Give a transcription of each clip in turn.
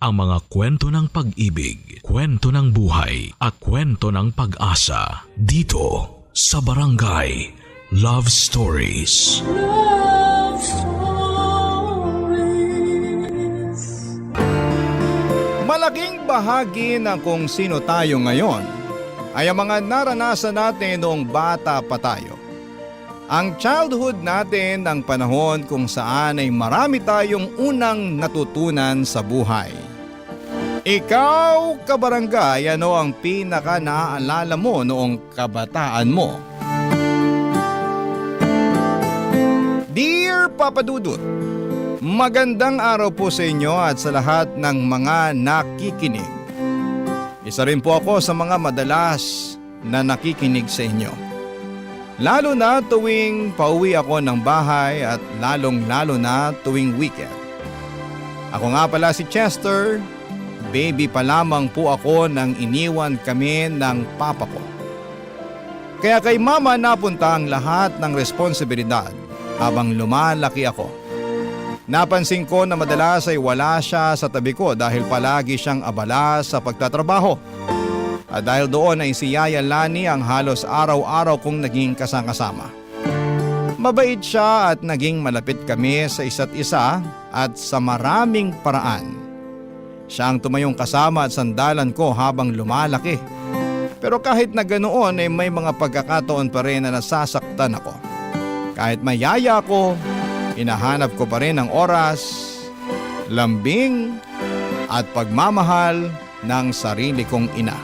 ang mga kwento ng pag-ibig, kwento ng buhay at kwento ng pag-asa dito sa Barangay Love Stories. Love Stories. Malaking bahagi ng kung sino tayo ngayon ay ang mga naranasan natin noong bata pa tayo. Ang childhood natin ang panahon kung saan ay marami tayong unang natutunan sa buhay. Ikaw, kabarangay, ano ang pinaka naaalala mo noong kabataan mo? Dear Papa Dudut, magandang araw po sa inyo at sa lahat ng mga nakikinig. Isa rin po ako sa mga madalas na nakikinig sa inyo. Lalo na tuwing pauwi ako ng bahay at lalong-lalo na tuwing weekend. Ako nga pala si Chester, baby pa lamang po ako nang iniwan kami ng papa ko. Kaya kay mama napunta ang lahat ng responsibilidad habang lumalaki ako. Napansin ko na madalas ay wala siya sa tabi ko dahil palagi siyang abala sa pagtatrabaho. At dahil doon ay si Yaya Lani ang halos araw-araw kong naging kasama. Mabait siya at naging malapit kami sa isa't isa at sa maraming paraan. Siya ang tumayong kasama at sandalan ko habang lumalaki. Pero kahit na ganoon ay may mga pagkakataon pa rin na nasasaktan ako. Kahit mayaya ako, hinahanap ko pa rin ang oras, lambing at pagmamahal ng sarili kong ina.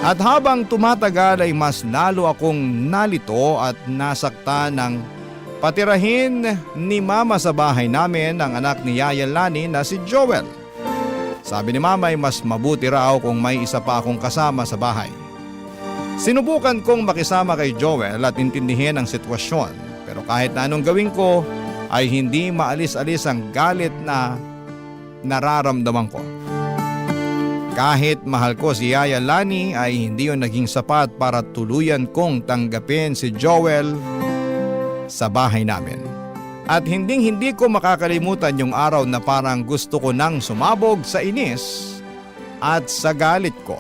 At habang tumatagal ay mas lalo akong nalito at nasaktan ng patirahin ni mama sa bahay namin ang anak ni Yaya Lani na si Joel. Sabi ni mama ay mas mabuti raw kung may isa pa akong kasama sa bahay. Sinubukan kong makisama kay Joel at intindihin ang sitwasyon. Pero kahit na anong gawin ko ay hindi maalis-alis ang galit na nararamdaman ko. Kahit mahal ko si Yaya Lani ay hindi yun naging sapat para tuluyan kong tanggapin si Joel sa bahay namin. At hindi ko makakalimutan yung araw na parang gusto ko nang sumabog sa inis at sa galit ko.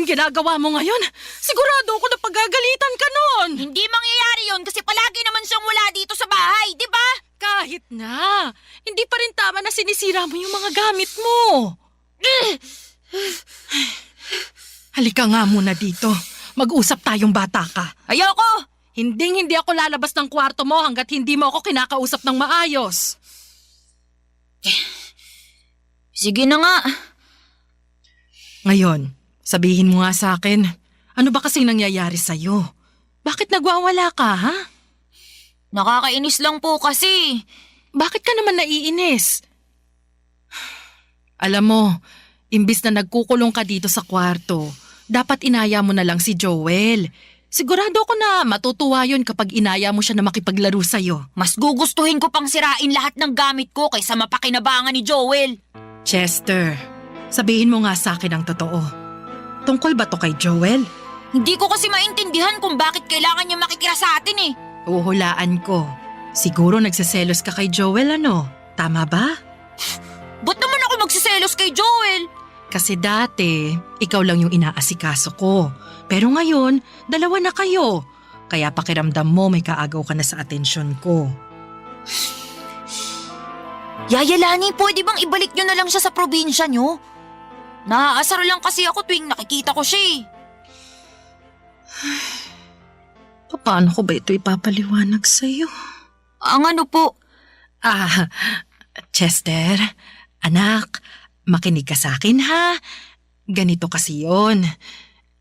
Ginagawa mo ngayon? Sigurado ako na pagagalitan ka nun. Hindi mangyayari yon kasi palagi naman siyang wala dito sa bahay, di ba? Kahit na, hindi pa rin tama na sinisira mo yung mga gamit mo. Halika nga muna dito. Mag-usap tayong bata ka. Ayoko! Hindi ako lalabas ng kwarto mo hanggat hindi mo ako kinakausap ng maayos. Sige na nga. Ngayon, sabihin mo nga sa akin, ano ba kasing nangyayari sa'yo? Bakit nagwawala ka, ha? Nakakainis lang po kasi. Bakit ka naman naiinis? Alam mo, imbis na nagkukulong ka dito sa kwarto, dapat inaya mo na lang si Joel. Sigurado ko na matutuwa yun kapag inaya mo siya na makipaglaro sa'yo. Mas gugustuhin ko pang sirain lahat ng gamit ko kaysa mapakinabangan ni Joel. Chester, sabihin mo nga sa akin ang totoo. Tungkol ba to kay Joel? Hindi ko kasi maintindihan kung bakit kailangan niya makikira sa atin eh. Uhulaan ko. Siguro nagseselos ka kay Joel, ano? Tama ba? Ba't naman ako magsiselos kay Joel? Kasi dati, ikaw lang yung inaasikaso ko. Pero ngayon, dalawa na kayo. Kaya pakiramdam mo may kaagaw ka na sa atensyon ko. Yaya Lani, pwede bang ibalik niyo na lang siya sa probinsya niyo? Naaasar lang kasi ako tuwing nakikita ko siya eh. Paano ko ba ito ipapaliwanag sa'yo? Ang ano po? Chester, anak, Makinig ka sa akin ha. Ganito kasi yon.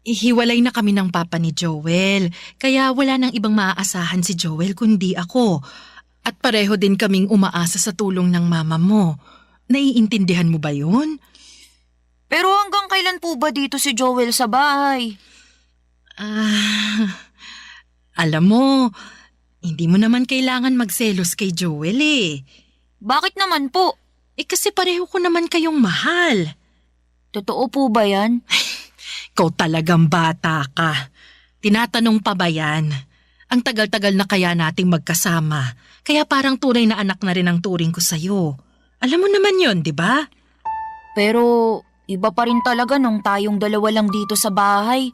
Ihiwalay na kami ng papa ni Joel, kaya wala nang ibang maaasahan si Joel kundi ako. At pareho din kaming umaasa sa tulong ng mama mo. Naiintindihan mo ba yun? Pero hanggang kailan po ba dito si Joel sa bahay? Alam mo, hindi mo naman kailangan magselos kay Joel eh. Bakit naman po? Kasi pareho ko naman kayong mahal. Totoo po ba yan? Ikaw talagang bata ka. Tinatanong pa ba yan? Ang tagal-tagal na kaya nating magkasama, kaya parang tunay na anak na rin ang turing ko sa'yo. Alam mo naman yon, di ba? Pero iba pa rin talaga nung tayong dalawa lang dito sa bahay.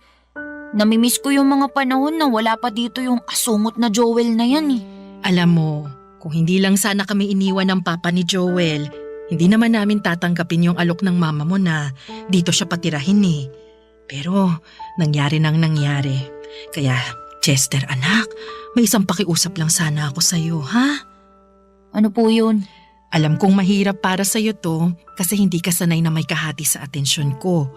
Namimiss ko yung mga panahon na wala pa dito yung asungot na Joel na yan eh. Alam mo, kung hindi lang sana kami iniwan ng papa ni Joel, hindi naman namin tatanggapin yung alok ng mama mo na dito siya patirahin eh. Pero nangyari nang nangyari. Kaya Chester anak, may isang pakiusap lang sana ako sa'yo ha? Ano po yun? Alam kong mahirap para sa'yo to kasi hindi ka sanay na may kahati sa atensyon ko.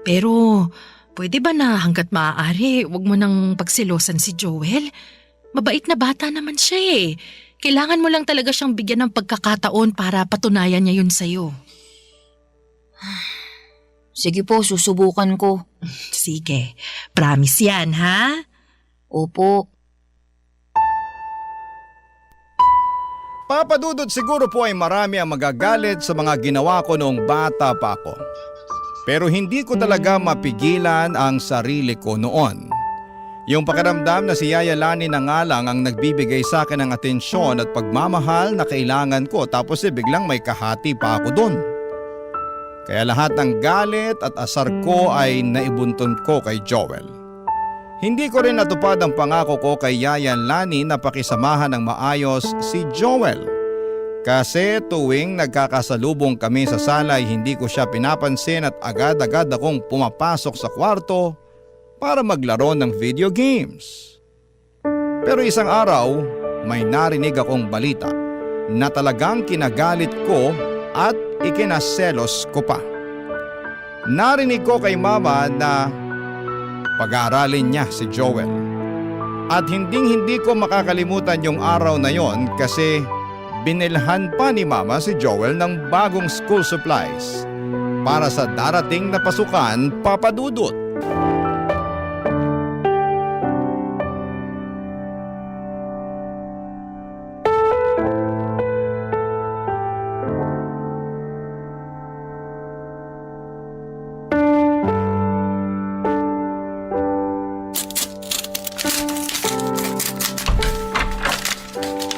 Pero pwede ba na hanggat maaari wag mo nang pagsilosan si Joel? Mabait na bata naman siya eh. Kailangan mo lang talaga siyang bigyan ng pagkakataon para patunayan niya yun sa'yo. Sige po, susubukan ko. Sige, promise yan ha? Opo. Papa Dudut, siguro po ay marami ang magagalit sa mga ginawa ko noong bata pa ako. Pero hindi ko talaga mapigilan ang sarili ko noon. Yung pakiramdam na si Yaya Lani na nga lang ang nagbibigay sa akin ng atensyon at pagmamahal na kailangan ko, tapos biglang may kahati pa ako doon. Kaya lahat ng galit at asar ko ay naibuntun ko kay Joel. Hindi ko rin natupad ang pangako ko kay Yaya Lani na pakisamahan ng maayos si Joel. Kasi tuwing nagkakasalubong kami sa sala ay hindi ko siya pinapansin at agad-agad akong pumapasok sa kwarto para maglaro ng video games. Pero isang araw, may narinig akong balita na talagang kinagalit ko at ikinaselos ko pa. Narinig ko kay mama na pag-aaralin niya si Joel. At hindi ko makakalimutan yung araw na yon kasi binilhan pa ni mama si Joel ng bagong school supplies para sa darating na pasukan, Papa Dudut.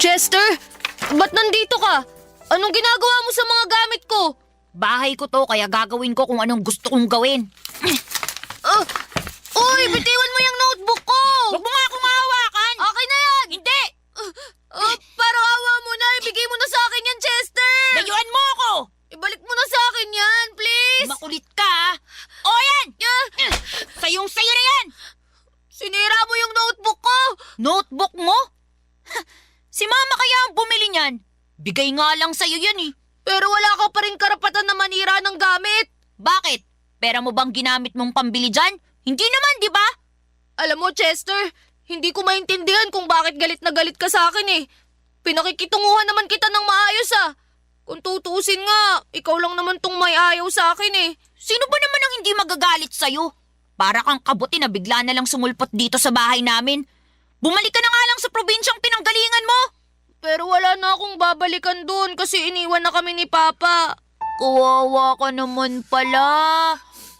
Chester, ba't nandito ka? Anong ginagawa mo sa mga gamit ko? Bahay ko to, kaya gagawin ko kung anong gusto kong gawin. Uy, bitiwan mo yung notebook ko! Huwag mo nga akong mahawakan! Okay na yan! Hindi! Parang awa mo na, ibigay mo na sa akin yan, Chester! Layuan mo ako! Ibalik mo na sa akin yan, please! Makulit ka, ha? O yan! Sayong-sayo na yan! Sinira mo yung notebook ko! Notebook mo? Si mama kaya ang bumili niyan. Bigay nga lang sa'yo yan eh. Pero wala ka pa rin karapatan na manira ng gamit. Bakit? Pera mo bang ginamit mong pambili dyan? Hindi naman, di ba? Alam mo, Chester, hindi ko maintindihan kung bakit galit na galit ka sa akin eh. Pinakikitunguhan naman kita ng maayos ah. Kung tutuusin nga, ikaw lang naman tong may ayaw sa akin eh. Sino ba naman ang hindi magagalit sa'yo? Para kang kabuti na bigla na lang sumulpot dito sa bahay namin. Bumalik ka na nga lang sa probinsyang pinanggalingan mo. Pero wala na akong babalikan doon kasi iniwan na kami ni Papa. Kawawa ka naman pala.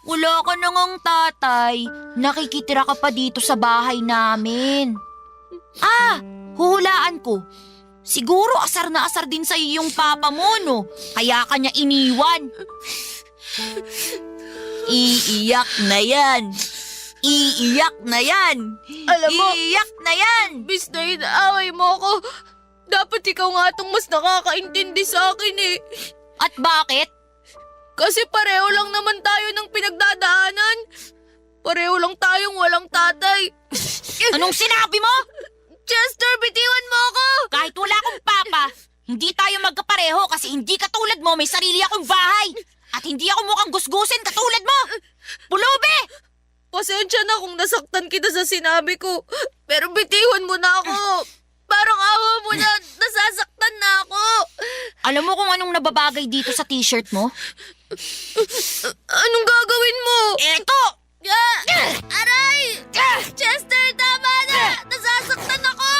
Wala ka na ngang tatay. Nakikitira ka pa dito sa bahay namin. Huhulaan ko. Siguro asar na asar din sa yung papa mo, no? Kaya ka niya iniwan. Iiyak na yan. Iiyak na yan! Alam mo, iiyak na yan! Bis na inaaway mo ako, dapat ikaw nga itong mas nakakaintindi sa akin eh. At bakit? Kasi pareho lang naman tayo ng pinagdadaanan. Pareho lang tayong walang tatay. Anong sinabi mo? Chester, bitiwan mo ako! Kahit wala akong papa, hindi tayo magkapareho kasi hindi katulad mo may sarili akong bahay. At hindi ako mukhang gusgusin katulad mo! Pulubi! Pasensya na kung nasaktan kita sa sinabi ko. Pero bitiwan mo na ako. Parang awa mo na, nasasaktan na ako. Alam mo kung anong nababagay dito sa t-shirt mo? Anong gagawin mo? Eto! Aray! Chester, tama na! Nasasaktan ako!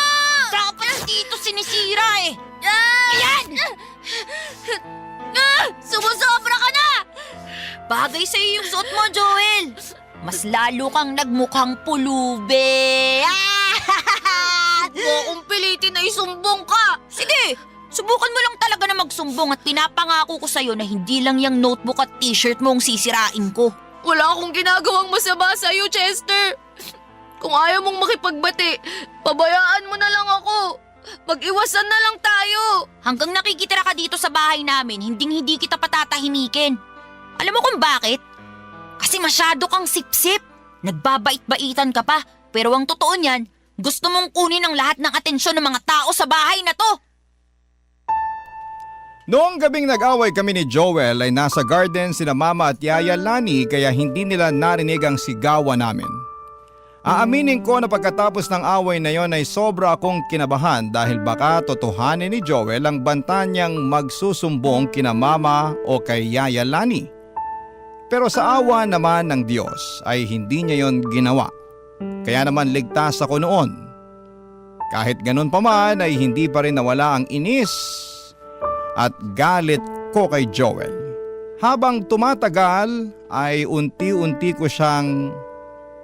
Saka pa lang dito sinisira eh! Ayan! Sumusobra ka na! Bagay sa'yo yung suot mo, Joel! Mas lalo kang nagmukhang pulubi! Huwag mo akong pilitin na isumbong ka! Sige! Subukan mo lang talaga na magsumbong at pinapangako ko sa'yo na hindi lang yung notebook at t-shirt mo ang sisirain ko. Wala akong ginagawang masama sa'yo, Chester. Kung ayaw mong makipagbati, pabayaan mo na lang ako. Mag-iwasan na lang tayo. Hanggang nakikitira ka dito sa bahay namin, hindi kita patatahimikin. Alam mo kung bakit? Kasi masyado kang sipsip. Nagbabait-baitan ka pa. Pero ang totoo niyan, gusto mong kunin ang lahat ng atensyon ng mga tao sa bahay na to. Noong gabing nag-away kami ni Joel ay nasa garden sina Mama at Yaya Lani kaya hindi nila narinig ang sigawan namin. Aaminin ko na pagkatapos ng away na yon ay sobra akong kinabahan dahil baka totohanin ni Joel ang banta niyang magsusumbong kina Mama o kay Yaya Lani. Pero sa awa naman ng Diyos ay hindi niya yon ginawa. Kaya naman ligtas ako noon. Kahit ganun pa man ay hindi pa rin nawala ang inis at galit ko kay Joel. Habang tumatagal ay unti-unti ko siyang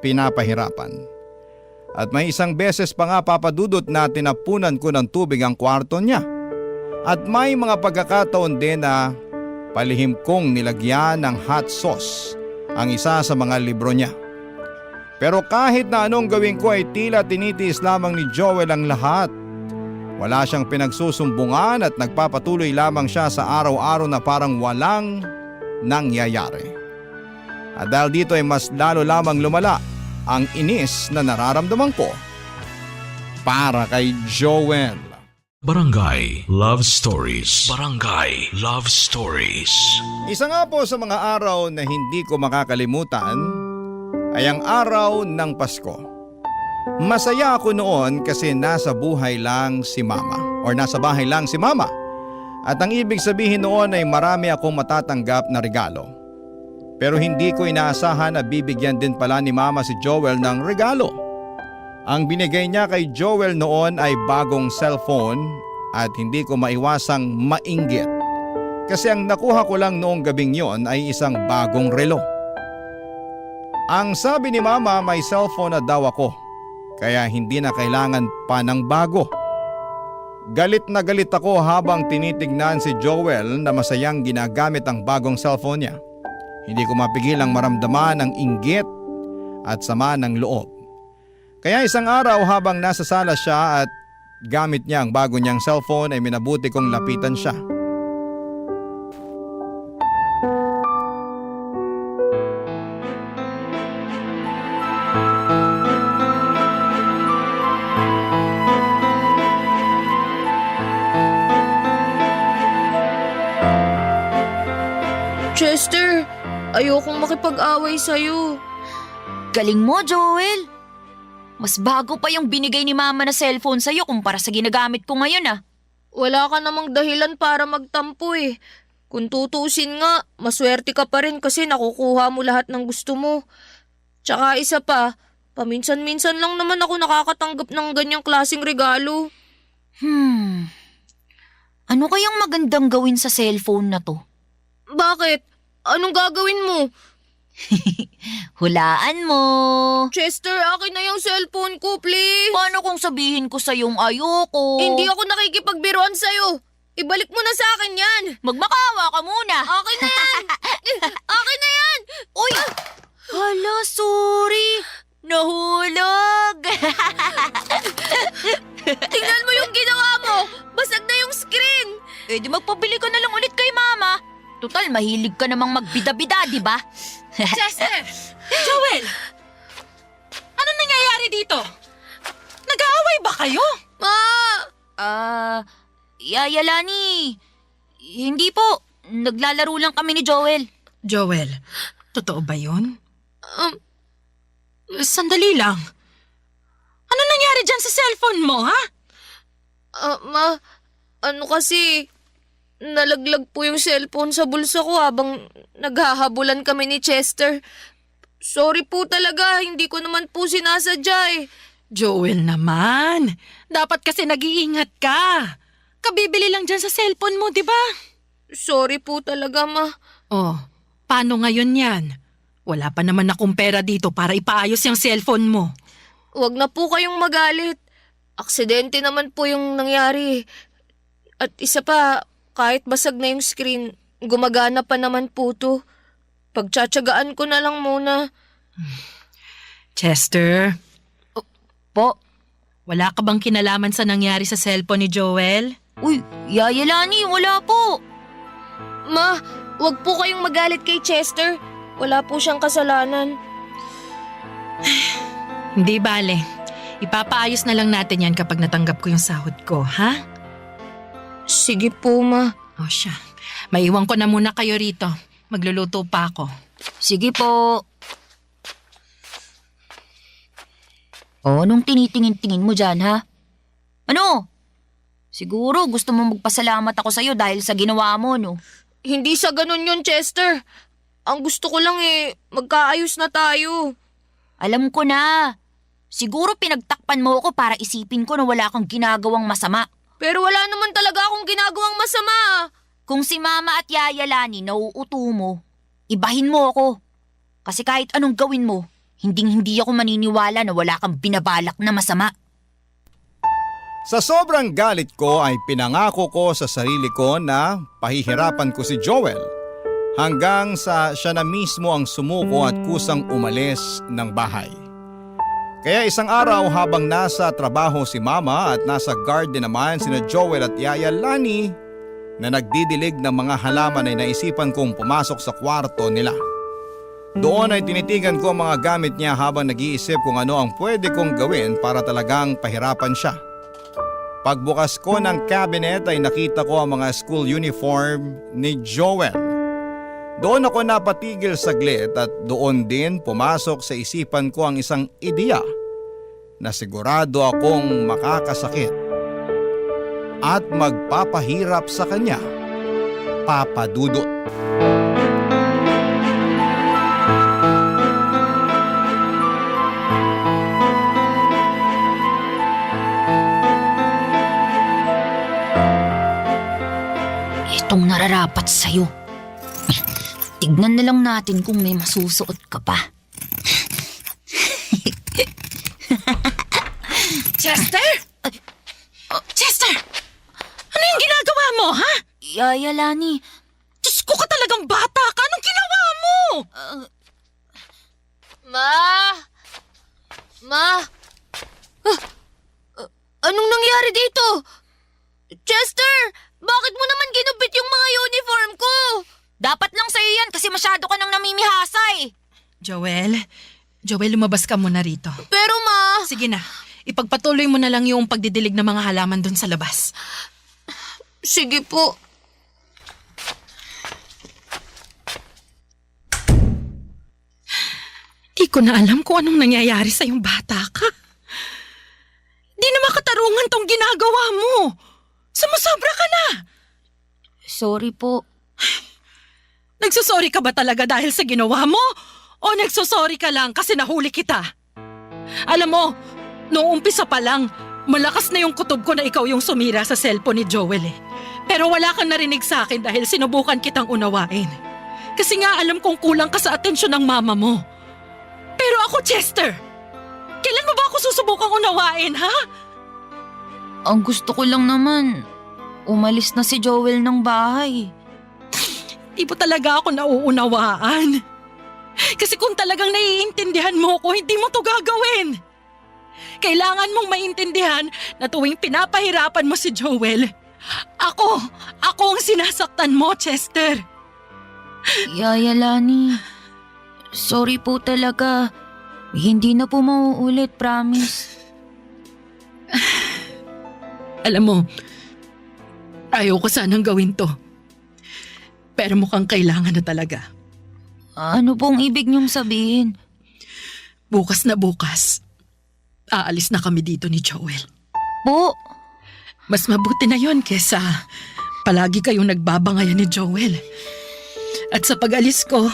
pinapahirapan. At may isang beses pa nga papadudot na tinapunan ko ng tubig ang kwarto niya. At may mga pagkakataon din na palihim kong nilagyan ng hot sauce ang isa sa mga libro niya. Pero kahit na anong gawin ko ay tila tinitiis lamang ni Joel ang lahat. Wala siyang pinagsusumbungan at nagpapatuloy lamang siya sa araw-araw na parang walang nangyayari. At dahil dito ay mas lalo lamang lumala ang inis na nararamdaman ko para kay Joel. Barangay Love Stories. Barangay Love Stories. Isa nga po sa mga araw na hindi ko makakalimutan ay ang araw ng Pasko. Masaya ako noon kasi nasa bahay lang si Mama. At ang ibig sabihin noon ay marami akong matatanggap na regalo. Pero hindi ko inaasahan na bibigyan din pala ni Mama si Joel ng regalo. Ang binigay niya kay Joel noon ay bagong cellphone at hindi ko maiwasang mainggit. Kasi ang nakuha ko lang noong gabing yon ay isang bagong relo. Ang sabi ni Mama may cellphone na daw ako. Kaya hindi na kailangan pa ng bago. Galit na galit ako habang tinitignan si Joel na masayang ginagamit ang bagong cellphone niya. Hindi ko mapigilang maramdaman ang inggit at sama ng loob. Kaya isang araw habang nasa sala siya at gamit niya ang bago niyang cellphone ay minabuti kong lapitan siya. Chester, ayokong makipag-away sa'yo. Galing mo, Joel. Mas bago pa yung binigay ni Mama na cellphone sa'yo kumpara sa ginagamit ko ngayon ah. Wala ka namang dahilan para magtampo eh. Kung tutuusin nga, maswerte ka pa rin kasi nakukuha mo lahat ng gusto mo. Tsaka isa pa, paminsan-minsan lang naman ako nakakatanggap ng ganyang klaseng regalo. Ano kayang magandang gawin sa cellphone na to? Bakit? Anong gagawin mo? Hulaan mo. Chester, akin na yung cellphone ko, please. Paano kung sabihin ko sa'yong ayoko? Hindi ako nakikipagbiruan sa'yo. Ibalik mo na sa akin yan. Magmakawa ka muna. Akin na yan. Akin na yan. Uy! Hala, sorry. Nahulog. Tingnan mo yung ginawa mo. Basag na yung screen. Di magpabili ka na lang ulit kay Mama. Total, mahilig ka namang magbida-bida, di ba? Chester! Joel! Ano nangyayari dito? Nag-aaway ba kayo? Ma! Yaya Lani, hindi po. Naglalaro lang kami ni Joel. Joel, totoo ba yun? Um, Sandali lang. Ano nangyari dyan sa cellphone mo, ha? Ma, ano kasi, nalaglag po yung cellphone sa bulsa ko habang naghahabulan kami ni Chester. Sorry po talaga, hindi ko naman po sinasadya eh. Joel naman, dapat kasi nag-iingat ka. Kabibili lang dyan sa cellphone mo, di ba? Sorry po talaga, Ma. Oh, paano ngayon yan? Wala pa naman akong pera dito para ipaayos yung cellphone mo. Huwag na po kayong magalit. Aksidente naman po yung nangyari. At isa pa, kahit basag na yung screen, gumagana pa naman po to. Pagtsatsagaan ko na lang muna. Chester, Po? wala ka bang kinalaman sa nangyari sa cellphone ni Joel? Uy, Yaya Lani, wala po. Ma, huwag po kayong magalit kay Chester. Wala po siyang kasalanan. Hindi bale. Ipapaayos na lang natin yan kapag natanggap ko yung sahod ko, ha? Sige po, Ma. O siya, maiwan ko na muna kayo rito. Magluluto pa ako. Sige po. Oh, anong tinitingin-tingin mo dyan, ha? Ano? Siguro gusto mo magpasalamat ako sa'yo dahil sa ginawa mo, no? Hindi sa ganun yun, Chester. Ang gusto ko lang magkaayos na tayo. Alam ko na. Siguro pinagtakpan mo ako para isipin ko na wala kang ginagawang masama. Pero wala naman talaga akong ginagawang masama. Kung si Mama at Yaya Lani nauuto mo, ibahin mo ako. Kasi kahit anong gawin mo, hindi ako maniniwala na wala kang binabalak na masama. Sa sobrang galit ko ay pinangako ko sa sarili ko na pahihirapan ko si Joel hanggang sa siya na mismo ang sumuko at kusang umalis ng bahay. Kaya isang araw habang nasa trabaho si Mama at nasa garden naman sina Joel at Yaya Lani na nagdidilig ng mga halaman ay naisipan kong pumasok sa kwarto nila. Doon ay tinitigan ko ang mga gamit niya habang nag-iisip kung ano ang pwede kong gawin para talagang pahirapan siya. Pagbukas ko ng cabinet ay nakita ko ang mga school uniform ni Joel. Doon ako napatigil saglit at doon din pumasok sa isipan ko ang isang ideya na sigurado akong makakasakit at magpapahirap sa kanya, Papa Dudut. Itong nararapat sa'yo. Tignan na lang natin kung may masusuot ka pa. Chester? Chester! Ano yung ginagawa mo, ha? Yaya Lani, Diyos ko ka talagang bata ka! Anong ginawa mo? Ma! Anong nangyari dito? Chester! Bakit mo naman ginupit yung mga uniform ko? dapat lang sa'yo yan kasi masyado ka nang namimihasay. Joel, lumabas ka muna rito. Pero Ma... Sige na, ipagpatuloy mo na lang yung pagdidilig ng mga halaman dun sa labas. Sige po. Di ko na alam kung anong nangyayari sa yung bata ka. Di na makatarungan tong ginagawa mo. Sumusobra ka na. Sorry po. Nagsusorry ka ba talaga dahil sa ginawa mo? O nagsusorry ka lang kasi nahuli kita? Alam mo, noong umpisa pa lang, malakas na yung kutob ko na ikaw yung sumira sa cellphone ni Joel eh. Pero wala kang narinig sa akin dahil sinubukan kitang unawain. Kasi nga alam kong kulang ka sa atensyon ng mama mo. Pero ako, Chester, kailan mo ba ako susubukang unawain, ha? Ang gusto ko lang naman, umalis na si Joel ng bahay. Di mo talaga ako nauunawaan. Kasi kung talagang naiintindihan mo ko, hindi mo to gagawin. Kailangan mong maintindihan na tuwing pinapahirapan mo si Joel, ako ang sinasaktan mo, Chester. Yaya Lani, sorry po talaga. Hindi na po mauulit, promise. Alam mo, ayaw ko sanang gawin to. Pero mukhang kailangan na talaga. Ano pong ibig niyong sabihin? Bukas na bukas, aalis na kami dito ni Joel. Po, Mas mabuti na yon kesa palagi kayong nagbabangayan ni Joel. At sa pag-alis ko,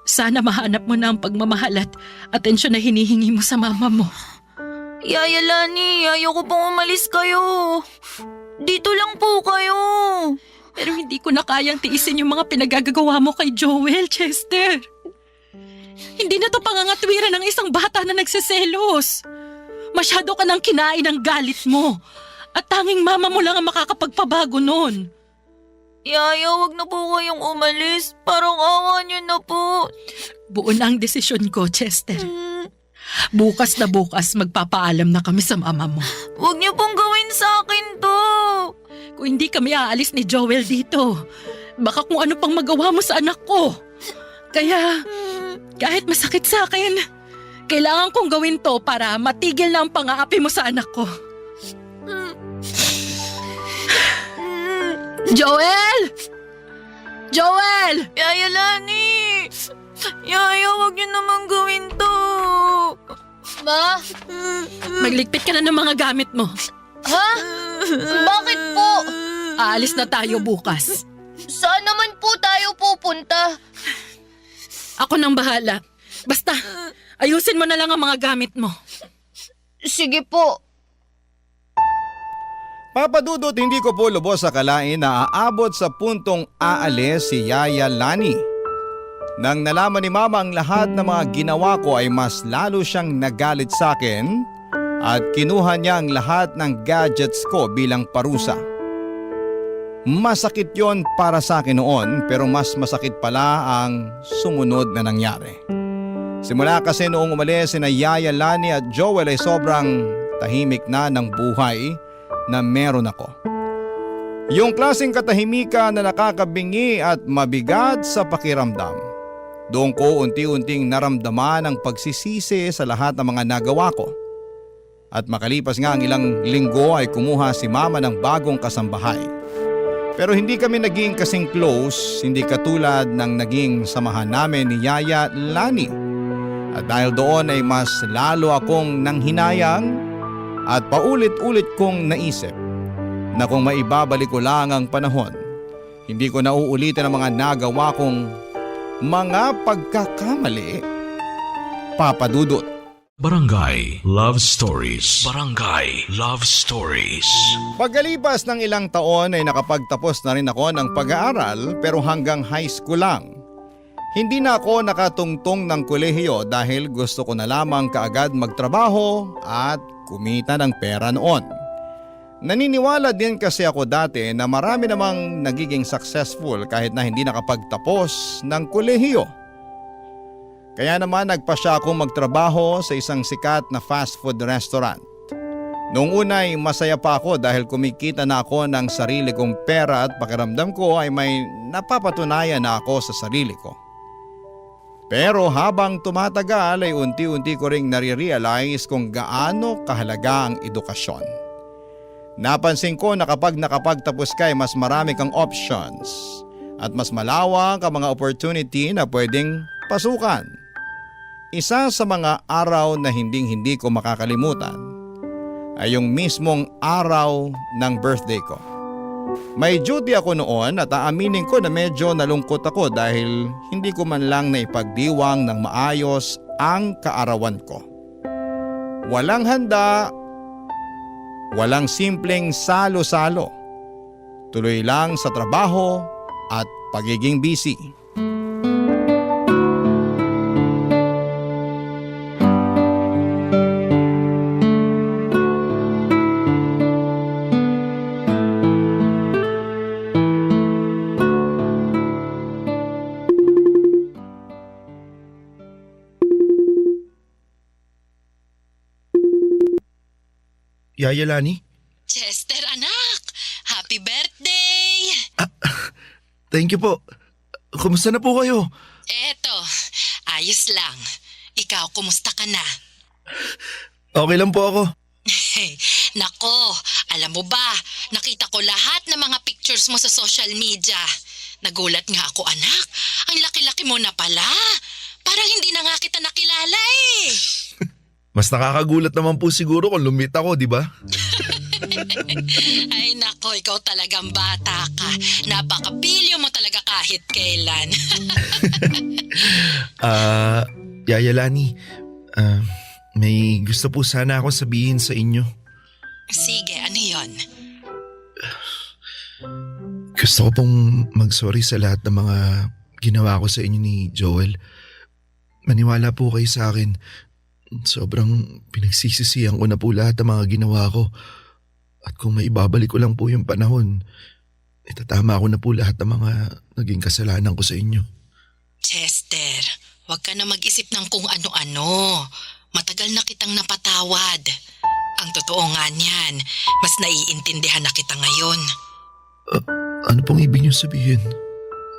sana mahanap mo na ang pagmamahal at atensyon na hinihingi mo sa mama mo. Yaya Lani, ayoko pong umalis kayo. Dito lang po kayo. Pero hindi ko na kayang tiisin yung mga pinagagagawa mo kay Joel, Chester. Hindi na to pangangatwiran ng isang bata na nagseselos. Masyado ka nang kinain ng galit mo. At tanging mama mo lang ang makakapagpabago nun. Yaya, wag na po kayong umalis. Parang awa niyo na po. Buo na ang desisyon ko, Chester. Bukas na bukas magpapaalam na kami sa mama mo. Wag niyo pong gawin sa akin to. Kung hindi kami aalis ni Joel dito, baka kung ano pang magawa mo sa anak ko. Kaya, kahit masakit sa akin, kailangan kong gawin to para matigil na ang pang-aapi mo sa anak ko. Joel! Joel! Yaya Lani! Yaya, wag niyo naman gawin to. Ma? Magligpit ka na ng mga gamit mo. Ha? Bakit po? Aalis na tayo bukas. Saan naman po tayo pupunta? Ako nang bahala. Basta, ayusin mo na lang ang mga gamit mo. Sige po. Papadudot, hindi ko po lubos akalain na aabot sa puntong aalis si Yaya Lani. Nang nalaman ni Mama ang lahat ng mga ginawa ko ay mas lalo siyang nagalit sa akin at kinuha niya ang lahat ng gadgets ko bilang parusa. Masakit yon para sa akin noon, pero mas masakit pala ang sumunod na nangyari. Simula kasi noong umalis sina Yaya Lani at Joel ay sobrang tahimik na ng buhay na meron ako. Yung klaseng katahimikan na nakakabingi at mabigat sa pakiramdam. Doon ko unti-unting naramdaman ang pagsisisi sa lahat ng mga nagawa ko. At makalipas nga ang ilang linggo ay kumuha si Mama ng bagong kasambahay. Pero hindi kami naging kasing close, hindi katulad ng naging samahan namin ni Yaya Lani. At dahil doon ay mas lalo akong nanghinayang at paulit-ulit kong naisip na kung maibabalik ko lang ang panahon, hindi ko na uulitin ang mga nagawa kong mga pagkakamali. Papadudot. Barangay Love Stories. Barangay Love Stories. Pagkalipas ng ilang taon ay nakapagtapos na rin ako ng pag-aaral pero hanggang high school lang. Hindi na ako nakatungtong ng kolehiyo dahil gusto ko na lamang kaagad magtrabaho at kumita ng pera noon. Naniniwala din kasi ako dati na marami namang nagiging successful kahit na hindi nakapagtapos ng kolehiyo. Kaya naman nagpasya akong magtrabaho sa isang sikat na fast food restaurant. Noong una ay masaya pa ako dahil kumikita na ako ng sarili kong pera at pakiramdam ko ay may napapatunayan na ako sa sarili ko. Pero habang tumatagal ay unti-unti ko ring nare-realize kung gaano kahalaga ang edukasyon. Napansin ko na kapag nakapagtapos ka ay mas marami kang options at mas malawak ang mga opportunity na pwedeng pasukan. Isa sa mga araw na hindi ko makakalimutan ay yung mismong araw ng birthday ko. May duty ako noon at aaminin ko na medyo nalungkot ako dahil hindi ko man lang naipagdiwang ng maayos ang kaarawan ko. Walang handa, walang simpleng salo-salo. Tuloy lang sa trabaho at pagiging busy. Yaya Lani? Chester, anak! Happy birthday! Thank you po. Kumusta na po kayo? Eto, ayos lang. Ikaw, kumusta ka na? Okay lang po ako. Nako, alam mo ba, nakita ko lahat ng mga pictures mo sa social media. Nagulat nga ako, anak. Ang laki-laki mo na pala. Parang hindi na nga kita nakilala eh. Mas nakakagulat naman po siguro kung lumit ako, di ba? Ay nako, ikaw talagang bata ka. Napakapilyo mo talaga kahit kailan. Yaya Lani, may gusto po sana akong sabihin sa inyo. Sige, ano yon? Gusto ko pong mag-sorry sa lahat ng mga ginawa ko sa inyo ni Joel. Maniwala po kayo sa akin. Sobrang pinagsisisihan ko na po lahat ng mga ginawa ko. At kung may ibabalik ko lang po yung panahon, itatama ko na po lahat ng mga naging kasalanan ko sa inyo. Chester, huwag ka na mag-isip ng kung ano-ano. Matagal na kitang napatawad. Ang totoo nga niyan, mas naiintindihan na kita ngayon. Ano pong ibig niyo sabihin?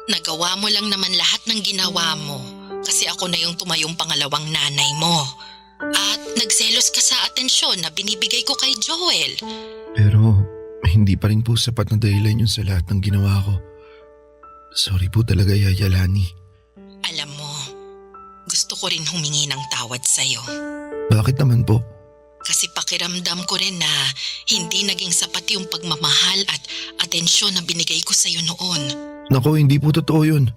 Nagawa mo lang naman lahat ng ginawa mo kasi ako na yung tumayong pangalawang nanay mo. At nagselos ka sa atensyon na binibigay ko kay Joel. Pero hindi pa rin po sapat na dahilan yun sa lahat ng ginawa ko. Sorry po talaga, Yaya Lani. Alam mo, gusto ko rin humingi ng tawad sa'yo. Bakit naman po? Kasi pakiramdam ko rin na hindi naging sapat yung pagmamahal at atensyon na binigay ko sa'yo noon. Naku, hindi po totoo yun.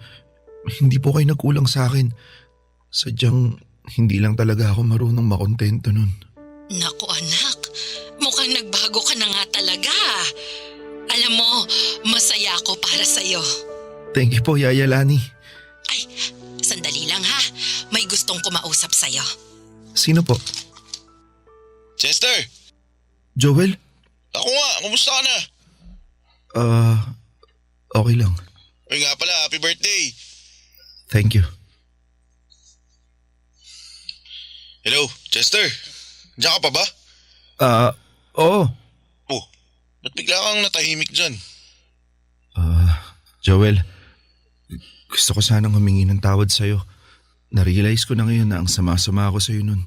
Hindi po kayo nagkulang sa akin. Sadyang hindi lang talaga ako marunong makontento nun. Naku anak, mukhang nagbago ka na nga talaga. Alam mo, masaya ako para sa'yo. Thank you po, Yaya Lani. Ay, sandali lang ha. May gustong kumausap sa'yo. Sino po? Chester! Joel? Ako nga, kumusta ka na? Okay lang. Uy nga pala, happy birthday! Thank you. Hello, Chester? Diyan ka pa ba? Oo. Oh, ba't bigla kang natahimik dyan? Joel, gusto ko sanang humingi ng tawad sa'yo. Narealize ko na ngayon na ang sama-sama ako sa'yo nun.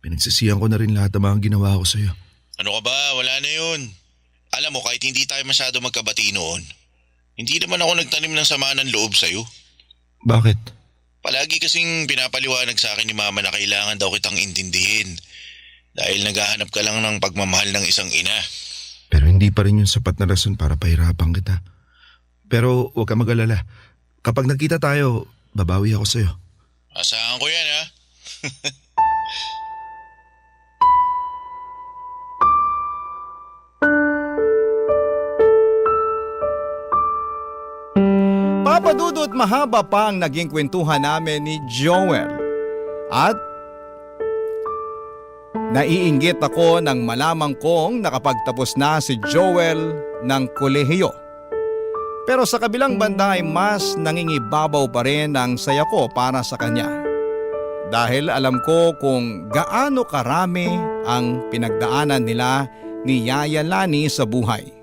Pinagsisihan ko na rin lahat ng mga ginawa ko sa'yo. Ano ka ba? Wala na yun. Alam mo, kahit hindi tayo masyado magkabati noon, hindi naman ako nagtanim ng sama ng loob sa'yo. Bakit? Palagi kasing pinapaliwanag sa akin ni Mama na kailangan daw kitang intindihin dahil naghahanap ka lang ng pagmamahal ng isang ina. Pero hindi pa rin yung sapat na rason para pahirapan kita. Pero huwag ka mag-alala. Kapag nagkita tayo, babawi ako sa'yo. Asahan ko yan, ha? Papadudot mahaba pa ang naging kwentuhan namin ni Joel. At naiinggit ako nang malamang kong nakapagtapos na si Joel ng kolehiyo. Pero sa kabilang banda ay mas nangingibabaw pa rin ang saya ko para sa kanya. Dahil alam ko kung gaano karami ang pinagdaanan nila ni Yaya Lani sa buhay.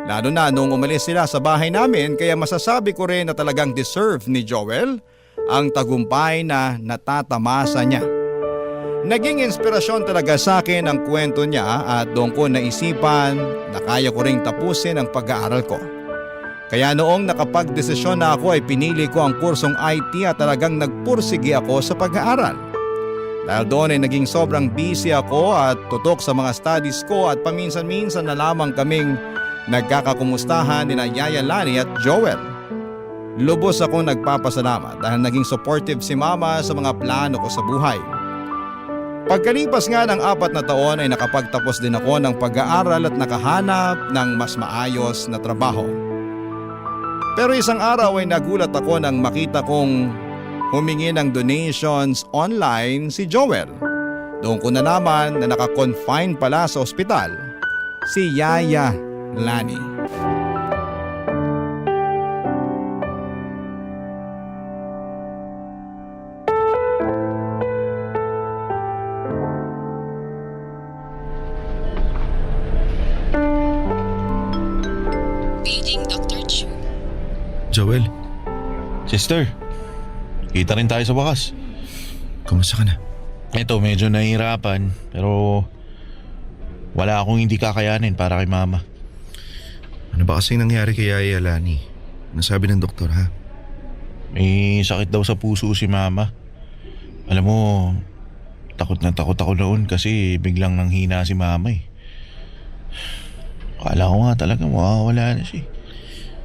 Lalo na nung umalis sila sa bahay namin, kaya masasabi ko rin na talagang deserve ni Joel ang tagumpay na natatamasa niya. Naging inspirasyon talaga sa akin ang kwento niya at doon ko naisipan na kaya ko ring tapusin ang pag-aaral ko. Kaya noong nakapag-desisyon na ako ay pinili ko ang kursong IT at talagang nagpursige ako sa pag-aaral. Dahil doon ay naging sobrang busy ako at tutok sa mga studies ko at paminsan-minsan na lamang kaming nagkakakumustahan nina Yaya Lani at Joel. Lubos akong nagpapasalamat dahil naging supportive si Mama sa mga plano ko sa buhay. Pagkalipas nga ng 4 na taon ay nakapagtapos din ako ng pag-aaral at nakahanap ng mas maayos na trabaho. Pero isang araw ay nagulat ako nang makita kong humingi ng donations online si Joel. Doon ko na naman na naka-confine pala sa ospital si Yaya Lani. Paging Dr. Chu. Joel, Chester, kita rin tayo sa wakas. kumusta ka na? Ito, medyo nahihirapan pero wala akong hindi kakayanin para kay Mama. Ano ba kasing nangyari kay Yaya Lani? Nasabi ng doktor ha? May sakit daw sa puso si Mama. Alam mo, takot na takot ako noon kasi biglang nanghina si Mama eh. Akala ko nga talaga mawawala na siya.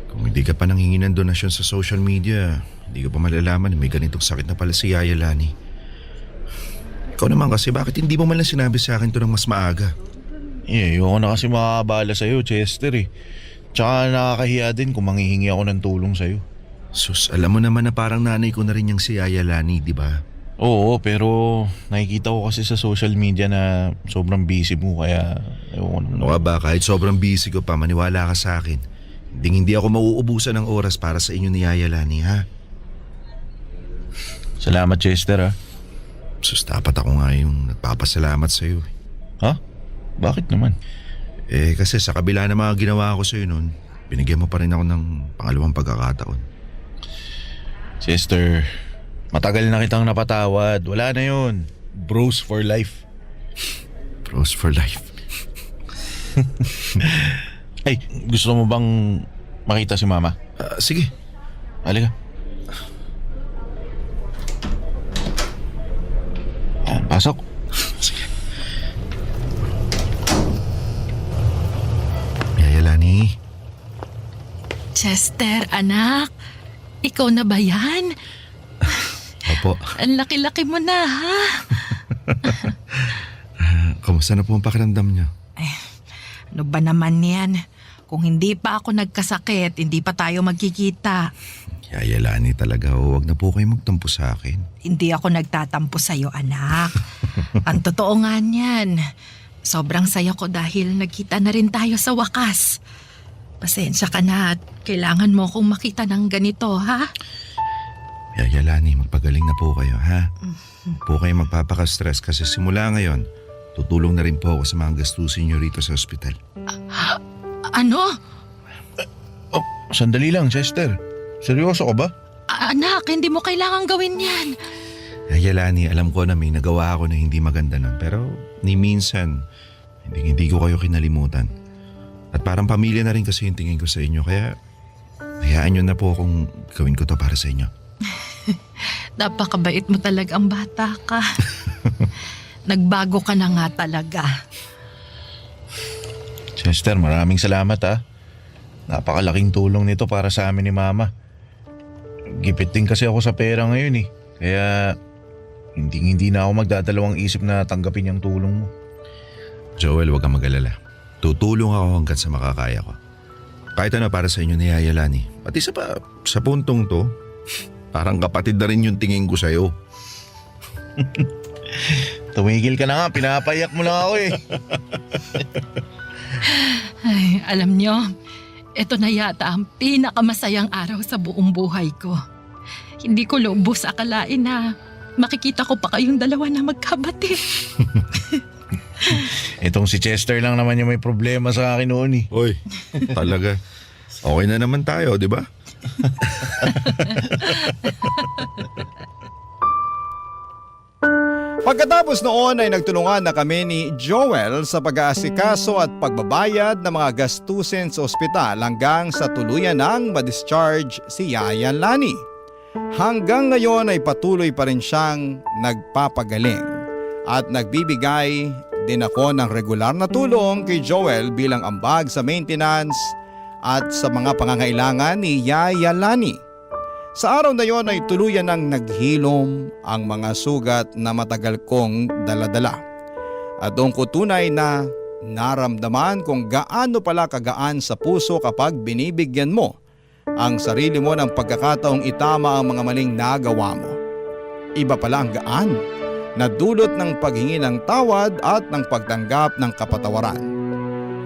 Kung hindi ka pa nanghingi ng donasyon sa social media, hindi ka pa malalaman na may ganitong sakit na pala si Yaya Lani. Ikaw naman kasi, bakit hindi mo man lang sinabi sa akin ito ng mas maaga? Ayoko na kasi makakabala sa'yo, Chester eh. Tsaka nakakahiya din kung manghihingi ako ng tulong sa'yo. Sus, alam mo naman na parang nanay ko na rin yung si Yaya Lani, di ba? Oo, pero nakikita ko kasi sa social media na sobrang busy mo kaya ayoko na. Ano ka ba, kahit sobrang busy ko pa, maniwala ka sa akin. Hindi ako mauubusan ng oras para sa inyo ni Yaya Lani, ha? Salamat, Chester ha. Sus, dapat ako nga yung nagpapasalamat sa'yo. Ha? Bakit naman? Kasi sa kabila ng mga ginawa ko sa'yo noon, binigyan mo pa rin ako ng pangalawang pagkakataon. Chester, matagal na kitang napatawad. Wala na yun. Bros for life. Bros for life. Ay, gusto mo bang makita si Mama? Sige. Halika. Yan, pasok. Sige. Yaya Lani. Chester, anak. Ikaw na ba yan? Opo. Ang laki-laki mo na, ha? Kamusta na po ang pakiramdam niyo? Ano ba naman yan? Kung hindi pa ako nagkasakit, hindi pa tayo magkikita. Yaya Lani talaga, huwag na po kayo magtampo sa akin. Hindi ako nagtatampo sa'yo, anak. Ang totoo nga niyan. Sobrang saya ko dahil nagkita na rin tayo sa wakas. Pasensya ka na at kailangan mo akong makita ng ganito, ha? Yaya Lani, magpagaling na po kayo, ha? Huwag po kayo magpapaka-stress kasi simula ngayon, tutulong na rin po ako sa mga gastusin niyo rito sa ospital. Ano? Oh, sandali lang, Chester. Seryoso ka ba? Anak, hindi mo kailangan gawin yan. Yaya Lani, alam ko na may nagawa ako na hindi maganda nun, pero ni minsan, hindi ko kayo kinalimutan. At parang pamilya na rin kasi yung tingin ko sa inyo, kaya hayaan nyo na po kung gawin ko to para sa inyo. Napakabait mo talagang bata ka. Nagbago ka na nga talaga. Chester, maraming salamat ha. Napakalaking tulong nito para sa amin ni Mama. Gipit din kasi ako sa pera ngayon eh. Kaya hindi na ako magdadalawang isip na tanggapin yung tulong mo. Joel, huwag kang mag-alala. Tutulong ako hanggat sa makakaya ko. Kahit ano para sa inyo ni Yaya Lani. Pati sa puntong to, parang kapatid na rin yung tingin ko sa'yo. Tumigil ka na nga, pinapayak mo lang ako eh. Ay, alam nyo, ito na yata ang pinakamasayang araw sa buong buhay ko. Hindi ko lubos akalain na makikita ko pa kayong dalawa na magkabati. Itong si Chester lang naman yung may problema sa akin noon eh. Hoy, talaga. Okay na naman tayo, di ba? Pagkatapos noon ay nagtulungan na kami ni Joel sa pag-aasikaso at pagbabayad ng mga gastusin sa ospital hanggang sa tuluyan ng ma-discharge si Yaya Lani. Hanggang ngayon ay patuloy pa rin siyang nagpapagaling at nagbibigay din ako ng regular na tulong kay Joel bilang ambag sa maintenance at sa mga pangangailangan ni Yaya Lani. Sa araw na yon ay tuluyan ng naghilom ang mga sugat na matagal kong daladala. At doon ko tunay na naramdaman kung gaano pala kagaan sa puso kapag binibigyan mo ang sarili mo ng pagkakataong itama ang mga maling nagawa mo. Iba pala ang gaan na dulot ng paghingi ng tawad at ng pagtanggap ng kapatawaran.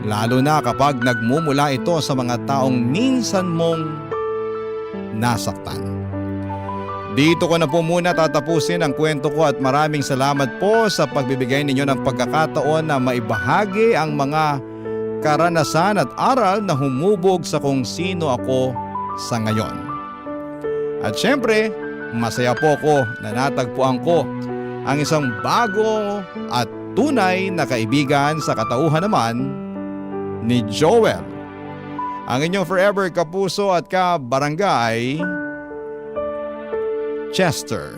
Lalo na kapag nagmumula ito sa mga taong minsan mong nasaktan. Dito ko na po muna tatapusin ang kwento ko at maraming salamat po sa pagbibigay ninyo ng pagkakataon na maibahagi ang mga karanasan at aral na humubog sa kung sino ako sa ngayon. At syempre, masaya po ko na natagpuan ko ang isang bago at tunay na kaibigan sa katauhan naman ni Joel. Ang inyong forever kapuso at kabarangay, Chester.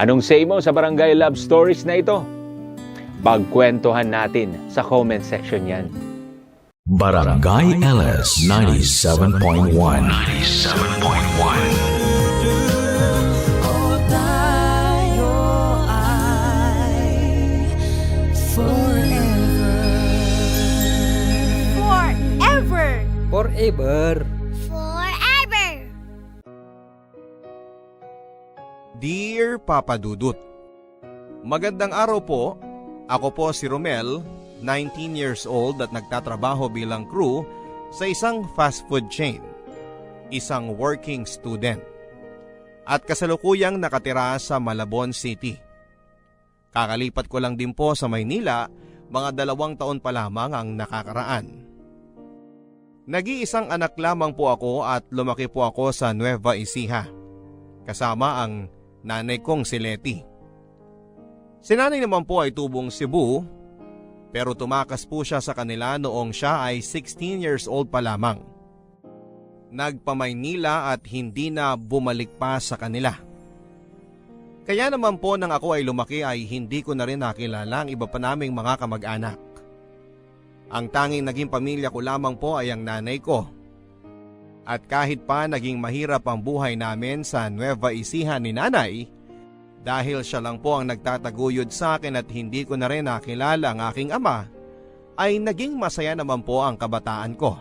Anong say mo sa Barangay Love Stories na ito? Pagkwentuhan natin sa comment section yan. Barangay LS 97.1. 97.1. Forever. Dear Papa Dudut, magandang araw po. Ako po si Romel, 19 years old at nagtatrabaho bilang crew sa isang fast food chain. Isang working student. At kasalukuyang nakatira sa Malabon City. Kakalipat ko lang din po sa Maynila, mga 2 taon pa lamang ang nakakaraan. Nag-iisang anak lamang po ako at lumaki po ako sa Nueva Ecija. Kasama ang nanay kong si Letty. Si nanay naman po ay tubong Cebu, pero tumakas po siya sa kanila noong siya ay 16 years old pa lamang. Nagpa-Maynila at hindi na bumalik pa sa kanila. Kaya naman po nang ako ay lumaki ay hindi ko na rin nakilala ang iba pa naming mga kamag-anak. Ang tanging naging pamilya ko lamang po ay ang nanay ko. At kahit pa naging mahirap ang buhay namin sa Nueva Ecija ni nanay, dahil siya lang po ang nagtataguyod sa akin at hindi ko na rin nakilala ang aking ama, ay naging masaya naman po ang kabataan ko.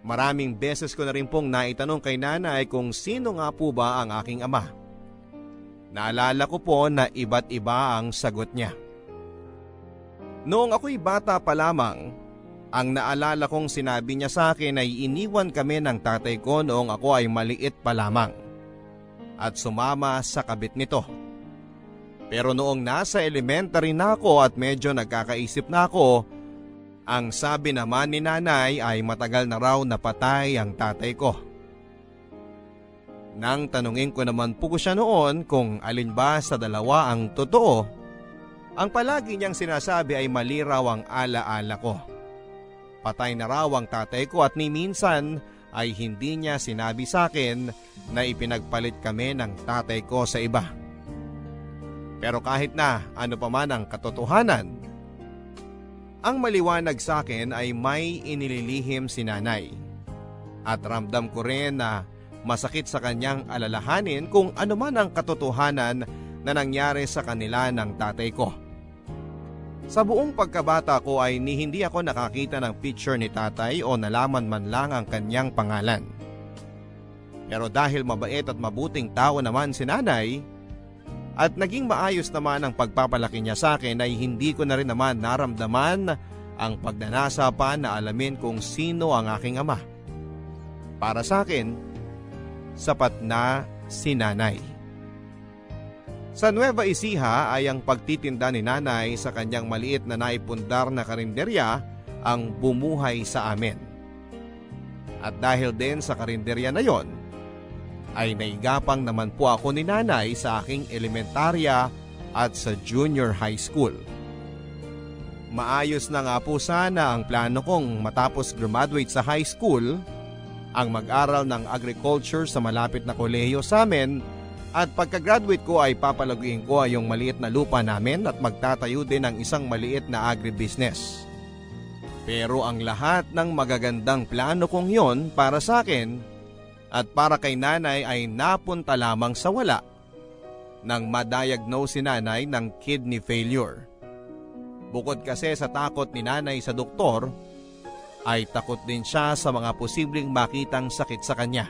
Maraming beses ko na rin pong naitanong kay nanay kung sino nga po ba ang aking ama. Naalala ko po na iba't iba ang sagot niya. Noong ako'y bata pa lamang, ang naalala kong sinabi niya sa akin ay iniwan kami ng tatay ko noong ako ay maliit pa lamang at sumama sa kabit nito. Pero noong nasa elementary na ako at medyo nagkakaisip na ako, ang sabi naman ni nanay ay matagal na raw napatay ang tatay ko. Nang tanungin ko naman po siya noon kung alin ba sa dalawa ang totoo, ang palagi niyang sinasabi ay mali raw ang alaala ko. Patay na raw ang tatay ko at ni minsan ay hindi niya sinabi sa akin na ipinagpalit kami ng tatay ko sa iba. Pero kahit na ano pa man ang katotohanan, ang maliwanag sa akin ay may inililihim si nanay. At ramdam ko rin na masakit sa kanyang alalahanin kung ano man ang katotohanan na nangyari sa kanila ng tatay ko. Sa buong pagkabata ko ay hindi ako nakakita ng picture ni tatay o nalaman man lang ang kanyang pangalan. Pero dahil mabait at mabuting tao naman si nanay at naging maayos naman ang pagpapalaki niya sa akin ay hindi ko na rin naman naramdaman ang pagnanasa pa na alamin kung sino ang aking ama. Para sa akin, sapat na si nanay. Sa Nueva Ecija ay ang pagtitinda ni nanay sa kanyang maliit na naipundar na karinderya ang bumuhay sa amin. At dahil din sa karinderya na yon, ay naigapang naman po ako ni nanay sa aking elementarya at sa junior high school. Maayos na nga po sana ang plano kong matapos graduate sa high school, ang mag-aral ng agriculture sa malapit na kolehiyo sa amin. At pagka-graduate ko ay papalaguin ko ay yung maliit na lupa namin at magtatayo din ng isang maliit na agribusiness. Pero ang lahat ng magagandang plano kong yon para sa akin at para kay nanay ay napunta lamang sa wala nang ma-diagnose si nanay ng kidney failure. Bukod kasi sa takot ni nanay sa doktor, ay takot din siya sa mga posibleng makitang sakit sa kanya.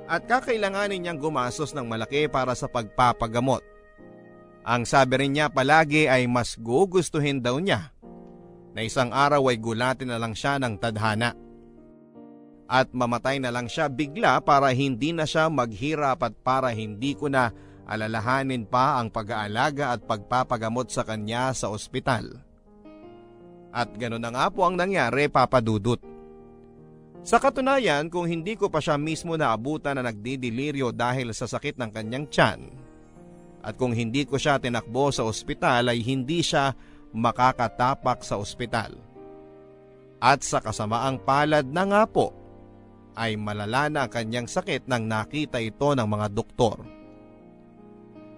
At kakailanganin niyang gumastos ng malaki para sa pagpapagamot. Ang sabi rin niya palagi ay mas gugustuhin daw niya na isang araw ay gulatin na lang siya ng tadhana. At mamatay na lang siya bigla para hindi na siya maghirap at para hindi ko na alalahanin pa ang pag-aalaga at pagpapagamot sa kanya sa ospital. At gano'n na nga po ang nangyari, Papa Dudut. Sa katunayan, kung hindi ko pa siya mismo naabutan na nagdidiliryo dahil sa sakit ng kanyang tiyan, at kung hindi ko siya tinakbo sa ospital ay hindi siya makakatapak sa ospital. At sa kasamaang palad na nga po, ay malala na ang kanyang sakit nang nakita ito ng mga doktor.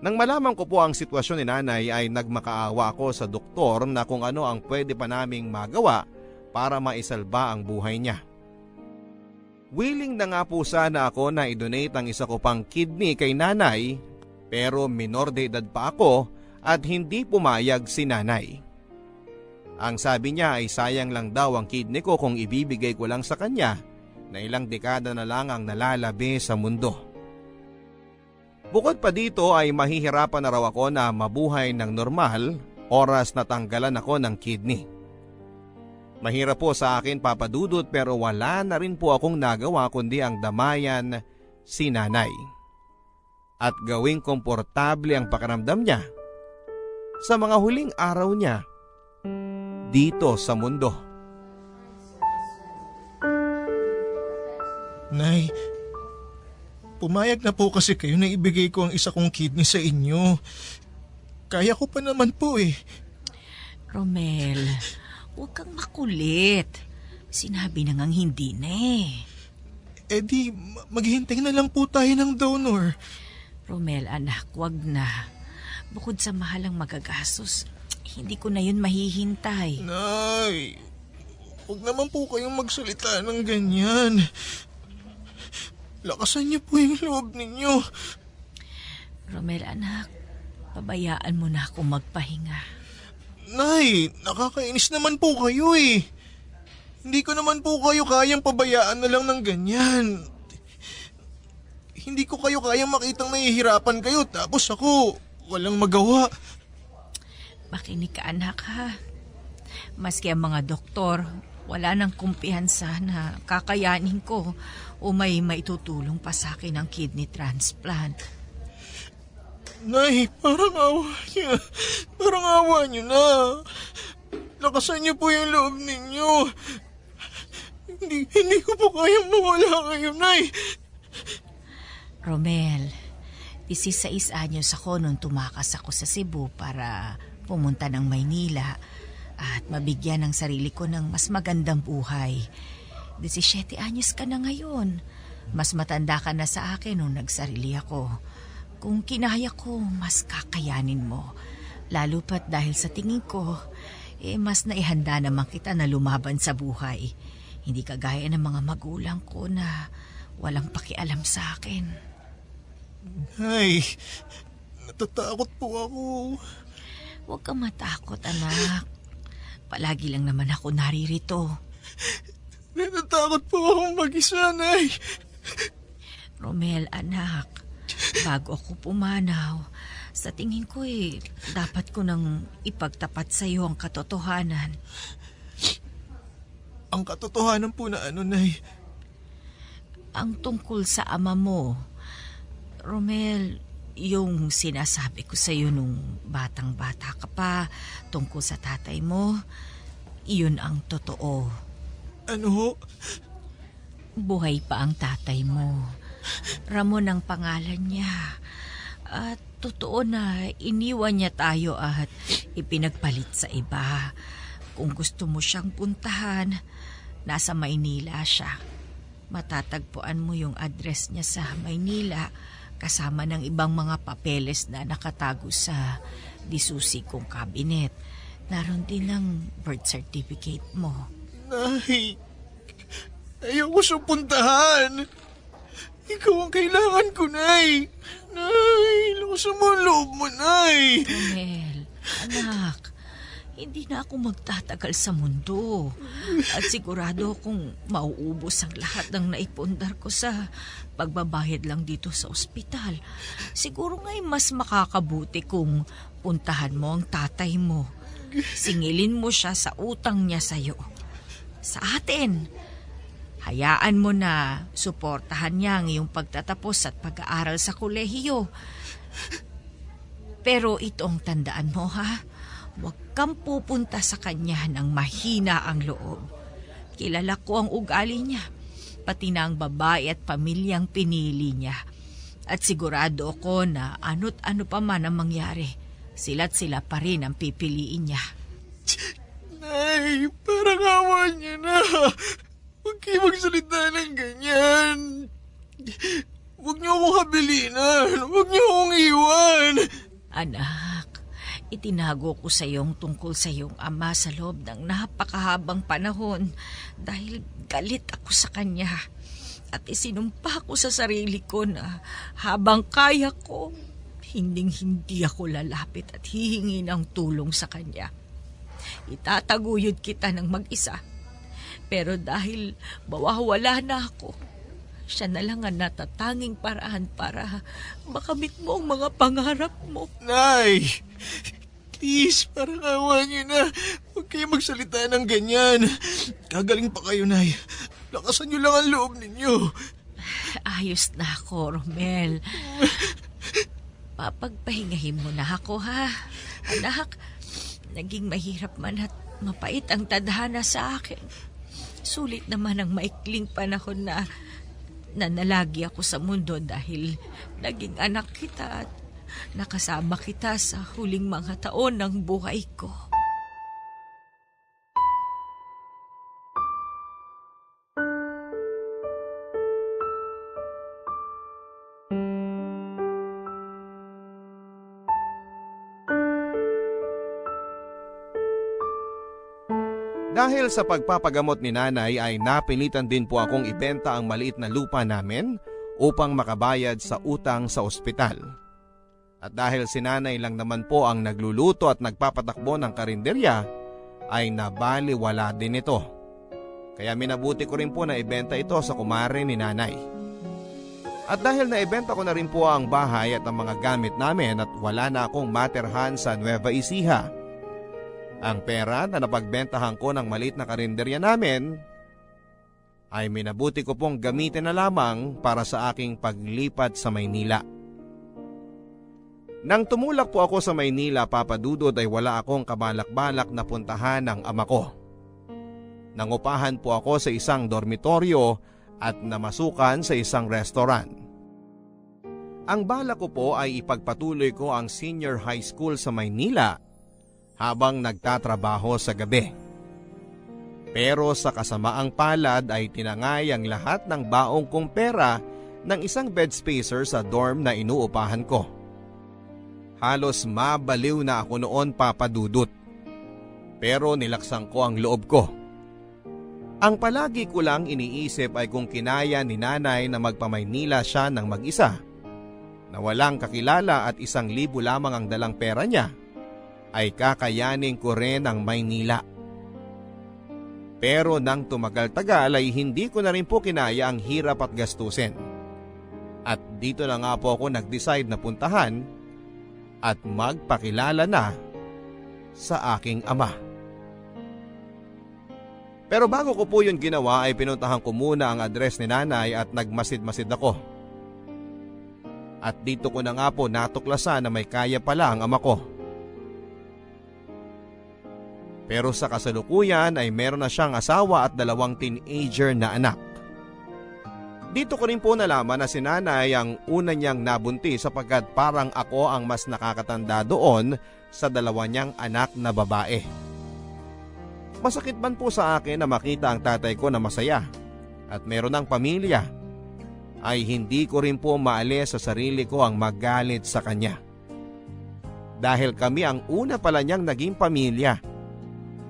Nang malaman ko po ang sitwasyon ni nanay ay nagmakaawa ako sa doktor na kung ano ang pwede pa naming magawa para maisalba ang buhay niya. Willing na nga po sana ako na i-donate ang isa ko pang kidney kay nanay, pero minor de edad pa ako at hindi pumayag si nanay. Ang sabi niya ay sayang lang daw ang kidney ko kung ibibigay ko lang sa kanya na ilang dekada na lang ang nalalabi sa mundo. Bukod pa dito ay mahihirapan na raw ako na mabuhay ng normal oras na tanggalan ako ng kidney. Mahirap po sa akin, Papa Dudut, pero wala na rin po akong nagawa kundi ang damayan si nanay at gawing komportable ang pakiramdam niya sa mga huling araw niya dito sa mundo. Nay, pumayag na po kasi kayo na ibigay ko ang isa kong kidney sa inyo. Kaya ko pa naman po eh. Romel, huwag kang makulit. Sinabi na ngang hindi na eh. Eh di, maghihintay na lang po tayo ng donor. Romel, anak, wag na. Bukod sa mahalang magagastos, hindi ko na yun mahihintay. Nay, huwag naman po kayong magsalita ng ganyan. Lakasan niyo po yung loob ninyo. Romel, anak, pabayaan mo na akong magpahinga. Nay, nakakainis naman po kayo eh. Hindi ko naman po kayo kayang pabayaan na lang ng ganyan. Hindi ko kayo kayang makitang nahihirapan kayo tapos ako walang magawa. Makinig ka, anak, ha? Maski ang mga doktor, wala nang kumpiyansa na kakayanin ko o may maitutulong pa sa akin ang kidney transplant. Nay, parang awa niyo. Parang awa niyo na. Lakasan niyo po yung loob ninyo. Hindi ko po kayang mawala kayo, Nay. Romel, 16 anyos ako nung tumakas ako sa Cebu para pumunta ng Maynila at mabigyan ng sarili ko ng mas magandang buhay. 17 anyos ka na ngayon. Mas matanda ka na sa akin nung nagsarili ako. Kung kinaya ko, mas kakayanin mo. Lalo pat dahil sa tingin ko, mas naihanda naman kita na lumaban sa buhay. Hindi kagaya ng mga magulang ko na walang pakialam sa akin. Nay, natatakot po ako. Huwag kang matakot, anak. Palagi lang naman ako naririto. Natatakot po akong mag-isa, Nay. Romel, anak, bago ako pumanaw, sa tingin ko dapat ko nang ipagtapat sa iyo ang katotohanan. Ang katotohanan po na ano, Nay? Ang tungkol sa ama mo. Romel, yung sinasabi ko sa iyo nung batang-bata ka pa tungkol sa tatay mo, iyon ang totoo. Ano ho? Buhay pa ang tatay mo. Ramon ang pangalan niya. At totoo na iniwan niya tayo at ipinagpalit sa iba. Kung gusto mo siyang puntahan, nasa Maynila siya. Matatagpuan mo yung address niya sa Maynila kasama ng ibang mga papeles na nakatago sa disusi kong cabinet. Naroon din ang birth certificate mo. Nay, ayoko siyang puntahan. Ikaw ang kailangan ko, Nay. Nay, lakasan mo ang loob mo, Nay. Romel, anak, hindi na ako magtatagal sa mundo. At sigurado akong mauubos ang lahat ng naipundar ko sa pagbabayad lang dito sa ospital. Siguro nga'y mas makakabuti kung puntahan mo ang tatay mo. Singilin mo siya sa utang niya sa'yo. Sa atin. Hayaan mo na suportahan niya ang iyong pagtatapos at pag-aaral sa kolehiyo. Pero ito ang tandaan mo, ha? Huwag kang pupunta sa kanya ng mahina ang loob. Kilala ko ang ugali niya, pati na ang babae at pamilyang pinili niya. At sigurado ako na ano't ano pa man ang mangyari, sila't sila pa rin ang pipiliin niya. Nay, parang awa niyo na. Huwag kayo magsalita ng ganyan. Huwag niyo akong habilinan. Huwag niyo akong iwan. Anak, itinago ko sa iyong tungkol sa iyong ama sa loob ng napakahabang panahon dahil galit ako sa kanya. At isinumpa ko sa sarili ko na habang kaya ko, hinding-hindi ako lalapit at hihingi ng tulong sa kanya. Itataguyod kita ng mag-isa. Pero dahil mawawala na ako, siya na lang ang natatanging paraan para makamit mo ang mga pangarap mo. Nay, please, parang awa niyo na. Huwag kayo magsalita ng ganyan. Gagaling pa kayo, Nay. Lakasan niyo lang ang loob ninyo. Ayos na ako, Romel. Papagpahingahin mo na ako, ha? Anak, naging mahirap man at mapait ang tadhana sa akin. Sulit naman ang maikling panahon na nanalagi ako sa mundo dahil naging anak kita at nakasama kita sa huling mga taon ng buhay ko. Dahil sa pagpapagamot ni nanay ay napilitan din po akong ibenta ang maliit na lupa namin upang makabayad sa utang sa ospital. At dahil si nanay lang naman po ang nagluluto at nagpapatakbo ng karinderya, ay nabaliwala din ito. Kaya minabuti ko rin po na ibenta ito sa kumare ni nanay. At dahil naibenta ko na rin po ang bahay at ang mga gamit namin at wala na akong materhan sa Nueva Ecija, ang pera na napagbentahan ko ng maliit na karinderya namin ay minabuti ko pong gamitin na lamang para sa aking paglipat sa Maynila. Nang tumulak po ako sa Maynila, Papa Dudod, ay wala akong kabalak-balak na puntahan ng ama ko. Nangupahan po ako sa isang dormitoryo at namasukan sa isang restaurant. Ang balak ko po ay ipagpatuloy ko ang senior high school sa Maynila habang nagtatrabaho sa gabi. Pero sa kasamaang palad ay tinangay ang lahat ng baong kong pera ng isang bed spacer sa dorm na inuupahan ko. Halos mabaliw na ako noon, Papa Dudut. Pero nilaksan ko ang loob ko. Ang palagi ko lang iniisip ay kung kinaya ni nanay na magpamaynila siya ng mag-isa, na walang kakilala at 1,000 lamang ang dalang pera niya, ay kakayanin ko rin ang Maynila. Pero nang tumagal-tagal ay hindi ko na rin po kinaya ang hirap at gastusin. At dito na nga po ako nag-decide na puntahan at magpakilala na sa aking ama. Pero bago ko po yun ginawa ay pinuntahan ko muna ang address ni nanay at nagmasid-masid ako. At dito ko na nga po natuklasan na may kaya pala ang ama ko. Pero sa kasalukuyan ay meron na siyang asawa at 2 teenager na anak. Dito ko rin po nalaman na si nanay ang una niyang nabuntis sapagkat parang ako ang mas nakakatanda doon sa 2 niyang anak na babae. Masakit man po sa akin na makita ang tatay ko na masaya at meron ng pamilya, ay hindi ko rin po maalis sa sarili ko ang magalit sa kanya. Dahil kami ang una pala niyang naging pamilya.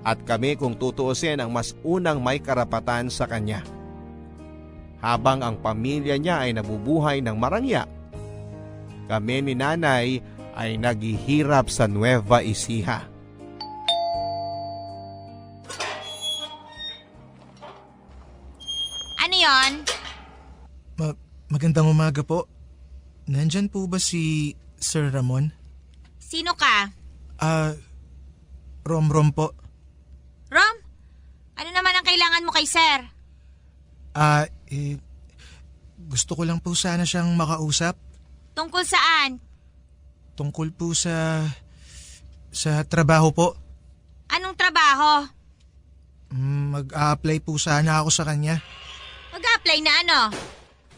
At kami kung tutuusin ang mas unang may karapatan sa kanya. Habang ang pamilya niya ay nabubuhay ng marangya, kami ni nanay ay naghihirap sa Nueva Ecija. Ano yon? Magandang umaga po. Nandyan po ba si Sir Ramon? Sino ka? Rom po. Rom? Ano naman ang kailangan mo kay Sir? Gusto ko lang po sana siyang makausap. Tungkol saan? Tungkol po sa trabaho po. Anong trabaho? Mag-a-apply po sana ako sa kanya. Mag-apply na ano?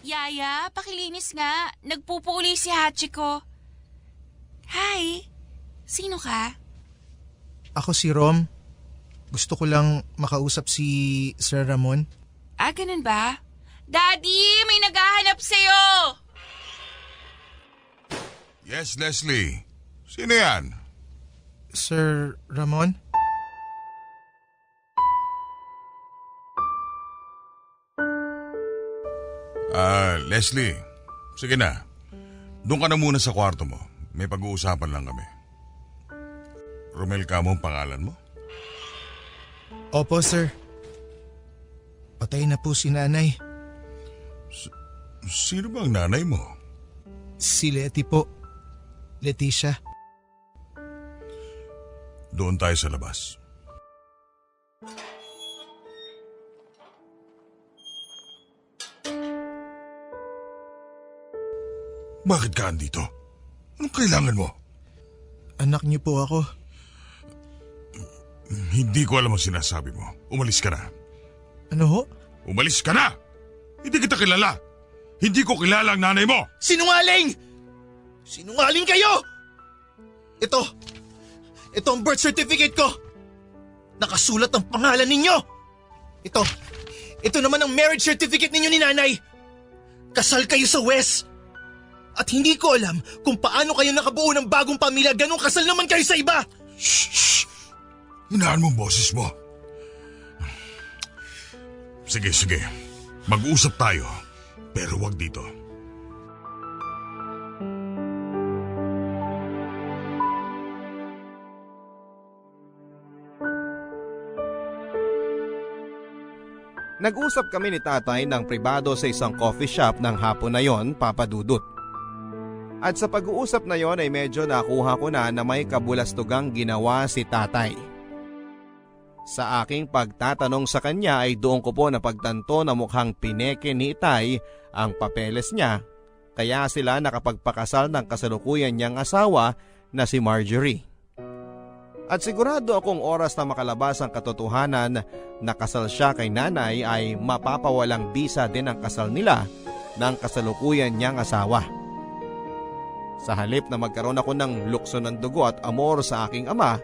Yaya, pakilinis nga. Nagpupuli si Hachiko. Hi, sino ka? Ako si Rom. Gusto ko lang makausap si Sir Ramon. Ah, ganun ba? Daddy, may naghahanap sa'yo! Yes, Leslie. Sino yan? Sir Ramon? Leslie. Sige na. Doon ka na muna sa kwarto mo. May pag-uusapan lang kami. Romel ka mo ang pangalan mo? Opo, sir. Patay na po si nanay. Sino bang nanay mo? Si Leti po. Leticia. Doon tayo sa labas. Bakit ka andito? Anong kailangan mo? Anak niyo po ako. Hindi ko alam ang sinasabi mo. Umalis ka na. Ano ho? Umalis ka na! Hindi kita kilala! Hindi ko kilala ang nanay mo! Sinungaling! Sinungaling kayo! Ito ang birth certificate ko! Nakasulat ang pangalan ninyo! Ito naman ang marriage certificate ninyo ni nanay! Kasal kayo sa West! At hindi ko alam kung paano kayo nakabuo ng bagong pamilya, ganong kasal naman kayo sa iba! Shh! Hinaan mo ang boses mo. Sige. Mag-usap tayo. Pero wag dito. Nag-usap kami ni tatay ng pribado sa isang coffee shop ng hapon na yon, Papa Dudut. At sa pag-uusap na yon ay medyo nakuha ko na may kabulastugang ginawa si tatay. Sa aking pagtatanong sa kanya ay doon ko po napagtanto na mukhang pineke ni Itay ang papeles niya, kaya sila nakapagpakasal ng kasalukuyan niyang asawa na si Marjorie. At sigurado akong oras na makalabas ang katotohanan na kasal siya kay nanay ay mapapawalang bisa din ang kasal nila ng kasalukuyan niyang asawa. Sa halip na magkaroon ako ng lukso ng dugo at amor sa aking ama,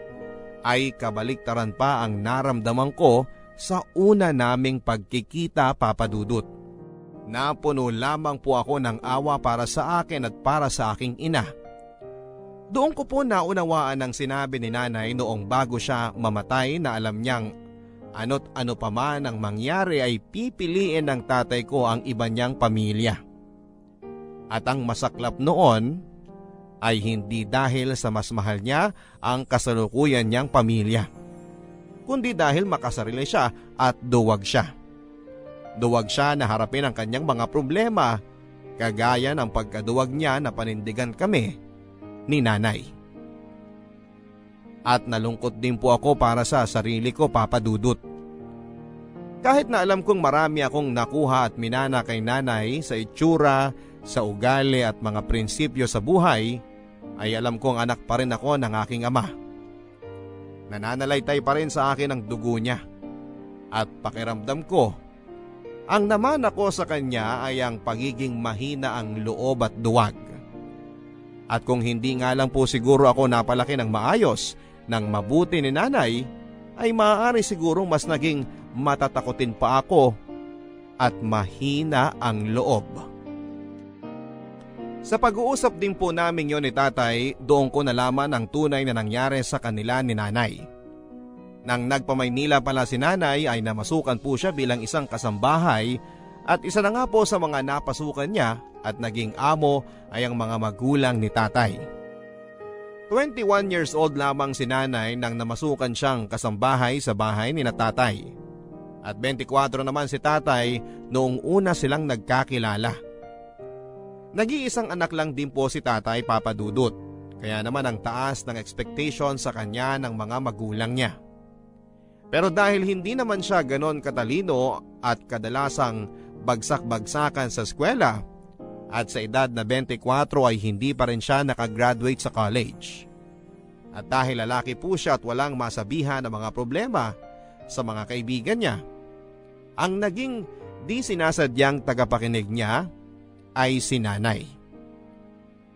ay kabaliktaran pa ang naramdaman ko sa una naming pagkikita, Papa Dudut. Napuno lamang po ako ng awa para sa akin at para sa aking ina. Doon ko po naunawaan ang sinabi ni nanay noong bago siya mamatay na alam niyang ano't ano pa man ang mangyari ay pipiliin ng tatay ko ang iba niyang pamilya. At ang masaklap noon ay hindi dahil sa mas mahal niya ang kasalukuyan niyang pamilya, kundi dahil makasarili siya at duwag siya. Duwag siya na harapin ang kanyang mga problema, kagaya ng pagkaduwag niya na panindigan kami ni nanay. At nalungkot din po ako para sa sarili ko, Papa Dudut. Kahit na alam kong marami akong nakuha at minana kay nanay sa itsura, sa ugali at mga prinsipyo sa buhay, ay alam kong anak pa rin ako ng aking ama. Nananalaytay pa rin sa akin ang dugo niya. At pakiramdam ko, ang naman ako sa kanya ay ang pagiging mahina ang loob at duwag. At kung hindi nga lang po siguro ako napalaki ng maayos, ng mabuti ni nanay, ay maaari sigurong mas naging matatakotin pa ako at mahina ang loob. Sa pag-uusap din po namin yon ni tatay, doon ko nalaman ang tunay na nangyari sa kanila ni nanay. Nang nagpamaynila pala si nanay ay namasukan po siya bilang isang kasambahay at isa na nga po sa mga napasukan niya at naging amo ay ang mga magulang ni tatay. 21 years old lamang si nanay nang namasukan siyang kasambahay sa bahay ni tatay. At 24 naman si tatay noong una silang nagkakilala. Nag-iisang anak lang din po si tatay, Papa Dudut, kaya naman ang taas ng expectation sa kanya ng mga magulang niya. Pero dahil hindi naman siya ganon katalino at kadalasang bagsak-bagsakan sa eskwela, at sa edad na 24 ay hindi pa rin siya nakagraduate sa college. At dahil lalaki po siya at walang masabihan ng mga problema sa mga kaibigan niya, ang naging di sinasadyang tagapakinig niya ay si nanay.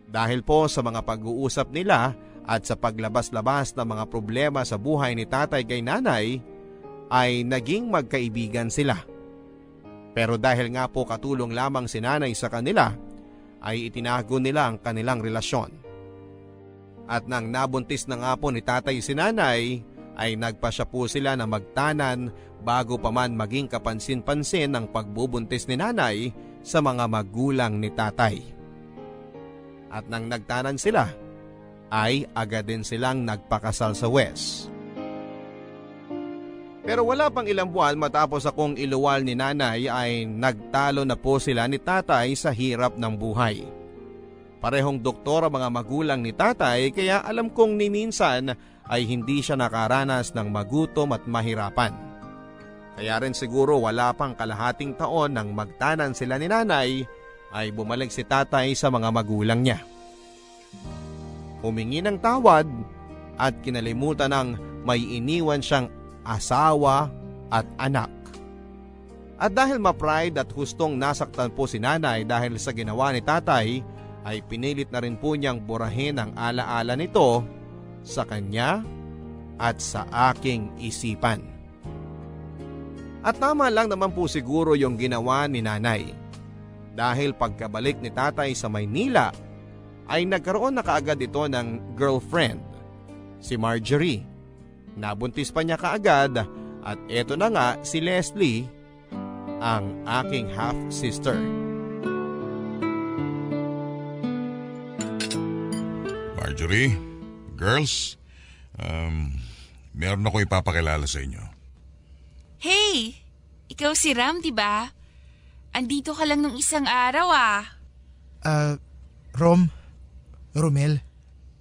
Dahil po sa mga pag-uusap nila at sa paglabas-labas ng mga problema sa buhay ni tatay kay nanay, ay naging magkaibigan sila. Pero dahil nga po katulong lamang si nanay sa kanila, ay itinago nila ang kanilang relasyon. At nang nabuntis na nga po ni tatay si nanay, ay nagpasya po sila na magtanan bago pa man maging kapansin-pansin ang pagbubuntis ni nanay sa mga magulang ni tatay. At nang nagtanan sila, ay agad din silang nagpakasal sa West. Pero wala pang ilang buwan matapos akong iluwal ni nanay ay nagtalo na po sila ni tatay sa hirap ng buhay. Parehong doktor ang mga magulang ni tatay kaya alam kong ni minsan ay hindi siya nakaranas ng magutom at mahirapan. Kaya rin siguro wala pang kalahating taon nang magtanan sila ni nanay ay bumalik si tatay sa mga magulang niya. Humingi ng tawad at kinalimutan ng may iniwan siyang asawa at anak. At dahil ma-pride at hustong nasaktan po si nanay dahil sa ginawa ni tatay, ay pinilit na rin po niyang burahin ang alaala nito sa kanya at sa aking isipan. At tama lang naman po siguro yung ginawa ni nanay. Dahil pagkabalik ni tatay sa Maynila, ay nagkaroon na kaagad ito ng girlfriend, si Marjorie. Nabuntis pa niya kaagad at eto na nga si Leslie, ang aking half-sister. Marjorie, girls, meron ako ipapakilala sa inyo. Hey! Ikaw si Ram, di ba? Andito ka lang nung isang araw Romel.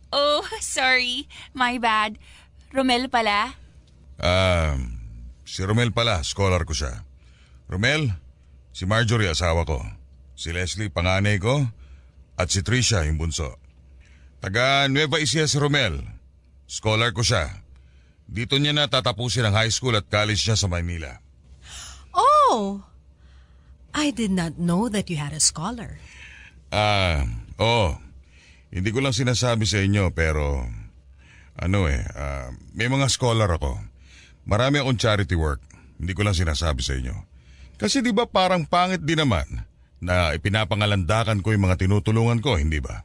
Oh, sorry. My bad. Romel pala? Si Romel pala, scholar ko siya. Romel, si Marjorie asawa ko. Si Leslie panganay ko at si Tricia yung bunso. Taga Nueva Ecija si Romel. Scholar ko siya. Dito niya na tatapusin ang high school at college niya sa Maynila. Oh! I did not know that you had a scholar. Hindi ko lang sinasabi sa inyo pero may mga scholar ako. Marami akong charity work. Hindi ko lang sinasabi sa inyo. Kasi di ba parang pangit din naman na ipinapangalandakan ko yung mga tinutulungan ko, hindi ba?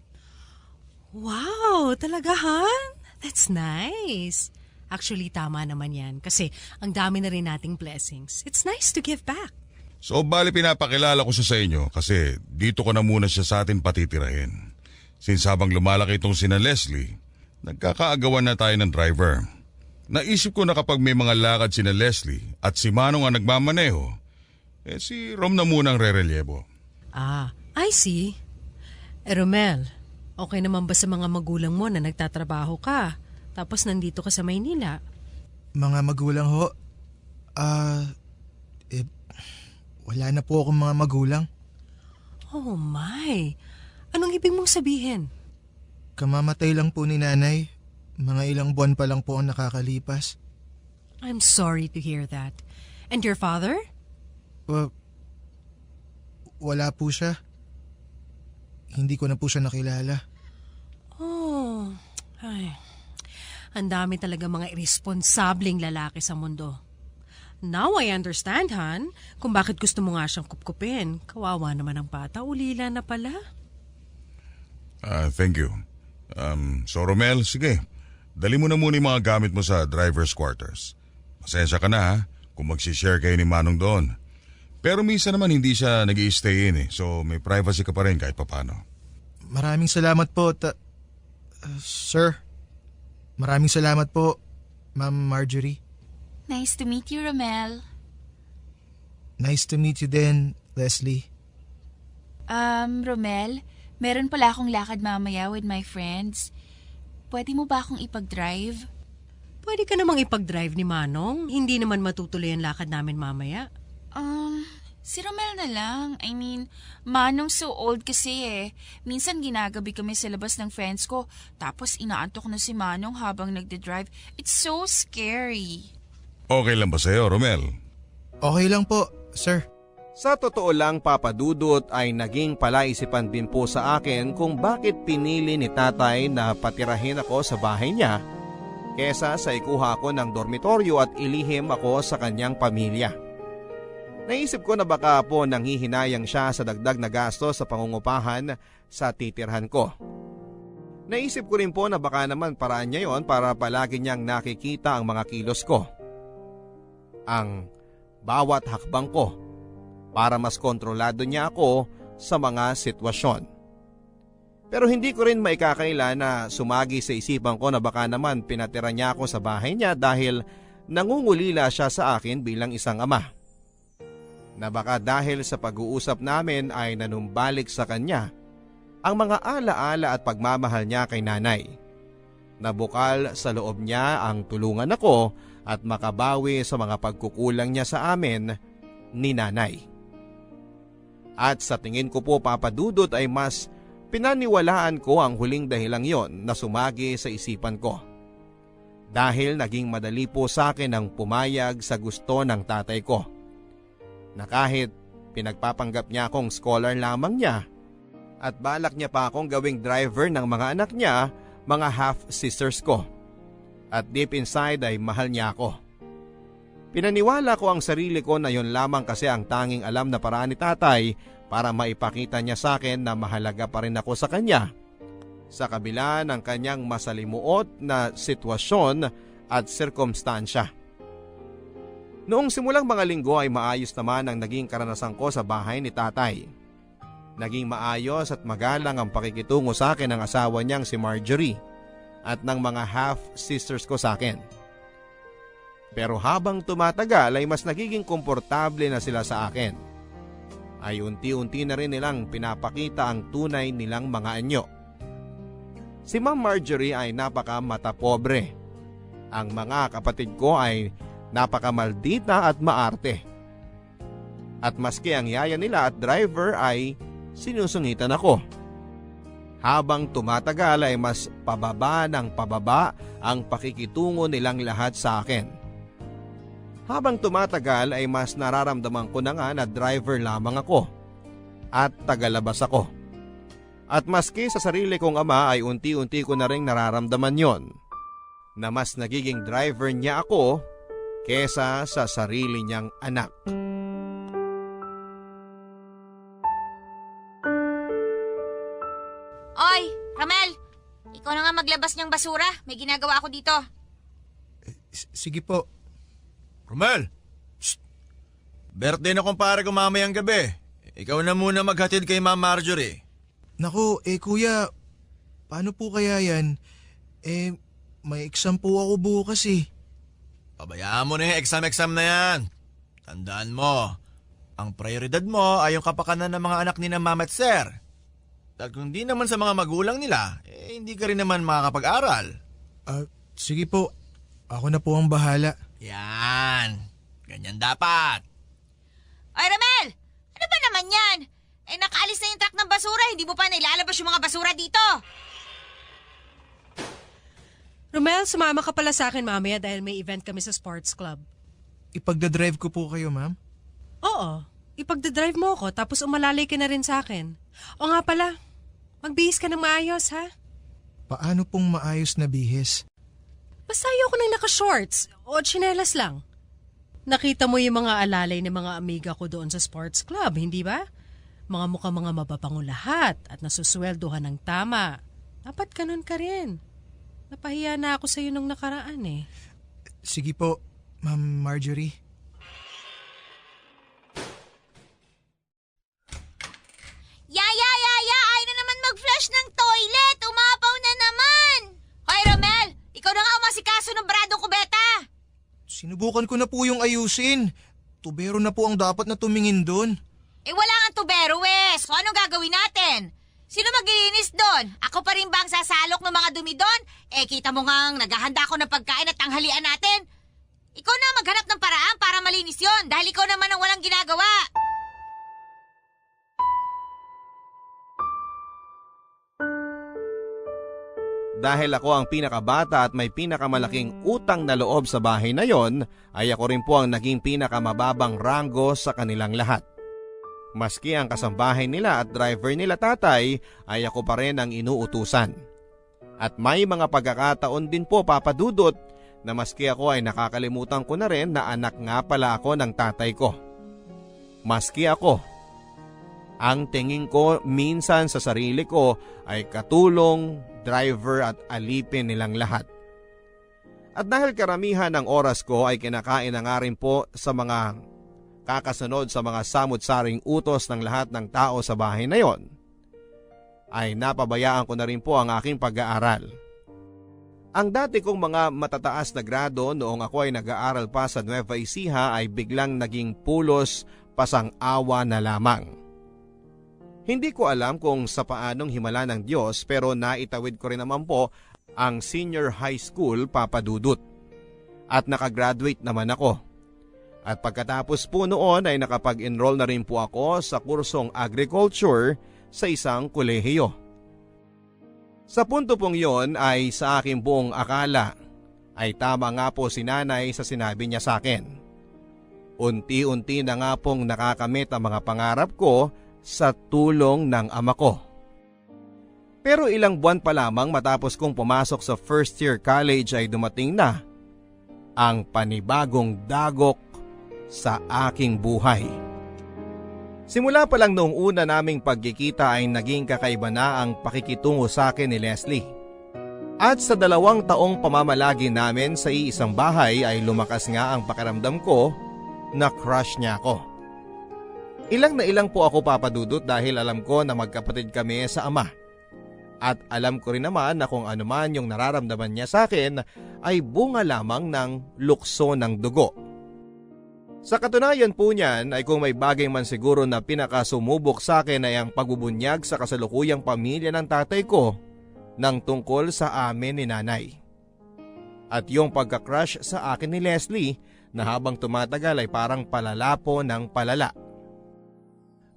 Wow, talaga, Han? That's nice. Actually, tama naman yan kasi ang dami na rin nating blessings. It's nice to give back. So, bali pinapakilala ko siya sa inyo kasi dito ko na muna siya sa atin patitirahin. Since habang lumalaki itong sina Leslie, nagkakaagawan na tayo ng driver. Naisip ko na kapag may mga lakad sina Leslie at si Manong ang nagmamaneho, si Rom na muna ang re-relyebo. I see. Romel, okay naman ba sa mga magulang mo na nagtatrabaho ka? Tapos nandito ka sa Maynila? Mga magulang ho? Wala na po akong mga magulang. Oh my! Anong ibig mong sabihin? Kamamatay lang po ni nanay. Mga ilang buwan pa lang po ang nakakalipas. I'm sorry to hear that. And your father? Wala po siya. Hindi ko na po siya nakilala. Oh, ay. Ang dami talaga mga irresponsableng lalaki sa mundo. Now I understand, Han, kung bakit gusto mo nga siyang kupkupin. Kawawa naman ang bata, ulila na pala. Thank you. So Romel, sige. Dali mo na muna yung mga gamit mo sa driver's quarters. Pasensya ka na ha, kung magsishare kayo ni Manong doon. Pero minsan naman hindi siya nag-i-stay in so may privacy ka pa rin kahit papano. Maraming salamat po, sir. Maraming salamat po, Ma'am Marjorie. Nice to meet you, Romel. Nice to meet you din, Leslie. Romel, meron pala akong lakad mamaya with my friends. Pwede mo ba akong ipag-drive? Pwede ka namang ipag-drive ni Manong. Hindi naman matutuloy ang lakad namin mamaya. Si Romel na lang. I mean, Manong so old kasi Minsan ginagabi kami sa labas ng friends ko, tapos inaantok na si Manong habang nagde-drive. It's so scary. Okay lang ba sa'yo, Romel? Okay lang po, sir. Sa totoo lang, Papa Dudut, ay naging palaisipan din po sa akin kung bakit pinili ni tatay na patirahin ako sa bahay niya kesa sa ikuha ko ng dormitoryo at ilihim ako sa kanyang pamilya. Naisip ko na baka po nanghihinayang siya sa dagdag na gasto sa pangungupahan sa titirhan ko. Naisip ko rin po na baka naman paraan niya yon para palagi niyang nakikita ang mga kilos ko. Ang bawat hakbang ko para mas kontrolado niya ako sa mga sitwasyon. Pero hindi ko rin maikakaila na sumagi sa isipan ko na baka naman pinatira niya ako sa bahay niya dahil nangungulila siya sa akin bilang isang ama. Na baka dahil sa pag-uusap namin ay nanumbalik sa kanya ang mga alaala at pagmamahal niya kay nanay. Nabukal sa loob niya ang tulungan ako at makabawi sa mga pagkukulang niya sa amin ni nanay. At sa tingin ko po papadudot ay mas pinaniwalaan ko ang huling dahilang yon na sumagi sa isipan ko. Dahil naging madali po sa akin ang pumayag sa gusto ng tatay ko. Na kahit pinagpapanggap niya akong scholar lamang niya at balak niya pa akong gawing driver ng mga anak niya, mga half-sisters ko. At deep inside ay mahal niya ako. Pinaniwala ko ang sarili ko na yon lamang kasi ang tanging alam na paraan ni tatay para maipakita niya sa akin na mahalaga pa rin ako sa kanya. Sa kabila ng kanyang masalimuot na sitwasyon at sirkumstansya. Noong simulang mga linggo ay maayos naman ang naging karanasan ko sa bahay ni tatay. Naging maayos at magalang ang pakikitungo sa akin ng asawa niyang si Marjorie at ng mga half-sisters ko sa akin. Pero habang tumatagal ay mas nagiging komportable na sila sa akin. Ay unti-unti na rin nilang pinapakita ang tunay nilang mga anyo. Si Ma'am Marjorie ay napaka matapobre. Ang mga kapatid ko ay napakamaldita at maarte. At maski ang yaya nila at driver ay sinusungitan ako. Habang tumatagal ay mas pababa ng pababa ang pakikitungo nilang lahat sa akin. Habang tumatagal ay mas nararamdaman ko na nga na driver lamang ako at tagalabas ako. At maski sa sarili kong ama ay unti-unti ko na rin nararamdaman yon na mas nagiging driver niya ako kesa sa sarili niyang anak. Oy, Ramel! Ikaw na nga maglabas niyang basura. May ginagawa ako dito. Sige po. Romel! Shh! Birthday na kumpare ko mamayang gabi. Ikaw na muna maghatid kay Ma'am Marjorie. Naku, kuya, paano po kaya yan? May exam po ako bukas eh. Pabayaan mo na yung exam na yan. Tandaan mo, ang prioridad mo ay yung kapakanan ng mga anak ni na Mama at Sir. Dahil kung di naman sa mga magulang nila, hindi ka rin naman makakapag-aral. Sige po, ako na po ang bahala. Yan, ganyan dapat. Oy, Ramel! Ano ba naman yan? Nakaalis na yung truck ng basura. Hindi mo pa nailalabas yung mga basura dito. Romel, sumama ka pala sa akin mamaya dahil may event kami sa sports club. Ipagdadrive ko po kayo, ma'am? Oo, ipagdadrive mo ako tapos umalalay ka na rin sa akin. O nga pala, magbihis ka ng maayos ha? Paano pong maayos na bihis? Basta ayoko nang naka-shorts o tsinelas lang. Nakita mo yung mga alalay ng mga amiga ko doon sa sports club, hindi ba? Mga mukhang mga mababango lahat at nasusweldohan ng tama. Dapat ganun ka rin. Napahiya na ako sa iyo nung nakaraan eh. Sige po, Ma'am Marjorie. Yaya! Ay na naman mag-flush ng toilet! Umapaw na naman! Hoy, Romel! Ikaw na nga umasikaso ng bradong kubeta! Sinubukan ko na po yung ayusin. Tubero na po ang dapat na tumingin doon. Wala nga tubero, Wes. So anong gagawin natin? Sino maglilinis doon? Ako pa rin ba ang sasalok ng mga dumi doon? Kita mo ngang naghahanda ako ng pagkain at tanghalian natin. Ikaw na maghanap ng paraan para malinis yon dahil ikaw naman ang walang ginagawa. Dahil ako ang pinakabata at may pinakamalaking utang na loob sa bahay na yon, ay ako rin po ang naging pinakamababang ranggo sa kanilang lahat. Maski ang kasambahay nila at driver nila tatay ay ako pa rin ang inuutusan. At may mga pagkakataon din po, Papa Dudut, na maski ako ay nakakalimutan ko na rin na anak nga pala ako ng tatay ko. Maski ako, ang tingin ko minsan sa sarili ko ay katulong, driver at alipin nilang lahat. At dahil karamihan ng oras ko ay kinakain na nga rin po sa mga kakasunod sa mga samut-saring utos ng lahat ng tao sa bahay na yon, ay napabayaan ko na rin po ang aking pag-aaral. Ang dati kong mga matataas na grado noong ako ay nag-aaral pa sa Nueva Ecija ay biglang naging pulos pasang-awa na lamang. Hindi ko alam kung sa paanong himala ng Diyos pero naitawid ko rin naman po ang senior high school, Papa Dudut. At nakagraduate naman ako. At pagkatapos po noon ay nakapag-enroll na rin po ako sa kursong agriculture sa isang kolehiyo. Sa punto pong yon ay sa aking buong akala ay tama nga po si nanay sa sinabi niya sa akin. Unti-unti na nga pong nakakamit ang mga pangarap ko sa tulong ng ama ko. Pero ilang buwan pa lamang matapos kong pumasok sa first year college ay dumating na ang panibagong dagok sa aking buhay. Simula pa lang noong una naming pagkikita ay naging kakaiba na ang pakikitungo sa akin ni Leslie. At sa 2 taong pamamalagi namin sa iisang bahay ay lumakas nga ang pakiramdam ko na crush niya ako. Ilang na ilang po ako, Papa Dudut, dahil alam ko na magkapatid kami sa ama. At alam ko rin naman na kung ano man yung nararamdaman niya sa akin ay bunga lamang ng lukso ng dugo. Sa katunayan po niyan ay kung may bagay man siguro na pinakasumubok sa akin ay ang pagbubunyag sa kasalukuyang pamilya ng tatay ko ng tungkol sa amin ni nanay. At yung pagka-crush sa akin ni Leslie na habang tumatagal ay parang palala po ng palala.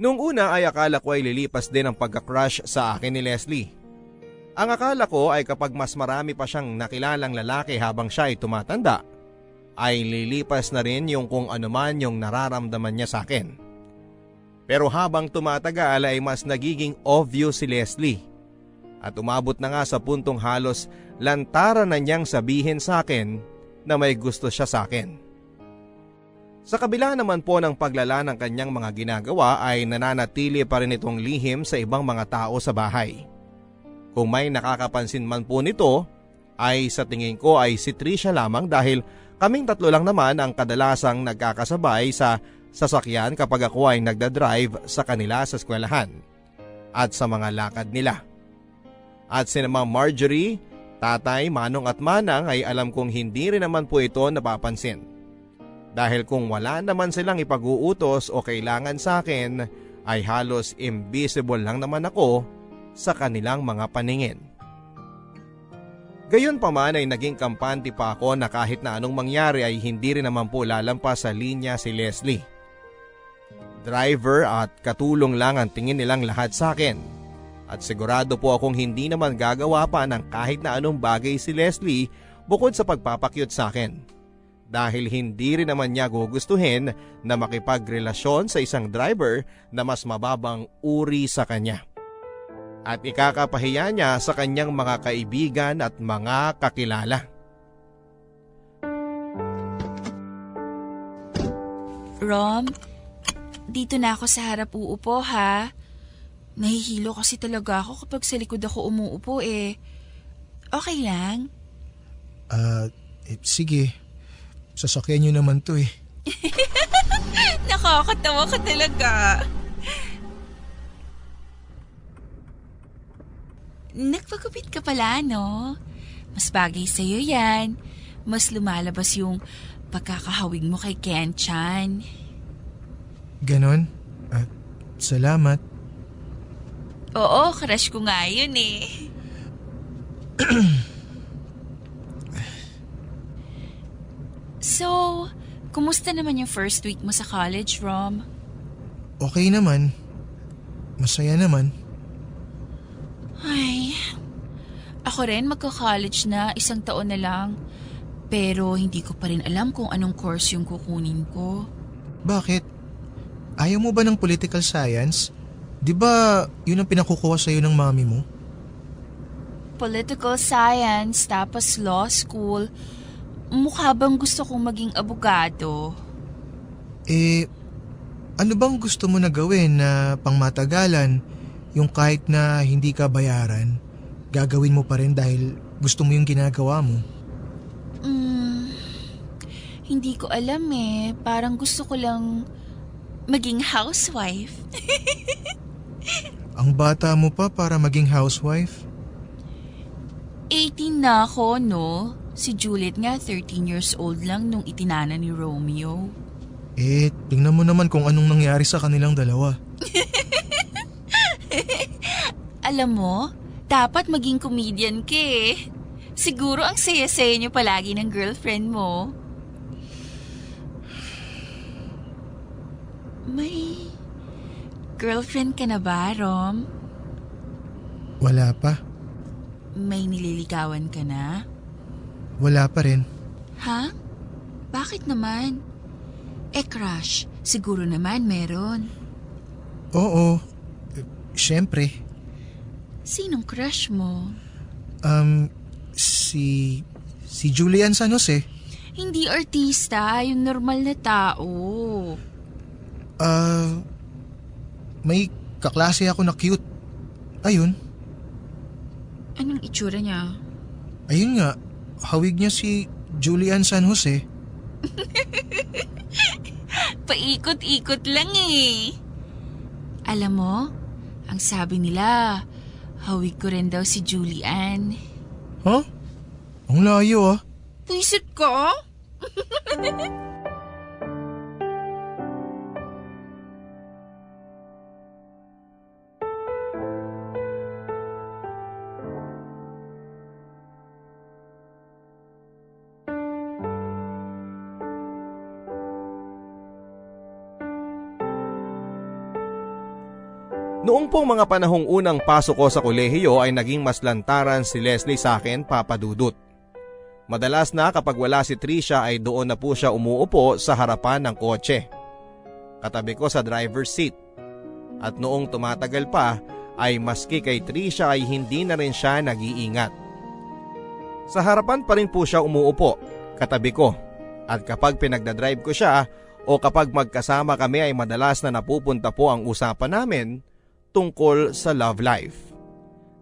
Noong una ay akala ko ay lilipas din ang pagka-crush sa akin ni Leslie. Ang akala ko ay kapag mas marami pa siyang nakilalang lalaki habang siya ay tumatanda, ay lilipas na rin yung kung ano man yung nararamdaman niya sa akin. Pero habang tumatagal ay mas nagiging obvious si Leslie. At umabot na nga sa puntong halos lantaran na niyang sabihin sa akin na may gusto siya sa akin. Sa kabila naman po ng paglala ng kanyang mga ginagawa ay nananatili pa rin itong lihim sa ibang mga tao sa bahay. Kung may nakakapansin man po nito ay sa tingin ko ay si Trisha lamang dahil kaming 3 lang naman ang kadalasang nagkakasabay sa sasakyan kapag ako ay nagdadrive sa kanila sa eskwelahan at sa mga lakad nila. At sina Ma'am Marjorie, Tatay, Manong at Manang ay alam kong hindi rin naman po ito napapansin. Dahil kung wala naman silang ipag-uutos o kailangan sa akin ay halos invisible lang naman ako sa kanilang mga paningin. Gayunpaman ay naging kampante pa ako na kahit na anong mangyari ay hindi rin naman po lalampas sa linya si Leslie. Driver at katulong lang ang tingin nilang lahat sa akin. At sigurado po akong hindi naman gagawa pa ng kahit na anong bagay si Leslie bukod sa pagpapakyut sa akin. Dahil hindi rin naman niya gugustuhin na makipagrelasyon sa isang driver na mas mababang uri sa kanya. At ikakapahiya niya sa kanyang mga kaibigan at mga kakilala. Rom, dito na ako sa harap uupo ha. Nahihilo kasi talaga ako kapag sa likod ako umuupo eh. Okay lang? Sige. Sasakyan niyo naman to eh. Nakakatawa ka talaga. Nagpagupit ka pala, no? Mas bagay sa'yo yan. Mas lumalabas yung pagkakahawig mo kay Ken-chan. Ganon? Salamat. Oo, crush ko nga yun eh. So, kumusta naman yung first week mo sa college, Rom? Okay naman. Masaya naman. Ay, ako rin magka-college na, 1 taon na lang. Pero hindi ko pa rin alam kung anong course yung kukunin ko. Bakit? Ayaw mo ba ng political science? Di ba yun ang pinakukuha sa'yo ng mami mo? political science, tapos law school. Mukha bang gusto kong maging abogado? Ano bang gusto mo na gawin na pangmatagalan, yung kahit na hindi ka bayaran, gagawin mo pa rin dahil gusto mo yung ginagawa mo? Hindi ko alam eh. Parang gusto ko lang maging housewife. Ang bata mo pa para maging housewife? 18 na ako, no? Si Juliet nga 13 years old lang nung itinana ni Romeo. Tingnan mo naman kung anong nangyari sa kanilang dalawa. Alam mo, dapat maging comedian ka eh. Siguro ang saya-saya niyo palagi ng girlfriend mo. May girlfriend ka na ba, Rom? Wala pa. May nililigawan ka na? Wala pa rin. Ha? Bakit naman? Crush, siguro naman meron. Oo. Siyempre. Sinong crush mo? Si Julian San Jose. Hindi artista, yung normal na tao. May kaklase ako na cute. Ayun. Anong itsura niya? Ayun nga, hawig niya si Julian San Jose. Paikot-ikot lang eh. Alam mo, ang sabi nila, hawig ko rin daw si Julian. Huh? Ang layo ah. Puisit ka? Noong pong mga panahong unang pasok ko sa kolehiyo ay naging mas lantaran si Leslie sa akin, Papa Dudut. Madalas na kapag wala si Trisha ay doon na po siya umuupo sa harapan ng kotse. Katabi ko sa driver's seat. At noong tumatagal pa ay maski kay Trisha ay hindi na rin siya nag-iingat. Sa harapan pa rin po siya umuupo, katabi ko. At kapag pinagdadrive ko siya o kapag magkasama kami ay madalas na napupunta po ang usapan namin tungkol sa love life.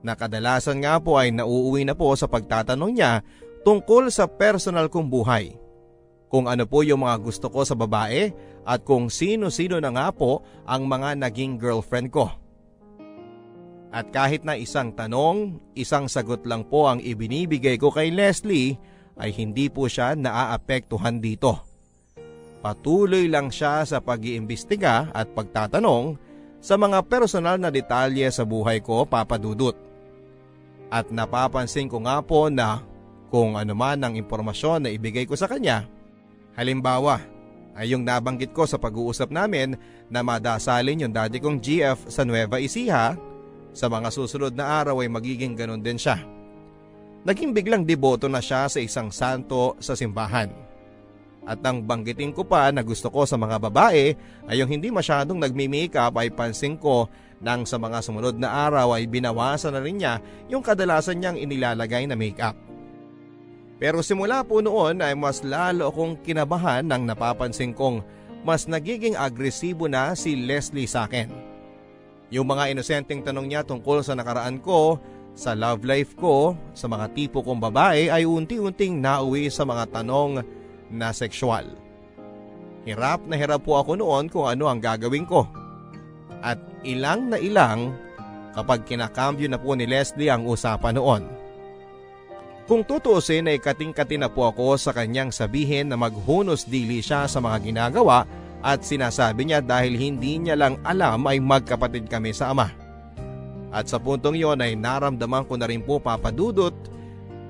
Nakadalasan nga po ay nauuwi na po sa pagtatanong niya tungkol sa personal kong buhay. Kung ano po yung mga gusto ko sa babae at kung sino-sino na nga po ang mga naging girlfriend ko. At kahit na isang tanong, isang sagot lang po ang ibinibigay ko kay Leslie ay hindi po siya naaapektuhan dito. Patuloy lang siya sa pag-iimbestiga at pagtatanong sa mga personal na detalye sa buhay ko, Papa Dudut. At napapansin ko nga po na kung ano man ang impormasyon na ibigay ko sa kanya, halimbawa ay yung nabanggit ko sa pag-uusap namin na madasalin yung daddy kong GF sa Nueva Ecija, sa mga susunod na araw ay magiging ganun din siya. Naging biglang deboto na siya sa isang santo sa simbahan. At nang banggitin ko pa na gusto ko sa mga babae ay yung hindi masyadong nagmi-makeup ay pansin ko nang sa mga sumunod na araw ay binawasan na rin niya yung kadalasan niyang inilalagay na makeup. Pero simula po noon ay mas lalo akong kinabahan nang napapansin kong mas nagiging agresibo na si Leslie sa akin. Yung mga inosenteng tanong niya tungkol sa nakaraan ko, sa love life ko, sa mga tipo kong babae ay unti-unting nauwi sa mga tanong na sexual. Hirap na hirap po ako noon kung ano ang gagawin ko. At ilang na ilang kapag kinakambyo na po ni Leslie ang usapan noon. Kung tutuusin ay kating-kati na po ako sa kanyang sabihin na maghunos dili siya sa mga ginagawa at sinasabi niya dahil hindi niya lang alam ay magkapatid kami sa ama. At sa puntong yon ay naramdaman ko na rin po, Papa Dudut,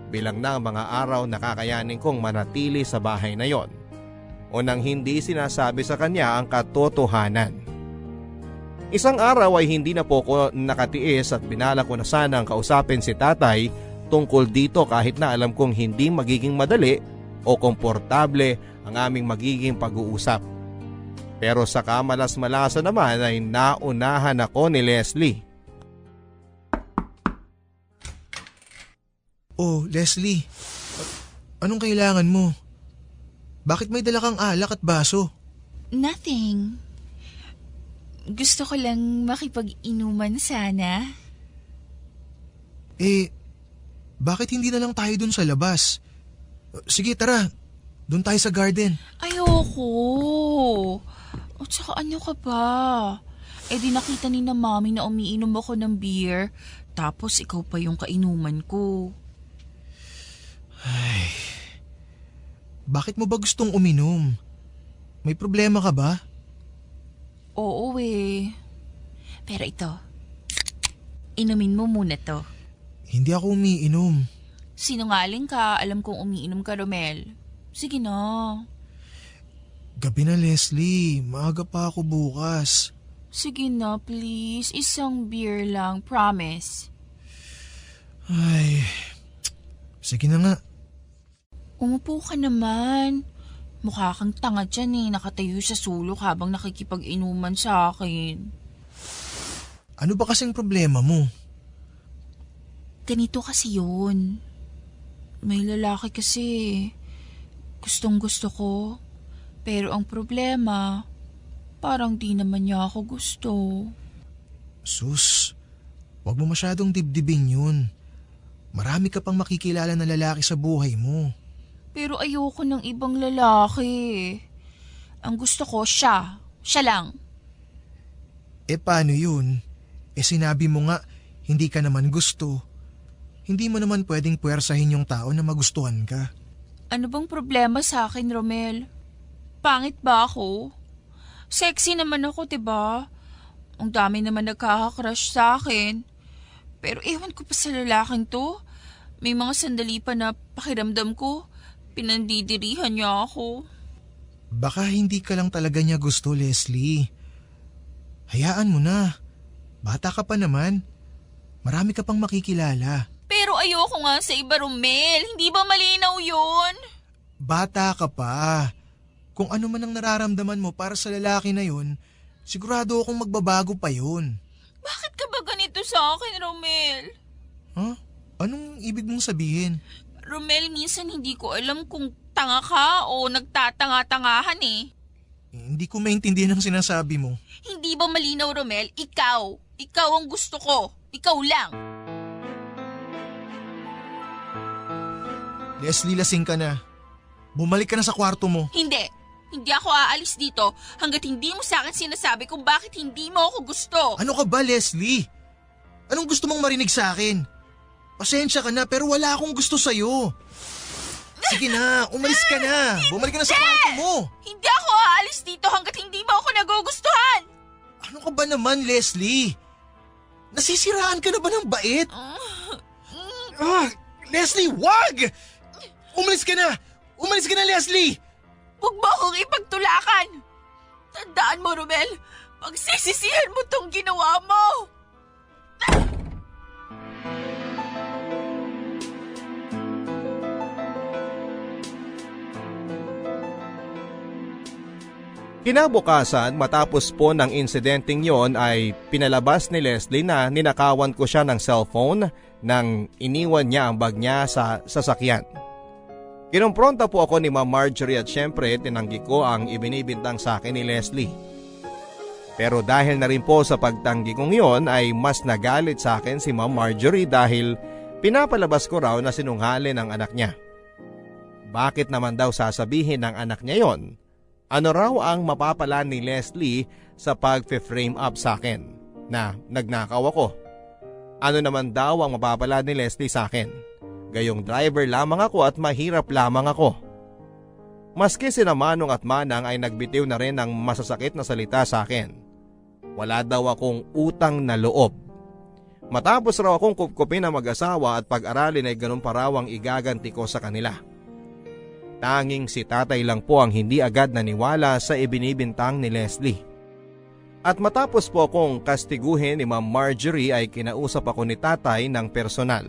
bilang na mga araw nakakayanin kong manatili sa bahay na yon o nang hindi sinasabi sa kanya ang katotohanan. Isang araw ay hindi na po ko nakatiis at binala ko na sanang kausapin si tatay tungkol dito kahit na alam kong hindi magiging madali o komportable ang aming magiging pag-uusap. Pero sa kamalas-malasa naman ay naunahan ako ni Leslie. Oh, Leslie. Anong kailangan mo? Bakit may dala kang alak at baso? Nothing. Gusto ko lang makipag-inuman sana. Bakit hindi na lang tayo dun sa labas? Sige, tara. Dun tayo sa garden. Ayoko. O tsaka ano ka ba? Di nakita ni na mami na umiinom ako ng beer, tapos ikaw pa yung kainuman ko. Ay, bakit mo ba gustong uminom? May problema ka ba? Oo Pero ito, inumin mo muna to. Hindi ako umiinom. Sinungaling ka, alam kong umiinom ka, Romel. Sige na. Gabi na, Leslie. Maaga pa ako bukas. Sige na, please. Isang beer lang, promise. Ay, sige na nga. Umupo ka naman. Mukha kang tanga dyan nakatayo sa sulok habang nakikipag-inuman sa akin. Ano ba kasing problema mo? Ganito kasi yun. May lalaki kasi. Gustong gusto ko. Pero ang problema, parang di naman niya ako gusto. Sus, wag mo masyadong dibdibin yun. Marami ka pang makikilala na lalaki sa buhay mo. Pero ayoko ng ibang lalaki. Ang gusto ko siya. Siya lang. Paano yun? Sinabi mo nga, hindi ka naman gusto. Hindi mo naman pwedeng puwersahin yung tao na magustuhan ka. Ano bang problema sa akin, Romel? Pangit ba ako? Sexy naman ako, diba? Ang dami naman nagkaka-crush sa akin. Pero ewan ko pa sa lalaking to. May mga sandali pa na pakiramdam ko, pinandidirihan niya ako. Baka hindi ka lang talaga niya gusto, Leslie. Hayaan mo na. Bata ka pa naman. Marami ka pang makikilala. Pero ayoko nga sa iba, Romel. Hindi ba malinaw yun? Bata ka pa. Kung ano man ang nararamdaman mo para sa lalaki na yun, sigurado akong magbabago pa yun. Bakit ka ba ganito sa akin, Romel? Huh? Anong ibig mong sabihin? Romel, minsan hindi ko alam kung tanga ka o nagtatanga-tangahan Hindi ko maintindihan ang sinasabi mo. Hindi ba malinaw, Romel? Ikaw. Ikaw ang gusto ko. Ikaw lang. Leslie, lasing ka na. Bumalik ka na sa kwarto mo. Hindi. Hindi ako aalis dito hanggat hindi mo sa akin sinasabi kung bakit hindi mo ako gusto. Ano ka ba, Leslie? Anong gusto mong marinig sa akin? Pasensya ka na pero wala akong gusto sa'yo. Sige na, umalis ka na. Bumalik ka na sa kwarto mo. Hindi ako aalis dito hanggat hindi mo ako nagugustuhan. Ano ka ba naman, Leslie? Nasisiraan ka na ba ng bait? Leslie, wag! Umalis ka na! Umalis ka na, Leslie! Huwag mo akong ipagtulakan! Tandaan mo, Romel, pagsisisihan mo tong ginawa mo! Kinabukasan matapos po ng insidenteng yon ay pinalabas ni Leslie na ninakawan ko siya ng cellphone nang iniwan niya ang bag niya sa sasakyan. Kinumpronta po ako ni Ma'am Marjorie at syempre tinanggi ko ang ibinibintang sa akin ni Leslie. Pero dahil na rin po sa pagtanggi kong yon ay mas nagalit sa akin si Ma'am Marjorie dahil pinapalabas ko raw na sinungaling ang anak niya. Bakit naman daw sasabihin ng anak niya yon? Ano raw ang mapapala ni Leslie sa pag-frame up sa akin na nagnakaw ako? Ano naman daw ang mapapala ni Leslie sa akin? Gayong driver lamang ako at mahirap lamang ako. Maski sina Manong at Manang ay nagbitiw na rin ng masasakit na salita sa akin. Wala daw akong utang na loob. Matapos raw akong kupkupin na mag-asawa at pag-aralin ay ganun pa raw ang igaganti ko sa kanila. Tanging si tatay lang po ang hindi agad naniwala sa ibinibintang ni Leslie. At matapos po akong kastiguhin ni Ma'am Marjorie ay kinausap ako ni tatay ng personal.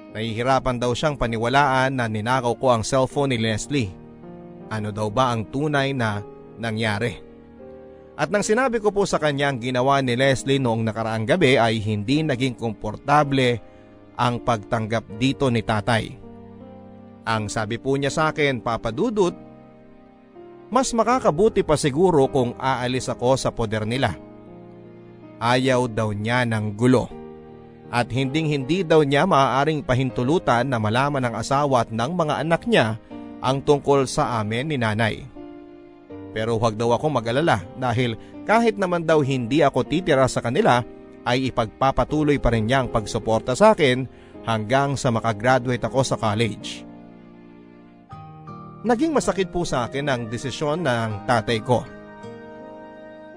Nahihirapan daw siyang paniwalaan na ninakaw ko ang cellphone ni Leslie. Ano daw ba ang tunay na nangyari? At nang sinabi ko po sa kanya ang ginawa ni Leslie noong nakaraang gabi ay hindi naging komportable ang pagtanggap dito ni tatay. Ang sabi po niya sa akin, Papa Dudut, mas makakabuti pa siguro kung aalis ako sa poder nila. Ayaw daw niya ng gulo. At hindi daw niya maaaring pahintulutan na malaman ng asawa at ng mga anak niya ang tungkol sa amin ni nanay. Pero huwag daw ako mag-alala dahil kahit naman daw hindi ako titira sa kanila ay ipagpapatuloy pa rin niya ang pagsuporta sa akin hanggang sa makagraduate ako sa college. Naging masakit po sa akin ang desisyon ng tatay ko.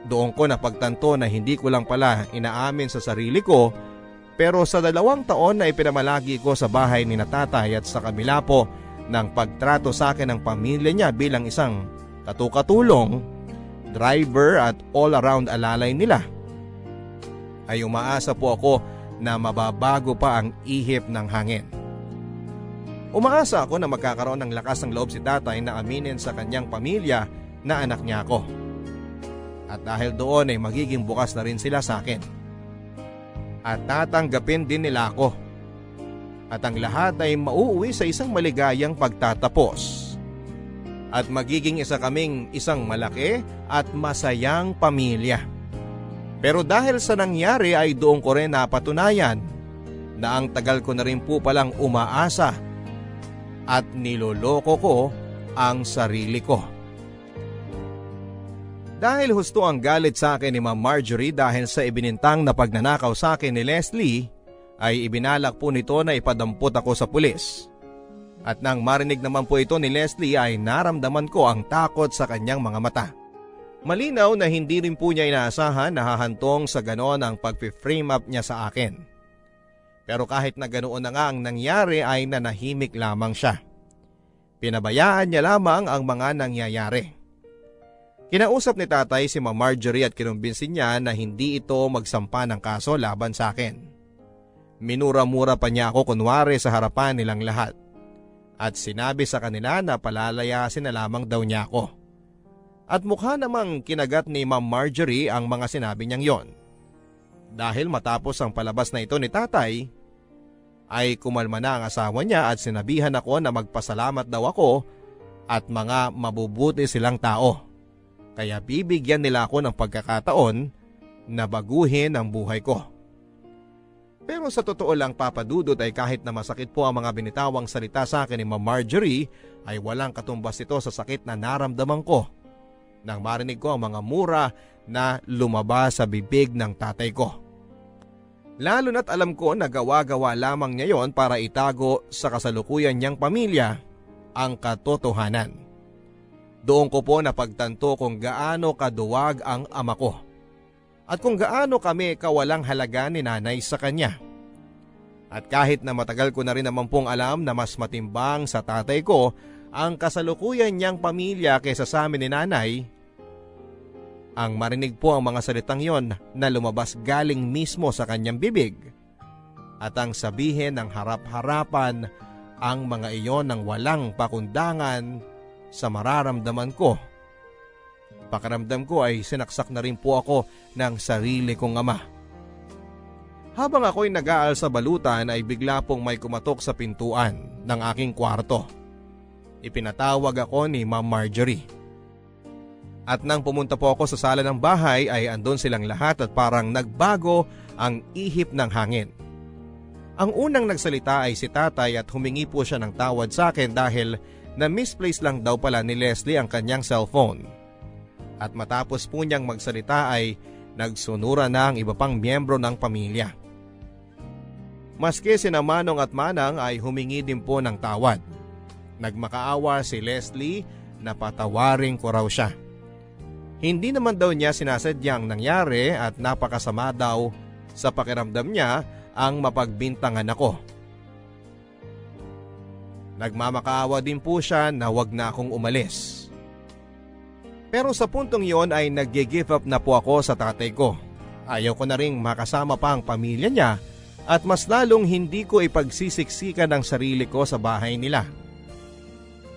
Doon ko napagtanto na hindi ko lang pala inaamin sa sarili ko, pero sa 2 taon na ipinamalagi ko sa bahay ni tatay at sa kabila po ng pagtrato sa akin ng pamilya niya bilang isang katulong, driver at all-around alalay nila, ay umaasa po ako na mababago pa ang ihip ng hangin. Umaasa ako na magkakaroon ng lakas ng loob si tatay na aminin sa kanyang pamilya na anak niya ako. At dahil doon ay magiging bukas na rin sila sa akin. At tatanggapin din nila ako. At ang lahat ay mauuwi sa isang maligayang pagtatapos. At magiging isa kaming isang malaki at masayang pamilya. Pero dahil sa nangyari ay doon ko rin napatunayan na ang tagal ko na rin po palang umaasa at niloloko ko ang sarili ko. Dahil husto ang galit sa akin ni Ma'am Marjorie dahil sa ibinintang na pagnanakaw sa akin ni Leslie, ay ibinalak po nito na ipadampot ako sa pulis. At nang marinig naman po ito ni Leslie ay naramdaman ko ang takot sa kanyang mga mata. Malinaw na hindi rin po niya inaasahan na hahantong sa ganoon ang pag-frame up niya sa akin. Pero kahit na ganoon na nga ang nangyari ay nanahimik lamang siya. Pinabayaan niya lamang ang mga nangyayari. Kinausap ni tatay si Ma'am Marjorie at kinumbinsin niya na hindi ito magsampa ng kaso laban sa akin. Minura-mura pa niya ako kunwari sa harapan nilang lahat. At sinabi sa kanila na palalayasin na lamang daw niya ako. At mukha namang kinagat ni Ma'am Marjorie ang mga sinabi niyang yon. Dahil matapos ang palabas na ito ni tatay, ay kumalma na ang asawa niya at sinabihan ako na magpasalamat daw ako at mga mabubuti silang tao. Kaya bibigyan nila ako ng pagkakataon na baguhin ang buhay ko. Pero sa totoo lang, Papa Dudut, ay kahit na masakit po ang mga binitawang salita sa akin ni Ma'am Marjorie, ay walang katumbas ito sa sakit na naramdaman ko nang marinig ko ang mga mura na lumabas sa bibig ng tatay ko. Lalo na't alam ko na gawa-gawa lamang niya yon para itago sa kasalukuyan niyang pamilya ang katotohanan. Doon ko po napagtanto kung gaano kaduwag ang ama ko at kung gaano kami kawalang halaga ni nanay sa kanya. At kahit na matagal ko na rin naman pong alam na mas matimbang sa tatay ko ang kasalukuyan niyang pamilya kaysa sa amin ni nanay, ang marinig po ang mga salitang yon na lumabas galing mismo sa kanyang bibig at ang sabihin ng harap-harapan ang mga iyon ng walang pakundangan sa mararamdaman ko. Pakiramdam ko ay sinaksak na rin po ako ng sarili kong ama. Habang ako'y nag-aal sa balutan ay bigla pong may kumatok sa pintuan ng aking kwarto. Ipinatawag ako ni Ma'am Marjorie. At nang pumunta po ako sa sala ng bahay ay andon silang lahat at parang nagbago ang ihip ng hangin. Ang unang nagsalita ay si tatay at humingi po siya ng tawad sa akin dahil na misplace lang daw pala ni Leslie ang kanyang cellphone. At matapos po niyang magsalita ay nagsunura na ang iba pang miyembro ng pamilya. Maski sina Manong at Manang ay humingi din po ng tawad. Nagmakaawa si Leslie na patawarin ko raw siya. Hindi naman daw niya sinasadyang nangyari at napakasama daw sa pakiramdam niya ang mapagbintangan ako. Nagmamakaawa din po siya na wag na akong umalis. Pero sa puntong yon ay nag-give up na po ako sa tatay ko. Ayaw ko na ring makasama pa ang pamilya niya at mas lalong hindi ko ipagsisiksikan ang sarili ko sa bahay nila.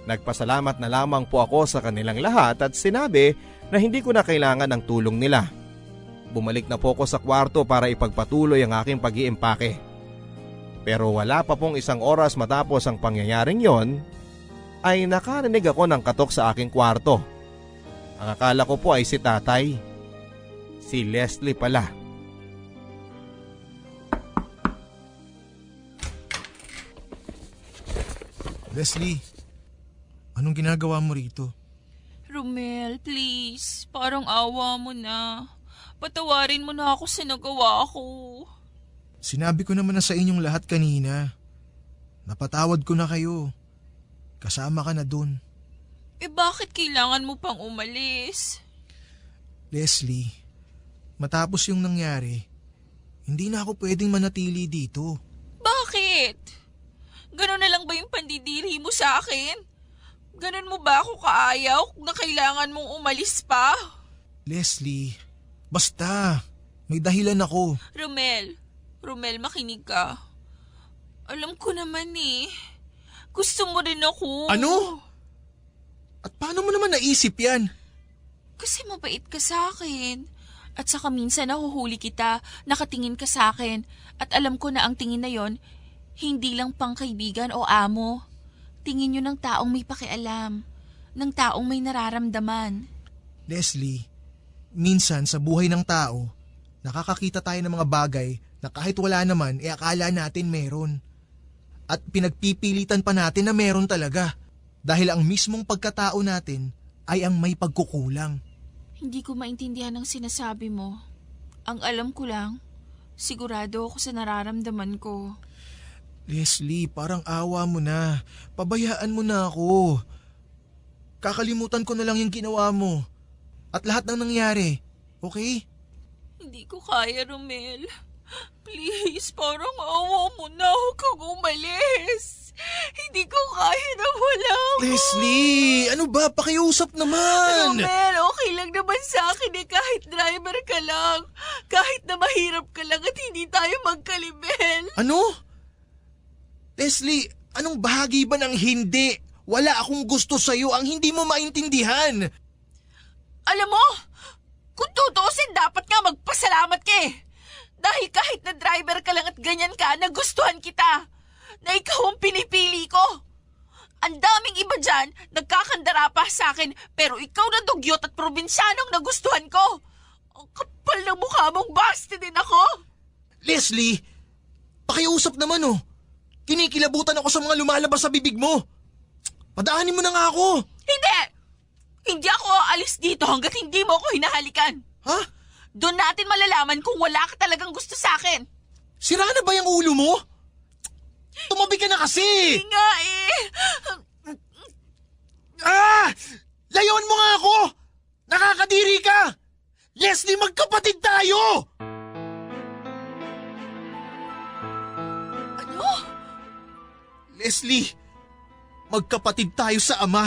Nagpasalamat na lamang po ako sa kanilang lahat at sinabi na hindi ko na kailangan ng tulong nila. Bumalik na po ako sa kwarto para ipagpatuloy ang aking pag-iimpake. Pero wala pa pong isang oras matapos ang pangyayaring yon, ay nakarinig ako ng katok sa aking kwarto. Ang akala ko po ay si tatay. Si Leslie pala. Leslie, anong ginagawa mo rito? Romel, please. Parang awa mo na. Patawarin mo na ako sa nagawa ko. Sinabi ko naman na sa inyong lahat kanina. Napatawad ko na kayo. Kasama ka na dun. Bakit kailangan mo pang umalis? Leslie, matapos yung nangyari, hindi na ako pwedeng manatili dito. Bakit? Ganon na lang ba yung pandidiri mo sa akin? Ganon mo ba ako kaayaw na kailangan mong umalis pa? Leslie, basta. May dahilan ako. Romel, makinig ka. Alam ko naman eh. Gusto mo rin ako. Ano? At paano mo naman naisip yan? Kasi mabait ka sa akin. At saka minsan nahuhuli kita, nakatingin ka sa akin. At alam ko na ang tingin na yon, hindi lang pang kaibigan o amo. Tingin yun ng taong may pakialam. Ng taong may nararamdaman. Leslie, minsan sa buhay ng tao, nakakakita tayo ng mga bagay na kahit wala naman, akala natin meron. At pinagpipilitan pa natin na meron talaga. Dahil ang mismong pagkatao natin ay ang may pagkukulang. Hindi ko maintindihan ang sinasabi mo. Ang alam ko lang, sigurado ako sa nararamdaman ko. Leslie, parang awa mo na. Pabayaan mo na ako. Kakalimutan ko na lang yung ginawa mo. At lahat ng nangyari. Okay? Hindi ko kaya, Romel. Please, parang awa mo na. Huwag kang umalis. Hindi ko kaya na wala ko. Leslie, ano ba? Pakiusap naman. Romel, okay lang naman sa akin eh. Kahit driver ka lang. Kahit na mahirap ka lang at hindi tayo magkalibel. Ano? Leslie, anong bahagi ba ng hindi? Wala akong gusto sa'yo ang hindi mo maintindihan. Alam mo, kung tutusin dapat nga magpasalamat ka eh. Dahil kahit na driver ka lang at ganyan ka, nagustuhan kita. Na ikaw ang pinipili ko. Ang daming iba dyan, nagkakandara pa sa akin, pero ikaw na dugyot at probinsyanong nagustuhan ko. Ang kapal ng mukha mong basti din ako. Leslie, pakiusap naman oh. Kinikilabutan ako sa mga lumalabas sa bibig mo. Padaanin mo na nga ako. Hindi! Hindi ako aalis dito hanggat hindi mo ako hinahalikan. Ha? Doon natin malalaman kung wala ka talagang gusto sa akin. Sira na ba yung ulo mo? Tumabi ka na kasi! Hindi nga eh. Layon mo nga ako! Nakakadiri ka! Leslie, magkapatid tayo! Ano? Leslie, magkapatid tayo sa ama.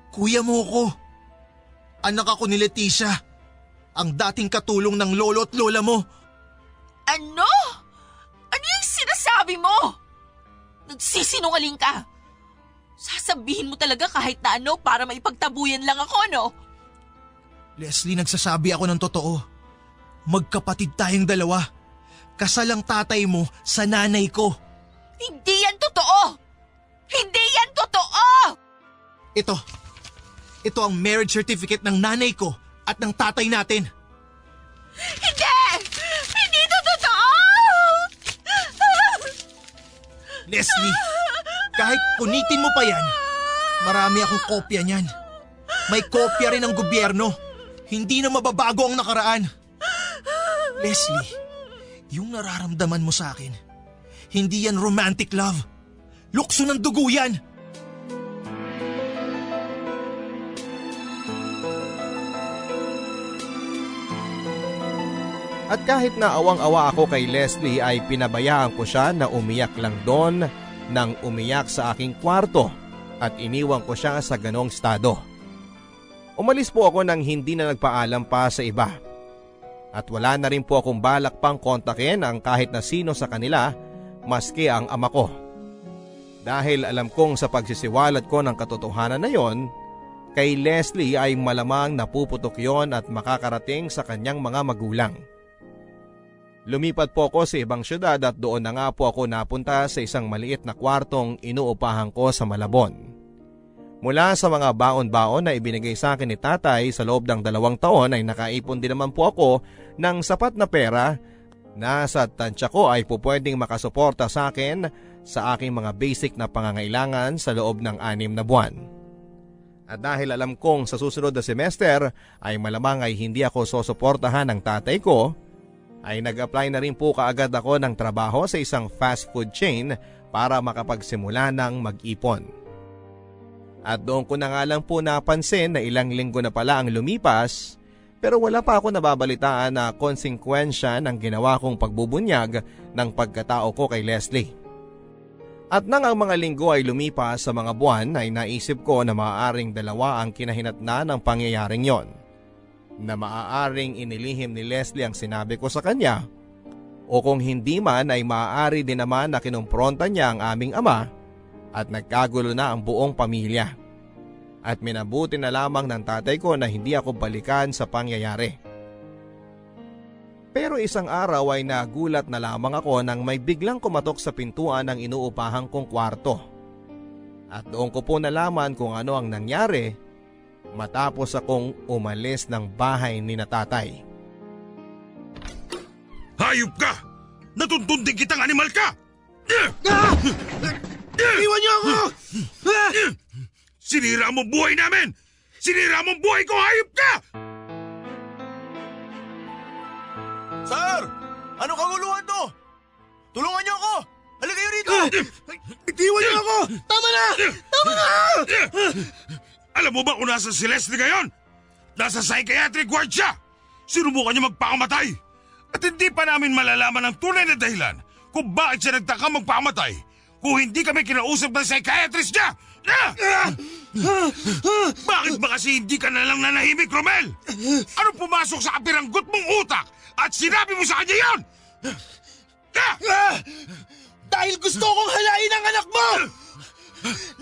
Kuya mo ko. Anak ako ni Leticia. Ang dating katulong ng lolo at lola mo. Ano? Ano yung sinasabi mo? Nagsisinungaling ka. Sasabihin mo talaga kahit na ano para maipagtabuyan lang ako, no? Leslie, nagsasabi ako ng totoo. Magkapatid tayong dalawa. Kasal ang tatay mo sa nanay ko. Hindi yan totoo! Hindi yan totoo! Ito ang marriage certificate ng nanay ko at ng tatay natin. Hindi! Hindi ito totoo! Leslie, kahit punitin mo pa yan, marami akong kopya niyan. May kopya rin ng gobyerno. Hindi na mababago ang nakaraan. Leslie, yung nararamdaman mo sa akin, hindi yan romantic love. Lukso ng dugo yan. At kahit na awang-awa ako kay Leslie ay pinabayaan ko siya na umiyak lang doon nang umiyak sa aking kwarto at iniwan ko siya sa ganong estado. Umalis po ako nang hindi na nagpaalam pa sa iba. At wala na rin po akong balak pang kontakin ang kahit na sino sa kanila maski ang ama ko. Dahil alam kong sa pagsisiwalat ko ng katotohanan na yon, kay Leslie ay malamang napuputok yon at makakarating sa kanyang mga magulang. Lumipat po ako sa ibang syudad at doon na nga po ako napunta sa isang maliit na kwartong inuupahan ko sa Malabon. Mula sa mga baon-baon na ibinigay sa akin ni tatay sa loob ng 2 taon ay nakaipon din naman po ako ng sapat na pera na sa tansya ko ay pupwedeng makasuporta sa akin sa aking mga basic na pangangailangan sa loob ng 6 na buwan. At dahil alam kong sa susunod na semester ay malamang ay hindi ako susuportahan ng tatay ko, ay nag-apply na rin po kaagad ako ng trabaho sa isang fast food chain para makapagsimula ng mag-ipon. At doon ko na nga lang po napansin na ilang linggo na pala ang lumipas pero wala pa ako nababalitaan na konsekwensya ng ginawa kong pagbubunyag ng pagkatao ko kay Leslie. At nang ang mga linggo ay lumipas sa mga buwan ay naisip ko na maaaring 2 ang kinahinatnan ng pangyayaring yon. Na maaaring inilihim ni Leslie ang sinabi ko sa kanya o kung hindi man ay maaari din naman na kinumpronta niya ang aming ama at nagkagulo na ang buong pamilya. At minabuti na lamang ng tatay ko na hindi ako balikan sa pangyayari. Pero isang araw ay nagulat na lamang ako nang may biglang kumatok sa pintuan ng inuupahan kong kwarto. At doon ko po nalaman kung ano ang nangyari matapos akong umalis ng bahay ni na tatay. Hayop ka! Natuntunding kitang animal ka! Iwan niyo ako! Sinira mo buhay namin! Sinira mo buhay ko! Hayop ka! Sir! Anong kaguluhan to? Tulungan niyo ako! Halika kayo rito! Itiwan niyo ako! Tama na! Tama na! Alam mo ba kung nasa si Leslie ngayon? Nasa psychiatric ward siya! Sinubukan niya magpakamatay! At hindi pa namin malalaman ang tunay na dahilan kung bakit siya nagtaka magpakamatay kung hindi kami kinausap ng psychiatrist niya! Bakit ba kasi hindi ka nalang nanahimik, Romel? Ano pumasok sa kapiranggot mong utak at sinabi mo sa kanya yun? Dahil gusto kong halain ang anak mo!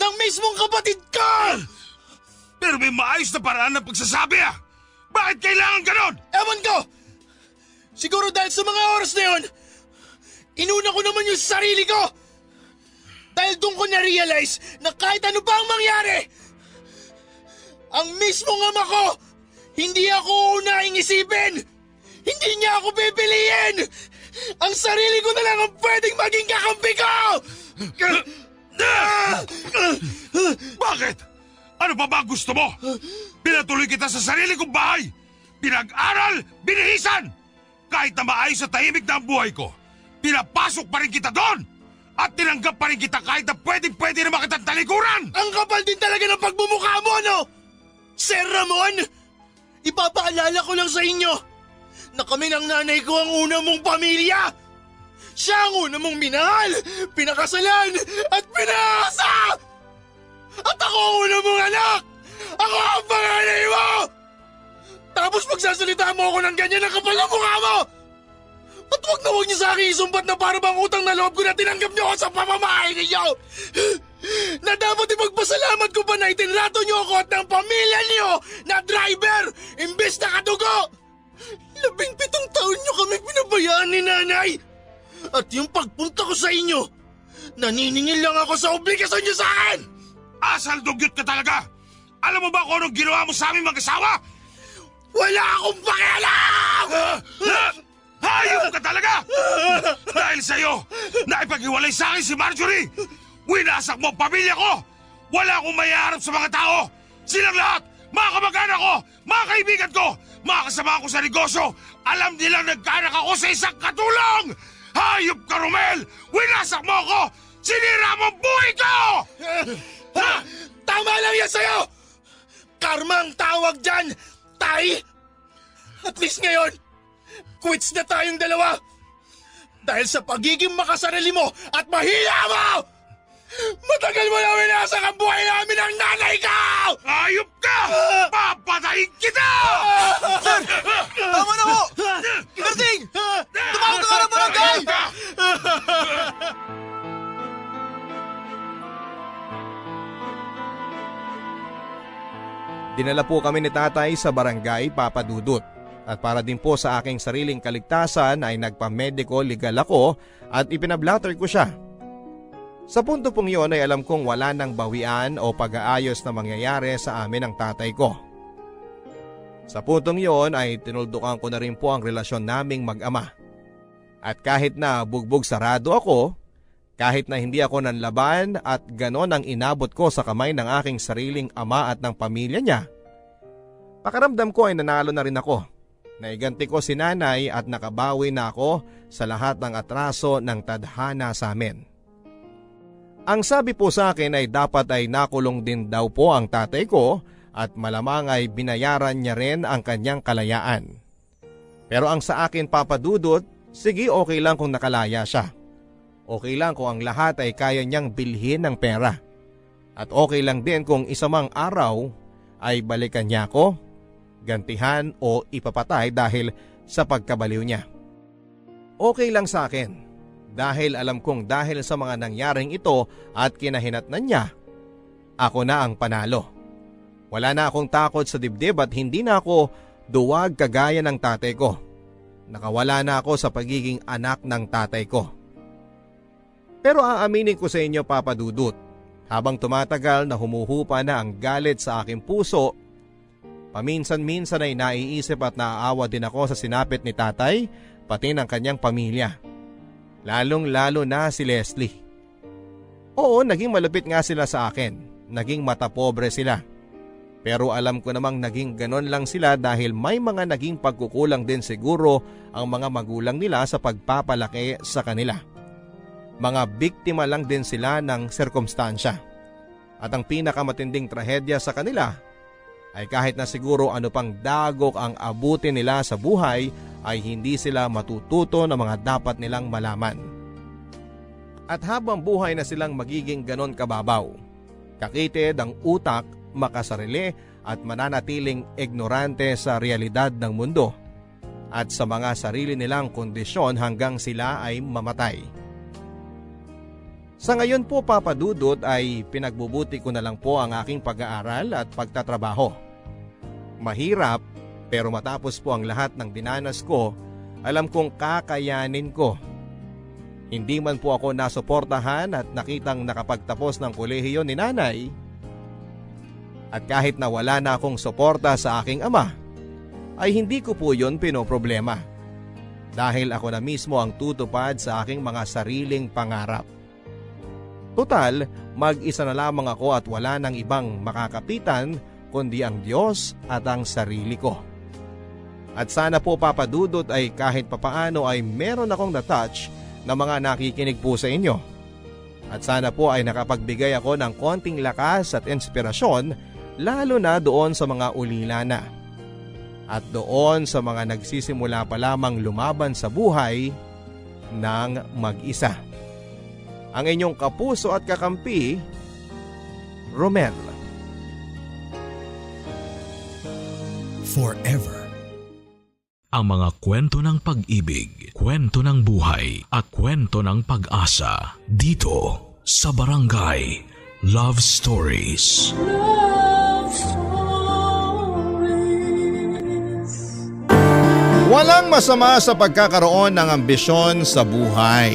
Ng mismong kapatid ko! Pero may maayos na paraan ng pagsasabi ah! Bakit kailangan ganon? Ewan ko! Siguro dahil sa mga oras na yun, inuna ko naman yung sarili ko! Dahil doon ko na-realize na kahit ano pa ang mangyari, ang mismong ama ko, hindi ako unahing isipin! Hindi niya ako pipiliin! Ang sarili ko na lang ang pwedeng maging kakampi ko! Bakit? Ano pa ba gusto mo? Pinatuloy kita sa sarili kong bahay! Pinag-aral, binihisan! Kahit na maayos sa tahimik na ang buhay ko, pinapasok pa rin kita doon! At tinanggap pa rin kita kahit na pwede na makitang talikuran! Ang kapal din talaga ng pagmumukha mo, no? Sir Ramon, ipapaalala ko lang sa inyo na kami ng nanay ko ang una mong pamilya. Siya ang una mong minahal, pinakasalan at pinasa! At ako ang una mong anak! Ako ang panganay mo! Tapos magsasalita mo ako ng ganyan ang kapal ng mukha mo! At wag na wag niyo sa akin isumbat na para bang utang na loob ko na tinanggap niyo ako sa pamamahay ninyo! Na dapat ipagpasalamat ko pa na itinrato niyo ako at ng pamilya niyo na driver imbes na kadugo! 17 taon niyo kami pinabayaan ni nanay! At yung pagpunta ko sa inyo, naniningil lang ako sa obligasyon niyo sa akin! Asal dugyot ka talaga! Alam mo ba kung anong ginawa mo sa aming mag-asawa? Wala akong pakialam! Hayop ka talaga! Dahil sa'yo, naipaghiwalay sa akin si Marjorie! Winasak mo ang pamilya ko! Wala akong mayaharap sa mga tao! Silang lahat, mga kamag-anak ko, mga kaibigan ko, mga kasama ko sa negosyo, alam nilang nagkaanak ako sa isang katulong! Hayop ka, Romel! Winasak mo ako! Sinira mo ang buhay ko! Tama lang yan sa'yo! Karma ang tawag dyan, tay! At least ngayon, quits na tayong dalawa! Dahil sa pagiging makasarili mo at mahila mo! Matagal mo na winasak ang buhay namin ng nanay ko! Hayop ka! Papatayin kita! Sir! Tama na ho! Garding! Tumawag ka ng barangay! Dinala po kami ni tatay sa barangay Papadudut. At para din po sa aking sariling kaligtasan ay nagpa-medico legal ako at ipinablatter ko siya. Sa punto pong yun ay alam kong wala nang bawian o pag-aayos na mangyayari sa amin ng tatay ko. Sa puntong yun ay tinuldukan ko na rin po ang relasyon naming mag-ama. At kahit na bugbog sarado ako, kahit na hindi ako nanlaban at ganon ang inabot ko sa kamay ng aking sariling ama at ng pamilya niya, pakiramdam ko ay nanalo na rin ako. Naiganti ko si nanay at nakabawi na ako sa lahat ng atraso ng tadhana sa amin. Ang sabi po sa akin ay dapat ay nakulong din daw po ang tatay ko at malamang ay binayaran niya rin ang kanyang kalayaan. Pero ang sa akin papadudot, sige okay lang kung nakalaya siya. Okay lang kung ang lahat ay kaya niyang bilhin ng pera. At okay lang din kung isamang araw ay balikan niya ako, gantihan o ipapatay dahil sa pagkabaliw niya. Okay lang sa akin dahil alam kong dahil sa mga nangyaring ito at kinahinatnan niya, ako na ang panalo. Wala na akong takot sa dibdib at hindi na ako duwag kagaya ng tatay ko. Nakawala na ako sa pagiging anak ng tatay ko. Pero aaminin ko sa inyo, Papa Dudut, habang tumatagal na humuhupa na ang galit sa aking puso, paminsan-minsan ay naiisip at naaawa din ako sa sinapit ni tatay pati ng kanyang pamilya. Lalong-lalo na si Leslie. Oo, naging malupit nga sila sa akin. Naging matapobre sila. Pero alam ko namang naging ganon lang sila dahil may mga naging pagkukulang din siguro ang mga magulang nila sa pagpapalaki sa kanila. Mga biktima lang din sila ng sirkumstansya. At ang pinakamatinding trahedya sa kanila ay kahit na siguro ano pang dagok ang abutin nila sa buhay ay hindi sila matututo ng mga dapat nilang malaman. At habang buhay na silang magiging ganon kababaw, kakitid ang utak, makasarili at mananatiling ignorante sa realidad ng mundo at sa mga sarili nilang kondisyon hanggang sila ay mamatay. Sa ngayon po, Papa Dudut, ay pinagbubuti ko na lang po ang aking pag-aaral at pagtatrabaho. Mahirap, pero matapos po ang lahat ng dinanas ko, alam kong kakayanin ko. Hindi man po ako nasuportahan at nakitang nakapagtapos ng kolehiyo ni nanay, at kahit na wala na akong suporta sa aking ama, ay hindi ko po yun pinoproblema. Dahil ako na mismo ang tutupad sa aking mga sariling pangarap. Total, mag-isa na lamang ako at wala nang ibang makakapitan kundi ang Diyos at ang sarili ko. At sana po, Papa Dudut, ay kahit papaano ay meron akong na-touch na mga nakikinig po sa inyo. At sana po ay nakapagbigay ako ng konting lakas at inspirasyon lalo na doon sa mga ulila na. At doon sa mga nagsisimula pa lamang lumaban sa buhay ng mag-isa. Ang inyong kapuso at kakampi, Romel. Forever. Ang mga kwento ng pag-ibig, kwento ng buhay at kwento ng pag-asa dito sa Barangay Love Stories. Love Stories. Walang masama sa pagkakaroon ng ambisyon sa buhay.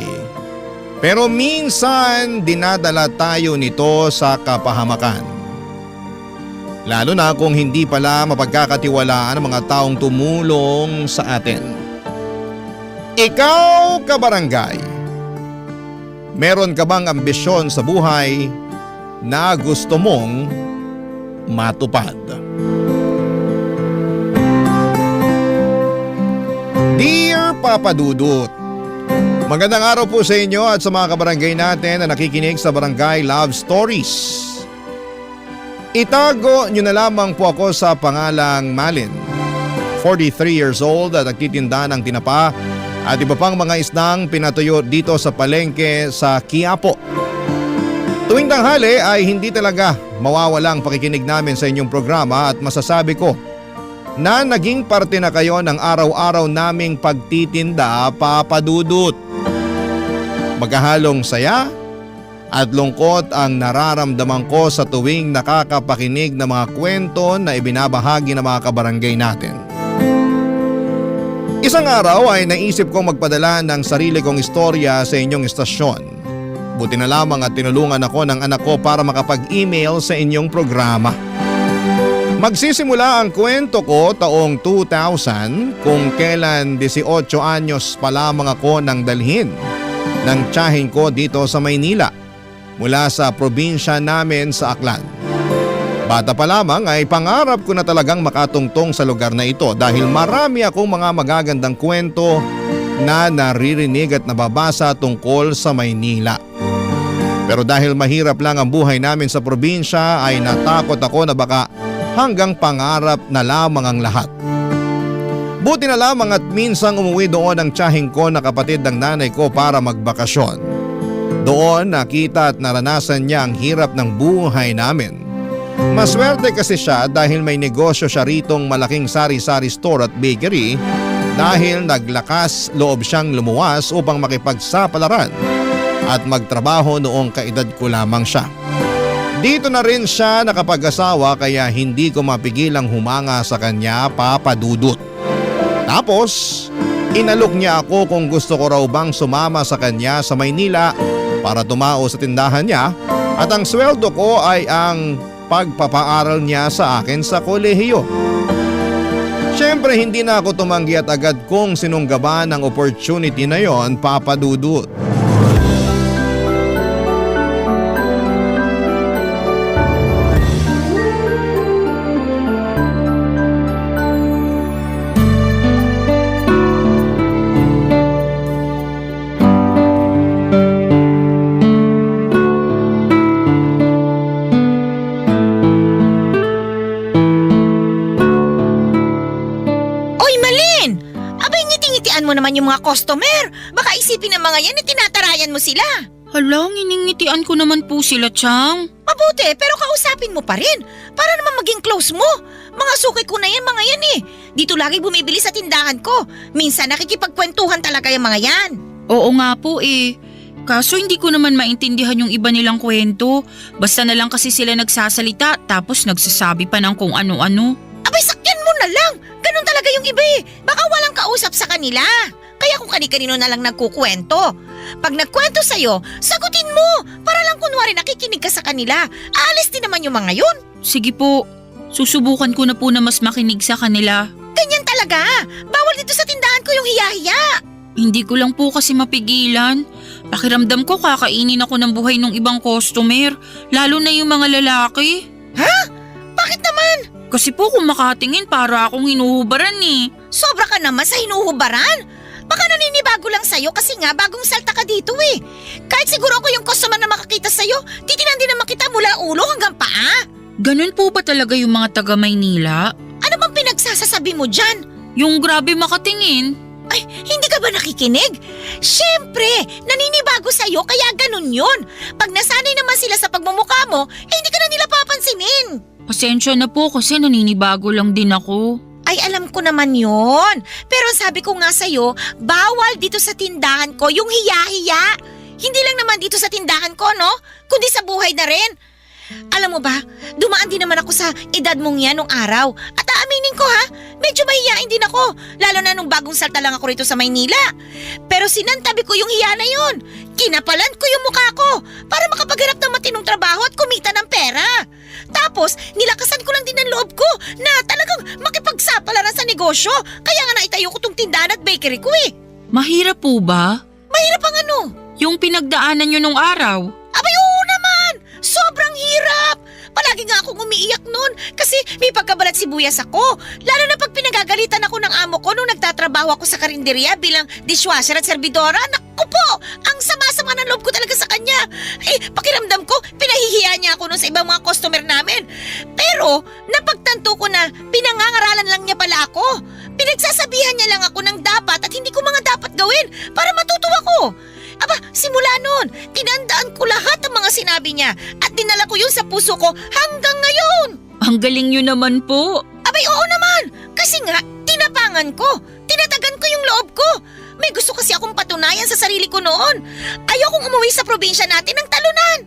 Pero minsan dinadala tayo nito sa kapahamakan. Lalo na kung hindi pala mapagkakatiwalaan ang mga taong tumulong sa atin. Ikaw, kabarangay, meron ka bang ambisyon sa buhay na gusto mong matupad? Dear Papa Dudut, magandang araw po sa inyo at sa mga kabarangay natin na nakikinig sa Barangay Love Stories. Itago nyo na lamang po ako sa pangalang Malin. 43 years old at nagtitinda ng tinapa at iba pang mga isdang pinatuyo dito sa palengke sa Quiapo. Tuwing tanghali ay hindi talaga mawawalang pakikinig namin sa inyong programa at masasabi ko na naging parte na kayo ng araw-araw naming pagtitinda, Papa Dudut. Maghahalong saya at lungkot ang nararamdaman ko sa tuwing nakakapakinig ng mga kwento na ibinabahagi ng mga kabarangay natin. Isang araw ay naisip kong magpadala ng sarili kong istorya sa inyong istasyon. Buti na lamang at tinulungan ako ng anak ko para makapag-email sa inyong programa. Magsisimula ang kwento ko taong 2000 kung kailan 18 anyos pa lamang ako nang dalhin ng tiyahin ko dito sa Maynila mula sa probinsya namin sa Aklan. Bata pa lamang ay pangarap ko na talagang makatungtong sa lugar na ito dahil marami akong mga magagandang kwento na naririnig at nababasa tungkol sa Maynila. Pero dahil mahirap lang ang buhay namin sa probinsya ay natakot ako na baka hanggang pangarap na lamang ang lahat. Buti na lamang at minsang umuwi doon ang tiyahin ko na kapatid ng nanay ko para magbakasyon. Doon nakita at naranasan niya ang hirap ng buhay namin. Maswerte kasi siya dahil may negosyo siya ritong malaking sari-sari store at bakery dahil naglakas loob siyang lumuwas upang makipagsapalaran at magtrabaho noong kaedad ko lamang siya. Dito na rin siya nakapag-asawa kaya hindi ko mapigilang humanga sa kanya, Papa Dudut. Tapos, inalok niya ako kung gusto ko raw bang sumama sa kanya sa Maynila para tumao sa tindahan niya at ang sweldo ko ay ang pagpapaaral niya sa akin sa kolehiyo. Siyempre hindi na ako tumanggi at agad kong sinunggaban ang opportunity na yon, Papa Dudut. mo naman yung mga customer. Baka isipin ng mga yan tinatarayan mo sila. Hala, nginingitian ko naman po sila, Chang. Mabuti, pero kausapin mo pa rin. Para naman maging close mo. Mga suki ko na yan, mga yan eh. Dito lagi bumibili sa tindahan ko. Minsan nakikipagkwentuhan talaga yung mga yan. Oo nga po eh. Kaso hindi ko naman maintindihan yung iba nilang kwento. Basta na lang kasi sila nagsasalita tapos nagsasabi pa ng kung ano-ano. Abay, sakyan mo na lang. Ganun talaga yung iba eh. Baka walang kausap sa kanila. Kaya kung kani-kanino na lang nagkukwento. Pag nagkwento sa'yo, sagutin mo. Para lang kunwari nakikinig ka sa kanila. Aalis din naman yung mga yun. Sige po. Susubukan ko na po na mas makinig sa kanila. Ganyan talaga. Bawal dito sa tindahan ko yung hiya-hiya. Hindi ko lang po kasi mapigilan. Pakiramdam ko kakainin ako ng buhay ng ibang customer. Lalo na yung mga lalaki. Ha? Bakit naman? Kasi po kung makatingin para akong hinuhubaran eh. Sobra ka naman sa hinuhubaran. Baka naninibago lang sa'yo kasi nga bagong salta ka dito eh. Kahit siguro ako yung customer na makakita sa'yo, titinan din naman kita mula ulo hanggang paa. Ganun po ba talaga yung mga taga Maynila? Ano bang pinagsasasabi mo dyan? Yung grabe makatingin. Ay, hindi ka ba nakikinig? Siyempre, naninibago sa'yo kaya ganun yun. Pag nasanay naman sila sa pagmumukha mo, hindi ka na nila papansinin. Pasensya na po kasi naninibago lang din ako. Ay, alam ko naman yon. Pero sabi ko nga sa'yo, bawal dito sa tindahan ko yung hiya-hiya. Hindi lang naman dito sa tindahan ko, no? Kundi sa buhay na rin. Alam mo ba, dumaan din naman ako sa edad mong yan nung araw. At aaminin ko ha, medyo mahihiyain din ako. Lalo na nung bagong salta lang ako rito sa Maynila. Pero sinantabi ko yung hiya na yun. Kinapalan ko yung mukha ko para makapaghanap ng matinong trabaho at kumita ng pera. Tapos, nilakasan ko lang din ang loob ko na talagang makipagsapalaran sa negosyo. Kaya nga naitayo ko tong tindahan at bakery ko eh. Mahirap po ba? Mahirap ang ano? Yung pinagdaanan nyo nung araw. Abay, oo naman! Sobrang hirap! Palagi nga akong umiiyak nun kasi may pagkabalat sibuyas ako. Lalo na pag pinagagalitan ako ng amo ko nung nagtatrabaho ako sa karinderya bilang dishwasher at servidora. Naku po! Ang sama-sama ng loob ko talaga sa kanya. Eh, pakiramdam ko, pinahihiya niya ako nun sa ibang mga customer namin. Pero, napagtanto ko na pinangangaralan lang niya pala ako. Pinagsasabihan niya lang ako ng dapat at hindi ko mga dapat gawin para matuto ako. Aba, simula noon, tinandaan ko lahat ng mga sinabi niya at dinala ko yun sa puso ko hanggang ngayon. Ang galing nyo naman po. Abay, oo naman. Kasi nga, tinapangan ko. Tinatagan ko yung loob ko. May gusto kasi akong patunayan sa sarili ko noon. Ayokong umuwi sa probinsya natin ng talunan.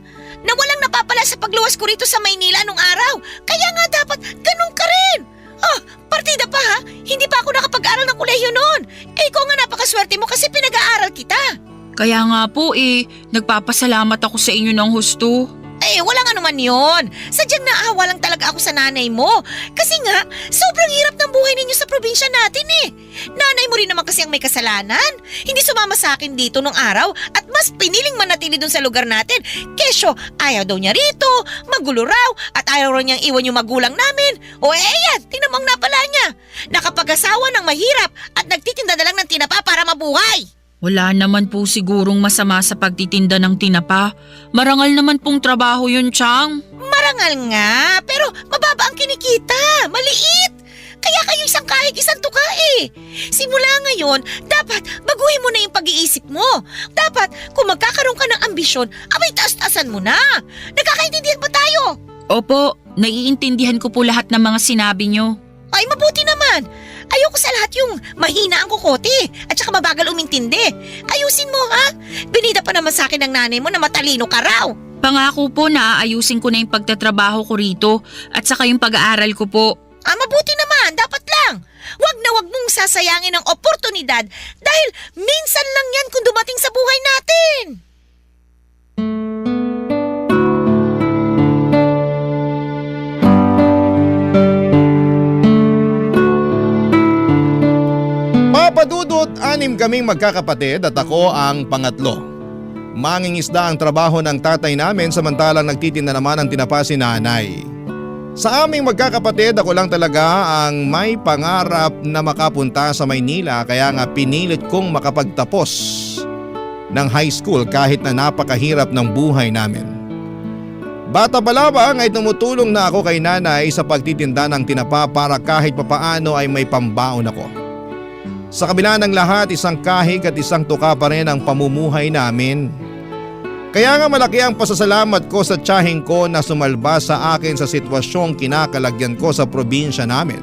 Na walang napapala sa pagluwas ko rito sa Maynila nung araw. Kaya nga dapat ganun ka rin. Ah, Partida pa ha? Hindi pa ako nakapag-aral ng kolehiyo noon. Ikaw nga napakaswerte mo kasi pinag-aaral kita. Kaya nga po nagpapasalamat ako sa inyo ng husto. Wala nga naman yun. Sadyang naawa lang talaga ako sa nanay mo. Kasi nga, sobrang hirap ng buhay ninyo sa probinsya natin Nanay mo rin naman kasi ang may kasalanan. Hindi sumama sa akin dito nung araw at mas piniling manatili dun sa lugar natin. Kesyo, ayaw daw niya rito, magulo raw at ayaw raw niyang iwan yung magulang namin. Yan, tingnan mo ang napala niya. Nakapag-asawa ng mahirap at nagtitinda na lang ng tinapa para mabuhay. Wala naman po sigurong masama sa pagtitinda ng tinapa. Marangal naman pong trabaho yun, Chang. Marangal nga, pero mababa ang kinikita. Maliit. Kaya kayo isang kahig, isang tuka Simula ngayon, dapat baguhin mo na yung pag-iisip mo. Dapat, kung magkakaroon ka ng ambisyon, abay taas-taasan mo na. Nagkakaintindihan ba tayo? Opo, naiintindihan ko po lahat ng mga sinabi nyo. Ay, mabuti naman. Ayoko sa lahat yung mahina ang kukote at saka mabagal umintindi. Ayusin mo ha? Binida pa naman sa akin ng nanay mo na matalino ka raw. Pangako po na aayusin ko na yung pagtatrabaho ko rito at saka yung pag-aaral ko po. Mabuti naman. Dapat lang. Wag na wag mong sasayangin ang oportunidad dahil minsan lang yan kung dumating sa buhay natin. Papadudot, 6 kaming magkakapatid at ako ang pangatlo. Mangingisda ang trabaho ng tatay namin samantalang nagtitinda naman ang tinapa si nanay. Sa aming magkakapatid, ako lang talaga ang may pangarap na makapunta sa Maynila kaya nga pinilit kong makapagtapos ng high school kahit na napakahirap ng buhay namin. Bata pa lamang ay tumutulong na ako kay nanay sa pagtitinda ng tinapa para kahit papaano ay may pambaon ako. Sa kabila ng lahat, isang kahig at isang tuka pa rin ang pamumuhay namin. Kaya nga malaki ang pasasalamat ko sa tiyahing ko na sumalba sa akin sa sitwasyong kinakalagyan ko sa probinsya namin.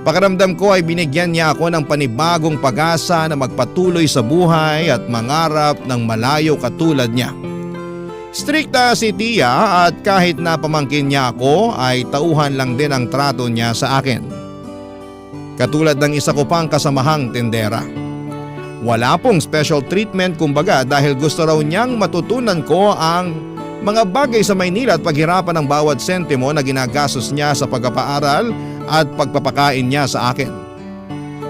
Pakiramdam ko ay binigyan niya ako ng panibagong pag-asa na magpatuloy sa buhay at mangarap ng malayo katulad niya. Strikta si Tia at kahit na pamangkin niya ako ay tauhan lang din ang trato niya sa akin. Katulad ng isa ko pang kasamahang tendera. Wala pong special treatment kumbaga dahil gusto raw niyang matutunan ko ang mga bagay sa Maynila at paghirapan ng bawat sentimo na ginagastos niya sa pagpapaaral at pagpapakain niya sa akin.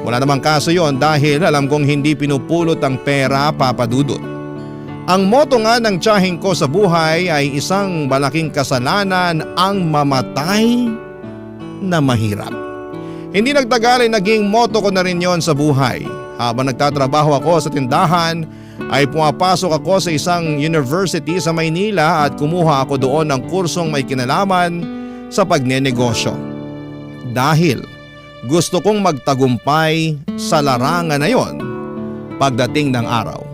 Wala namang kaso yon dahil alam kong hindi pinupulot ang pera, Papa Dudut. Ang motto nga ng tiyahing ko sa buhay ay isang malaking kasalanan ang mamatay na mahirap. Hindi nagtagal ay naging motto ko na rin yon sa buhay. Habang nagtatrabaho ako sa tindahan ay pumapasok ako sa isang university sa Maynila at kumuha ako doon ng kursong may kinalaman sa pagnenegosyo. Dahil gusto kong magtagumpay sa larangan na yon pagdating ng araw.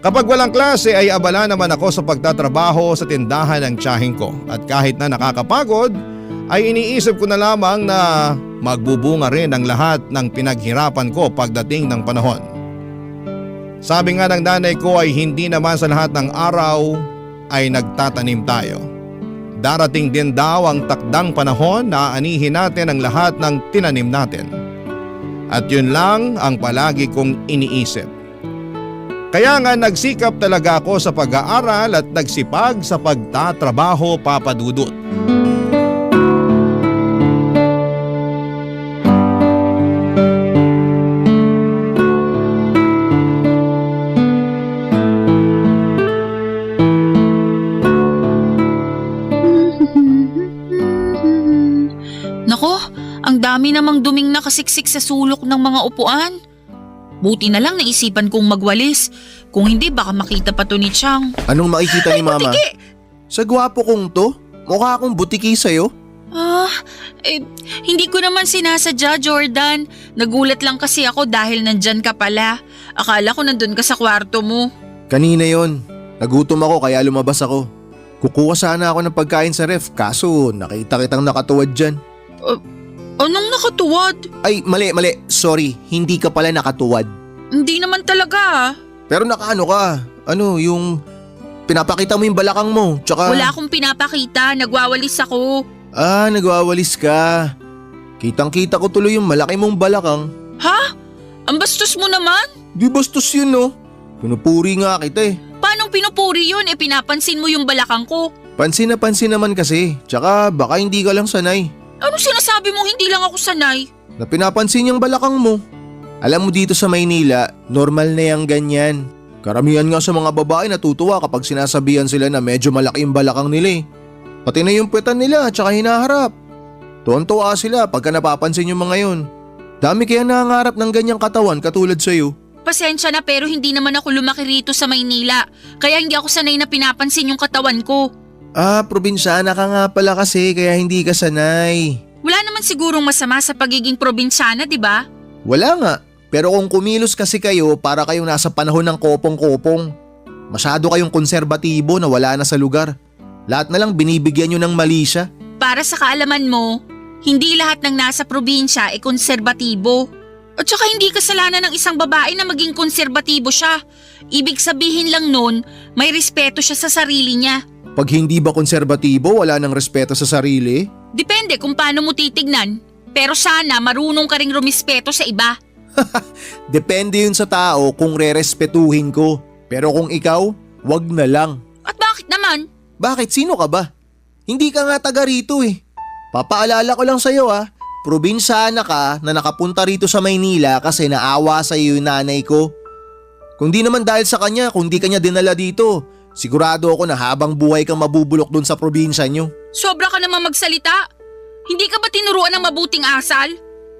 Kapag walang klase ay abala naman ako sa pagtatrabaho sa tindahan ng tiyahing ko at kahit na nakakapagod ay iniisip ko na lamang na magbubunga rin ang lahat ng pinaghirapan ko pagdating ng panahon. Sabi nga ng nanay ko ay hindi naman sa lahat ng araw ay nagtatanim tayo. Darating din daw ang takdang panahon na aanihin natin ang lahat ng tinanim natin. At yun lang ang palagi kong iniisip. Kaya nga nagsikap talaga ako sa pag-aaral at nagsipag sa pagtatrabaho, Papa Dudut. Ang dami namang duming nakasiksik sa sulok ng mga upuan. Buti na lang naisipan kong magwalis. Kung hindi baka makita pa to ni Chang. Anong makikita ni Mama? Butiki! Sa gwapo kong to, mukha akong butiki sa'yo. Hindi ko naman sinasadya, Jordan. Nagulat lang kasi ako dahil nandyan ka pala. Akala ko nandun ka sa kwarto mo. Kanina yon. Nagutom ako kaya lumabas ako. Kukuha sana ako ng pagkain sa ref kaso nakita kitang nakatuwad dyan. Anong nakatuwad? Ay, mali. Sorry, hindi ka pala nakatuwad. Hindi naman talaga. Pero nakaano ka? Ano, yung pinapakita mo yung balakang mo, tsaka… Wala akong pinapakita, nagwawalis ako. Nagwawalis ka. Kitang-kita ko tuloy yung malaki mong balakang. Ha? Ang bastos mo naman? Di bastos yun no. Pinupuri nga kita eh. Paanong pinupuri yun? Pinapansin mo yung balakang ko. Pansin na pansin naman kasi. Tsaka baka hindi ka lang sanay. Anong sinasabi mo hindi lang ako sanay? Na pinapansin yung balakang mo. Alam mo dito sa Maynila, normal na yung ganyan. Karamihan nga sa mga babae natutuwa kapag sinasabihan sila na medyo malaki yung balakang nila eh. Pati na yung puwetan nila tsaka hinaharap. Tuwan-tuwa sila pagka napapansin yung mga yun. Dami kaya nangangarap ng ganyang katawan katulad sa'yo. Pasensya na pero hindi naman ako lumaki rito sa Maynila. Kaya hindi ako sanay na pinapansin yung katawan ko. Probinsyana ka nga pala kasi kaya hindi ka sanay. Wala naman sigurong masama sa pagiging probinsyana, di ba? Wala nga. Pero kung kumilos kasi kayo para kayong nasa panahon ng kopong-kopong. Masyado kayong konserbatibo na wala na sa lugar. Lahat na lang binibigyan nyo ng mali siya. Para sa kaalaman mo, hindi lahat ng nasa probinsya ay konserbatibo. At saka hindi kasalanan ng isang babae na maging konserbatibo siya. Ibig sabihin lang nun, may respeto siya sa sarili niya. Pag hindi ba konserbatibo, wala nang respeto sa sarili? Depende kung paano mo titignan. Pero sana marunong ka ring rumispeto sa iba. Depende yun sa tao kung rerespetuhin ko. Pero kung ikaw, wag na lang. At bakit naman? Bakit? Sino ka ba? Hindi ka nga taga rito eh. Papaalala ko lang sa'yo probinsyana ka na nakapunta rito sa Maynila kasi naawa sa'yo yung nanay ko. Kung di naman dahil sa kanya, kung di kanya dinala dito, sigurado ako na habang buhay kang mabubulok dun sa probinsya nyo. Sobra ka naman magsalita. Hindi ka ba tinuruan ng mabuting asal?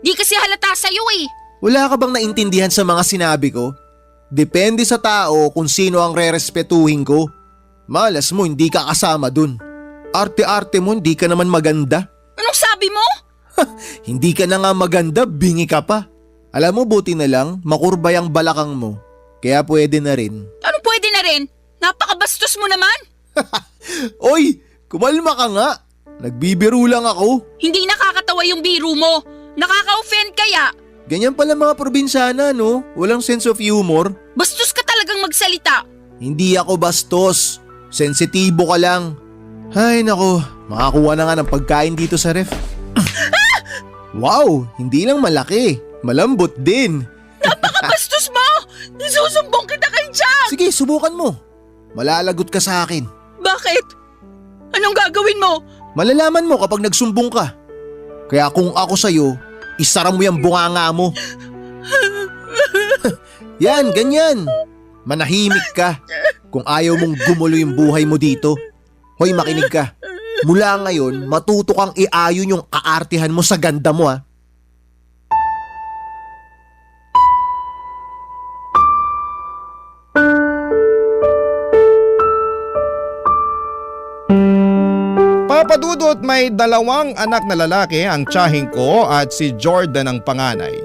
Di kasi halata sa'yo eh. Wala ka bang naintindihan sa mga sinabi ko? Depende sa tao kung sino ang rerespetuhin ko. Malas mo hindi ka kasama dun. Arte-arte mo hindi ka naman maganda. Anong sabi mo? Hindi ka na nga maganda, bingi ka pa. Alam mo buti na lang, makurbay ang balakang mo. Kaya pwede na rin. Ano pwede na rin? Napakabastos mo naman. Oy, kumalma ka nga. Nagbibiro lang ako. Hindi nakakatawa yung biro mo. Nakaka-offend kaya. Ganyan pala mga probinsyana no? Walang sense of humor. Bastos ka talagang magsalita. Hindi ako bastos. Sensitibo ka lang. Ay nako, makakuha na nga ng pagkain dito sa ref. Wow, hindi lang malaki. Malambot din. Napakabastos mo! Isusumbong kita kay Jack! Sige, subukan mo. Malalagot ka sa akin. Bakit? Anong gagawin mo? Malalaman mo kapag nagsumbong ka. Kaya kung ako sa'yo, isara mo yung bunganga mo. Yan, ganyan. Manahimik ka kung ayaw mong gumulo yung buhay mo dito. Hoy, makinig ka. Mula ngayon, matuto kang iayon yung kaartihan mo sa ganda mo Papadudot may 2 anak na lalaki ang tiyahing ko at si Jordan ang panganay.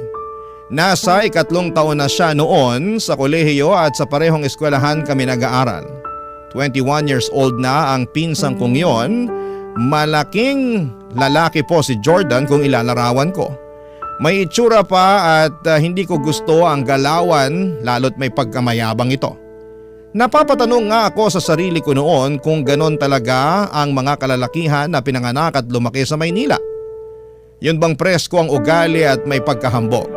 Nasa 3 taon na siya noon sa kolehiyo at sa parehong eskwelahan kami nag-aaral. 21 years old na ang pinsang kong yon. Malaking lalaki po si Jordan kung ilalarawan ko. May itsura pa at hindi ko gusto ang galawan lalo't may pagkamayabang ito. Napapatanong nga ako sa sarili ko noon kung ganon talaga ang mga kalalakihan na pinanganak at lumaki sa Maynila. Yun bang presko ang ugali at may pagkahambog?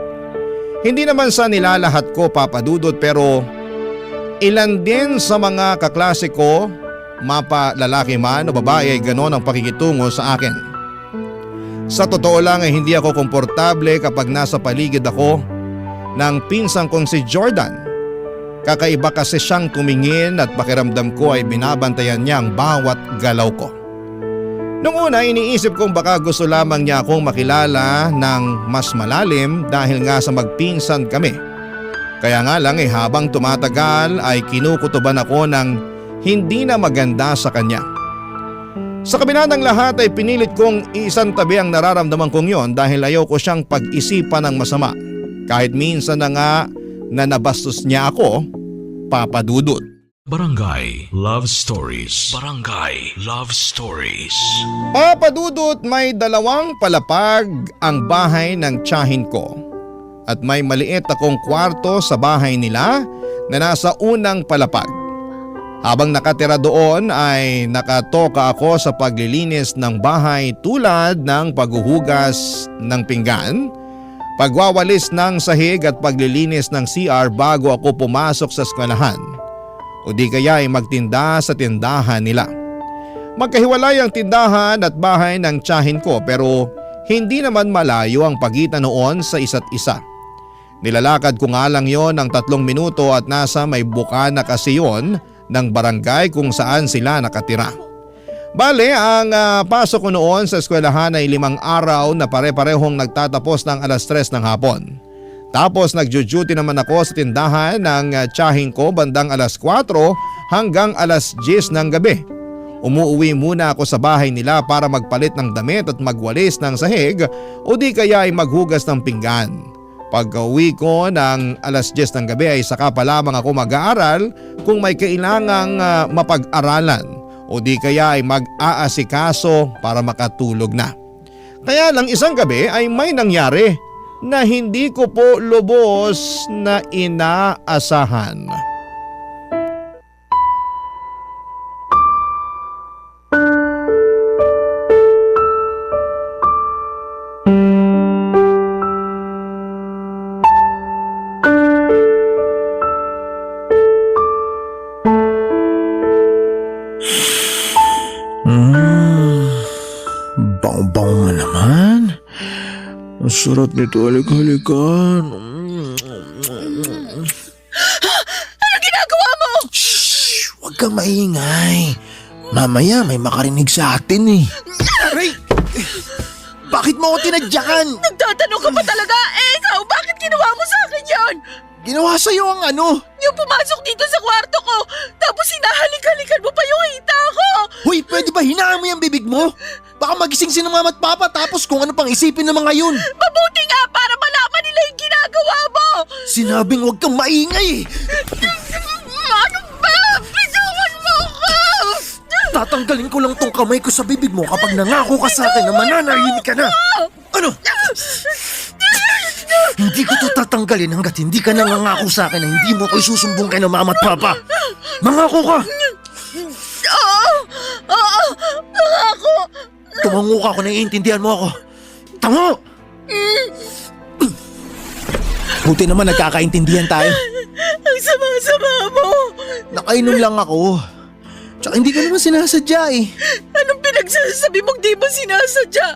Hindi naman sa nilalahat ko papadudot pero ilan din sa mga kaklase ko, mapa lalaki man o babae ay ganon ang pakikitungo sa akin. Sa totoo lang ay hindi ako komportable kapag nasa paligid ako ng pinsang kong si Jordan. Kakaiba kasi siyang tumingin at pakiramdam ko ay binabantayan niya ang bawat galaw ko. Noong una iniisip kong baka gusto lamang niya akong makilala ng mas malalim dahil nga sa magpinsan kami. Kaya nga lang habang tumatagal ay kinukutuban ako ng hindi na maganda sa kanya. Sa kabila ng lahat ay pinilit kong isantabi ang nararamdaman kong yon dahil ayaw ko siyang pag-isipan ng masama. Kahit minsan na nga na nabastos niya ako, papadudot. Barangay Love Stories. Barangay Love Stories. Papadudot may 2 palapag ang bahay ng tiyahin ko. At may maliit akong kwarto sa bahay nila na nasa unang palapag. Habang nakatira doon ay nakatoka ako sa paglilinis ng bahay tulad ng paghuhugas ng pinggan, pagwawalis ng sahig at paglilinis ng CR bago ako pumasok sa eskwelahan o di kaya ay magtinda sa tindahan nila. Magkahiwalay ang tindahan at bahay ng tiyahin ko pero hindi naman malayo ang pagitan noon sa isa't isa. Nilalakad ko nga lang yon ng 3 minuto at nasa may bukana kasi yon ng barangay kung saan sila nakatira. Bale, ang pasok ko noon sa eskwelahan ay 5 araw na pare-parehong nagtatapos ng 3:00 ng hapon. Tapos nagjo-duty naman ako sa tindahan ng tiyahin ko bandang 4:00 hanggang 10:00 ng gabi. Umuuwi muna ako sa bahay nila para magpalit ng damit at magwalis ng sahig o di kaya ay maghugas ng pinggan. Pagka-uwi ko ng 10:00 ng gabi ay saka pa lamang ako mag-aaral kung may kailangang mapag-aralan o di kaya ay mag-aasikaso para makatulog na. Kaya lang isang gabi ay may nangyari na hindi ko po lubos na inaasahan. Bang-bang mo naman. Ang sarap nito, halik-halikan. Ano ginagawa mo? Shhh! Huwag kang maingay. Mamaya may makarinig sa atin eh. Aray! Bakit mo ako tinadyakan? Nagtatanong ka pa talaga? Ikaw, bakit ginawa mo sa akin yan? Ginawa sa'yo ang ano? Yung pumasok dito sa kwarto ko, tapos hinahalik-halikan mo pa yung hita ko! Hoy, pwede ba hinaan mo yung bibig mo? Baka magising si mama at papa tapos kung ano pang isipin ng mga yun. Mabuti nga para malaman nila yung ginagawa mo! Sinabing huwag kang maingay! Ano ba? Bitawan mo ko! Tatanggalin ko lang tong kamay ko sa bibig mo kapag nangako ka sa akin na mananahimik ka na. Ano? Hindi ko to tatanggalin hanggat hindi ka nangangako sa akin na hindi mo ko isusumbong kay ng mama at papa. Mangako ka! Oo, ako. Tumango ka kung naiintindihan mo ako. Tango! Buti naman nagkakaintindihan tayo. Ang sama-sama mo. Nakainom lang ako. Tsaka hindi ka naman sinasadya eh. Anong pinagsasabi mong di mo sinasadya?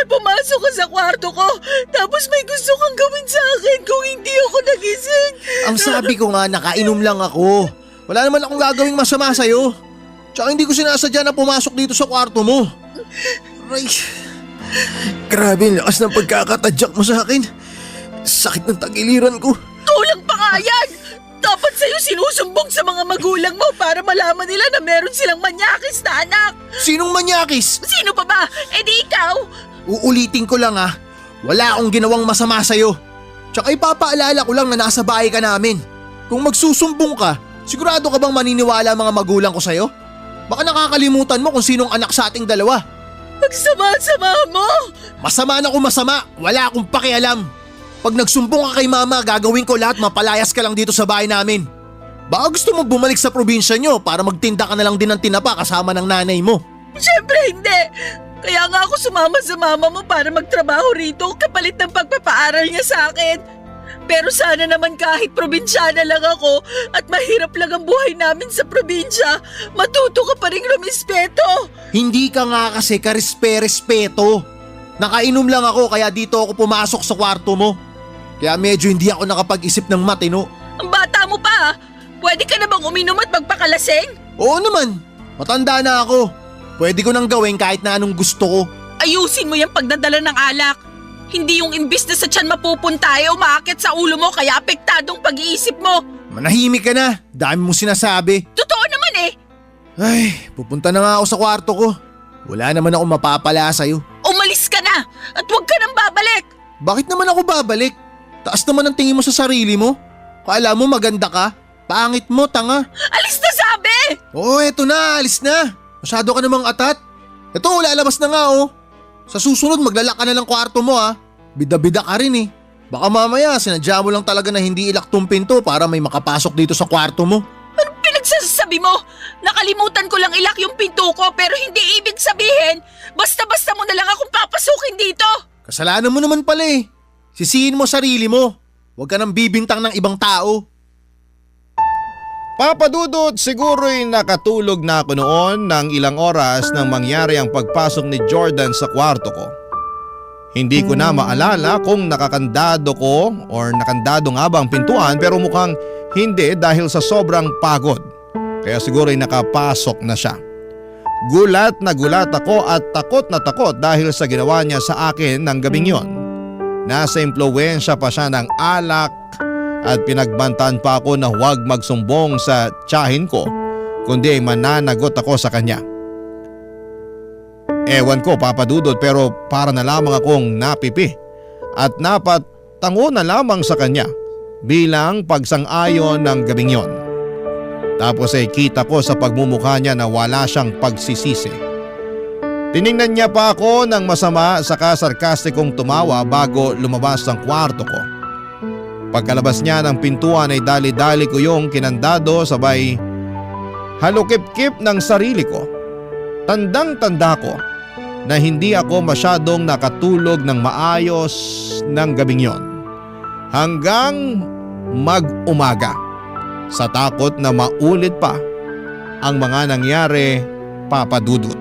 Pumasok ka sa kwarto ko, tapos may gusto kang gawin sa akin kung hindi ako nagising. Ang sabi ko nga, nakainom lang ako. Wala naman akong gagawing masama sa'yo. Tsaka hindi ko sinasadya na pumasok dito sa kwarto mo. Aray, grabe ang lakas ng pagkakatadyak mo sa akin. Sakit ng tagiliran ko. Kulang pa nga yan! Dapat sa'yo sinusumbong sa mga magulang mo para malaman nila na meron silang manyakis na anak. Sinong manyakis? Sino pa ba? Di ikaw. Uulitin ko lang ha. Wala akong ginawang masama sa'yo. Tsaka ipapaalala ko lang na nasa bahay ka namin. Kung magsusumbong ka, sigurado ka bang maniniwala ang mga magulang ko sa'yo? Baka nakakalimutan mo kung sinong anak sa ating dalawa. Magsama-sama mo! Masama na kung masama, wala akong pakialam. Pag nagsumbong ka kay mama, gagawin ko lahat, mapalayas ka lang dito sa bahay namin. Baka gusto mo bumalik sa probinsya nyo para magtinda ka na lang din ng tinapa kasama ng nanay mo. Siyempre hindi! Kaya nga ako sumama sa mama mo para magtrabaho rito kapalit ng pagpapaaral niya sa akin. Pero sana naman kahit probinsyana lang ako at mahirap lang ang buhay namin sa probinsya, matuto ka pa rin rumispeto. Hindi ka nga kasi karespe-respeto. Nakainom lang ako kaya dito ako pumasok sa kwarto mo. Kaya medyo hindi ako nakapag-isip ng matino. Ang bata mo pa, pwede ka na bang uminom at magpakalasing? Oo naman, matanda na ako. Pwede ko nang gawin kahit na anong gusto ko. Ayusin mo yung pagdadala ng alak. Hindi yung imbis na sa tiyan mapupunta ay umaakit sa ulo mo kaya apektadong pag-iisip mo. Manahimik ka na, dami mo sinasabi. Totoo naman eh. Ay, pupunta na nga ako sa kwarto ko. Wala naman ako mapapala sa'yo. Umalis ka na at huwag ka nang babalik. Bakit naman ako babalik? Taas naman ang tingin mo sa sarili mo. Kala mo maganda ka? Pangit mo, tanga. Alis na sabi! Oo, eto na, alis na. Masyado ka namang atat. Eto, lalabas na nga oh. Sa susunod maglalak ka na ng kwarto mo ha. Bida-bida ka rin eh. Baka mamaya sinadya mo lang talaga na hindi ilak tong pinto para may makapasok dito sa kwarto mo. Anong pinagsasabi mo? Nakalimutan ko lang ilak yung pinto ko pero hindi ibig sabihin basta-basta mo na lang akong papasukin dito. Kasalanan mo naman pala eh. Sisihin mo sarili mo. Huwag ka nang bibintang ng ibang tao. Papa Dudut, siguro'y nakatulog na ako noon ng ilang oras nang mangyari ang pagpasok ni Jordan sa kwarto ko. Hindi ko na maalala kung nakakandado ko or nakandado nga ba ang pintuan pero mukhang hindi dahil sa sobrang pagod. Kaya siguro'y nakapasok na siya. Gulat na gulat ako at takot na takot dahil sa ginawa niya sa akin ng gabing yon. Nasa impluwensya pa siya ng alak at pinagbantaan pa ako na huwag magsumbong sa tiyahin ko kundi ay mananagot ako sa kanya. Ewan ko Papa Dudut pero para na lamang akong napipi at napatango na lamang sa kanya bilang pagsang-ayon ng gabing yon. Tapos ay kita ko sa pagmumukha niya na wala siyang pagsisisi. Tiningnan niya pa ako ng masama saka sarkastikong tumawa bago lumabas ng kwarto ko. Pagkalabas niya ng pintuan ay dali-dali ko yung kinandado sabay halukip-kip ng sarili ko. Tandang-tanda ko na hindi ako masyadong nakatulog ng maayos ng gabing yon. Hanggang mag-umaga sa takot na maulit pa ang mga nangyari, Papa Dudut.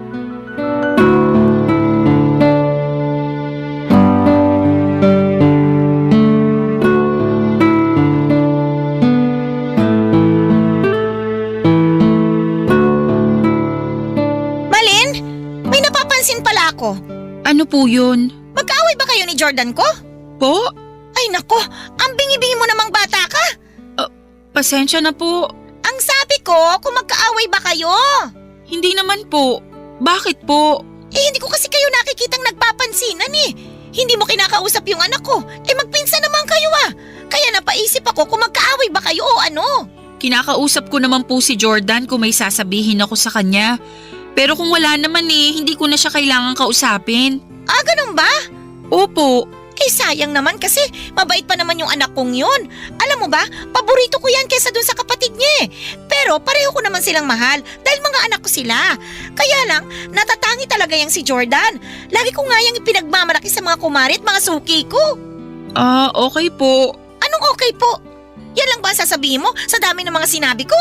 Malin, may napapansin pala ako. Ano po yun? Magkaaway ba kayo ni Jordan ko? Po? Ay nako, ang bingi-bingi mo namang bata ka. Pasensya na po. Ang sabi ko, kung magkaaway ba kayo? Hindi naman po. Bakit po? Hindi ko kasi kayo nakikitang nagpapansinan eh. Hindi mo kinakausap yung anak ko. Magpinsan naman kayo ah. Kaya napaisip ako kung magkaaway ba kayo o ano. Kinakausap ko naman po si Jordan kung may sasabihin ako sa kanya. Pero kung wala naman hindi ko na siya kailangan kausapin. Ah, ganun ba? Opo. Sayang naman kasi mabait pa naman yung anak kong yun. Alam mo ba, paborito ko yan kaysa dun sa kapatid niya eh. Pero pareho ko naman silang mahal dahil mga anak ko sila. Kaya lang, natatangi talaga yang si Jordan. Lagi ko nga yung ipinagmamalaki sa mga kumari at mga suki ko. Okay po. Anong okay po? Yan lang ba ang sasabihin mo sa dami ng mga sinabi ko?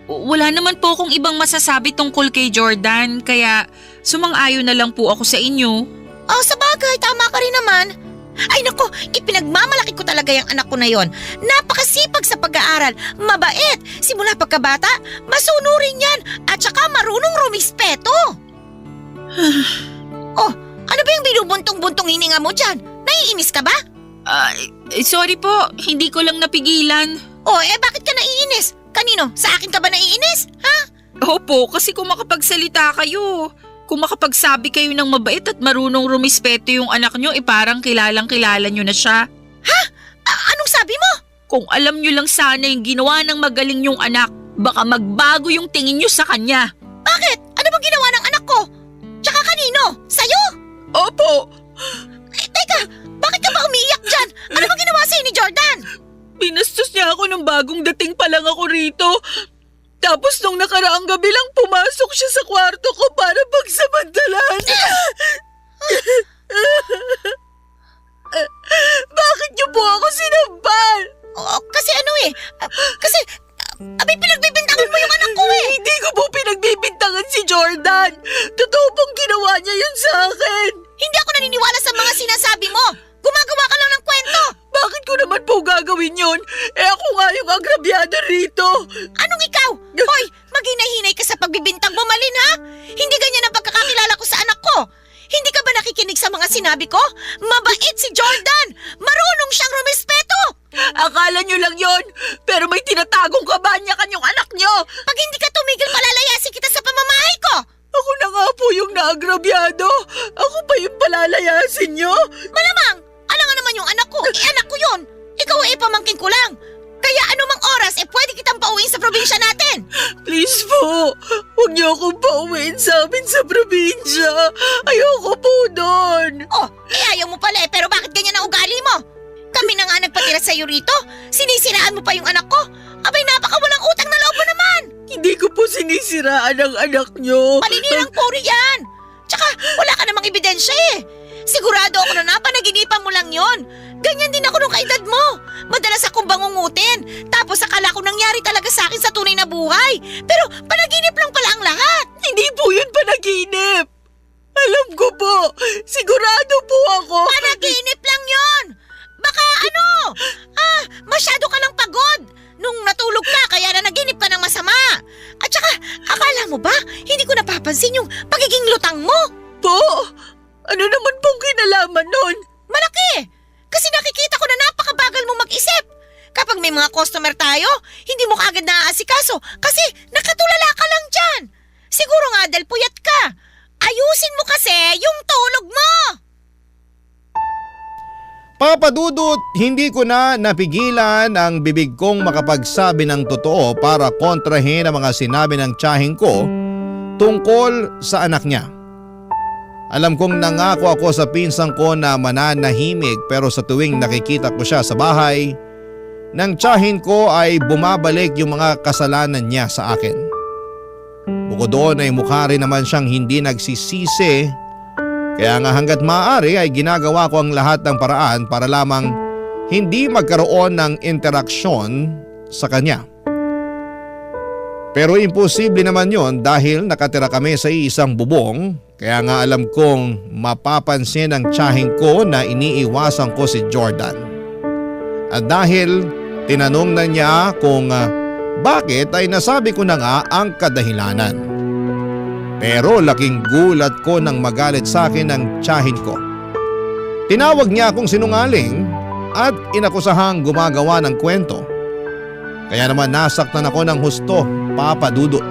Wala naman po akong ibang masasabi tungkol kay Jordan, kaya sumang-ayon na lang po ako sa inyo. Sa bagay, tama ka rin naman. Ay nako, ipinagmamalaki ko talaga yung anak ko na yon. Napakasipag sa pag-aaral, mabait, simula pagkabata, masunurin yan, at saka marunong rumispeto. Ano ba yung binubuntong-buntong hininga mo dyan? Naiinis ka ba? Sorry po, hindi ko lang napigilan. Bakit ka naiinis? Kanino? Sa akin ka ba naiinis? Ha? Opo, kasi kung makapagsalita kayo. Kung makapagsabi kayo ng mabait at marunong rumispeto yung anak nyo, parang kilalang-kilala nyo na siya. Ha? Anong sabi mo? Kung alam nyo lang sana yung ginawa ng magaling yung anak, baka magbago yung tingin nyo sa kanya. Bakit? Ano bang ginawa ng anak ko? Tsaka kanino? Sa'yo? Opo. Teka, bakit ka ba umiiyak dyan? Ano bang ginawa sa'yo ni Jordan? Binastos niya ako nung bagong dating pa lang ako rito. Tapos nung nakaraang gabi lang pumasok siya sa kwarto ko para pagsamantalahan. Bakit niyo po ako sinampal? Kasi kasi pinagbibintangan mo yung anak ko eh. Hindi ko po pinagbibintangan si Jordan. Totoo pong ginawa niya yun sa akin. Hindi ako naniniwala sa mga sinasabi mo. Gumagawa ka lang ng kwento. Bakit ko naman po gagawin yun? Ako nga yung agrabyado rito. Anong ikaw? Hoy, maghinay-hinay ka sa pagbibintang mo, Malin ha? Hindi ganyan ang pagkakakilala ko sa anak ko. Hindi ka ba nakikinig sa mga sinabi ko? Mabait si Jordan! Marunong siyang rumispeto! Akala nyo lang yon, pero may tinatagong kabanya kanyang anak nyo! Pag hindi ka tumigil, palalayasin kita sa pamamahay ko! Ako na nga po yung naagrabyado. Ako pa yung palalayasin nyo? Malamang! Alam nga naman yung anak ko. Anak ko yun. Ikaw pamangkin ko lang. Kaya anumang oras, pwede kitang pauwiin sa probinsya natin. Please po, huwag niyo akong pauwiin sa amin sa probinsya. Ayoko po doon. Ayaw mo pala pero bakit ganyan ang ugali mo? Kami na nga nagpatira sa'yo rito. Sinisiraan mo pa yung anak ko. Abay, napakawalang utang na loob mo naman. Hindi ko po sinisiraan ang anak nyo. Paninirang puri yan! Tsaka wala ka namang ebidensya eh. Sigurado ako na napanaginipan mo lang yon. Ganyan din ako nung kaedad mo. Madalas akong bangungutin. Tapos akala ko nangyari talaga sa akin sa tunay na buhay. Pero panaginip lang pala ang lahat. Hindi po yun panaginip. Alam ko po. Sigurado po ako. Panaginip lang yon. Baka masyado ka lang pagod. Nung natulog ka, kaya na naginip ka ng masama. At saka, akala mo ba, hindi ko napapansin yung pagiging lutang mo? Po? Ano naman pong kinalaman nun? Malaki! Kasi nakikita ko na napakabagal mo mag-isip. Kapag may mga customer tayo, hindi mo kaagad naaasikaso kasi nakatulala ka lang dyan. Siguro nga dahil puyat ka. Ayusin mo kasi yung tulog mo! Papa Dudut, hindi ko na napigilan ang bibig kong makapagsabi ng totoo para kontrahin ang mga sinabi ng tiyahing ko tungkol sa anak niya. Alam kong nangako ako sa pinsang ko na mananahimik pero sa tuwing nakikita ko siya sa bahay, ng tiyahin ko ay bumabalik yung mga kasalanan niya sa akin. Bukod doon ay mukha rin naman siyang hindi nagsisisi. Kaya nga hanggat maaari ay ginagawa ko ang lahat ng paraan para lamang hindi magkaroon ng interaksyon sa kanya. Pero imposible naman yon dahil nakatira kami sa isang bubong, kaya nga alam kong mapapansin ng tiyahing ko na iniiwasan ko si Jordan. At dahil tinanong na niya kung bakit ay nasabi ko na nga ang kadahilanan. Pero laking gulat ko nang magalit sa akin ng tiyahin ko. Tinawag niya akong sinungaling at inakusahang gumagawa ng kwento. Kaya naman nasaktan ako ng husto, Papa Dudut.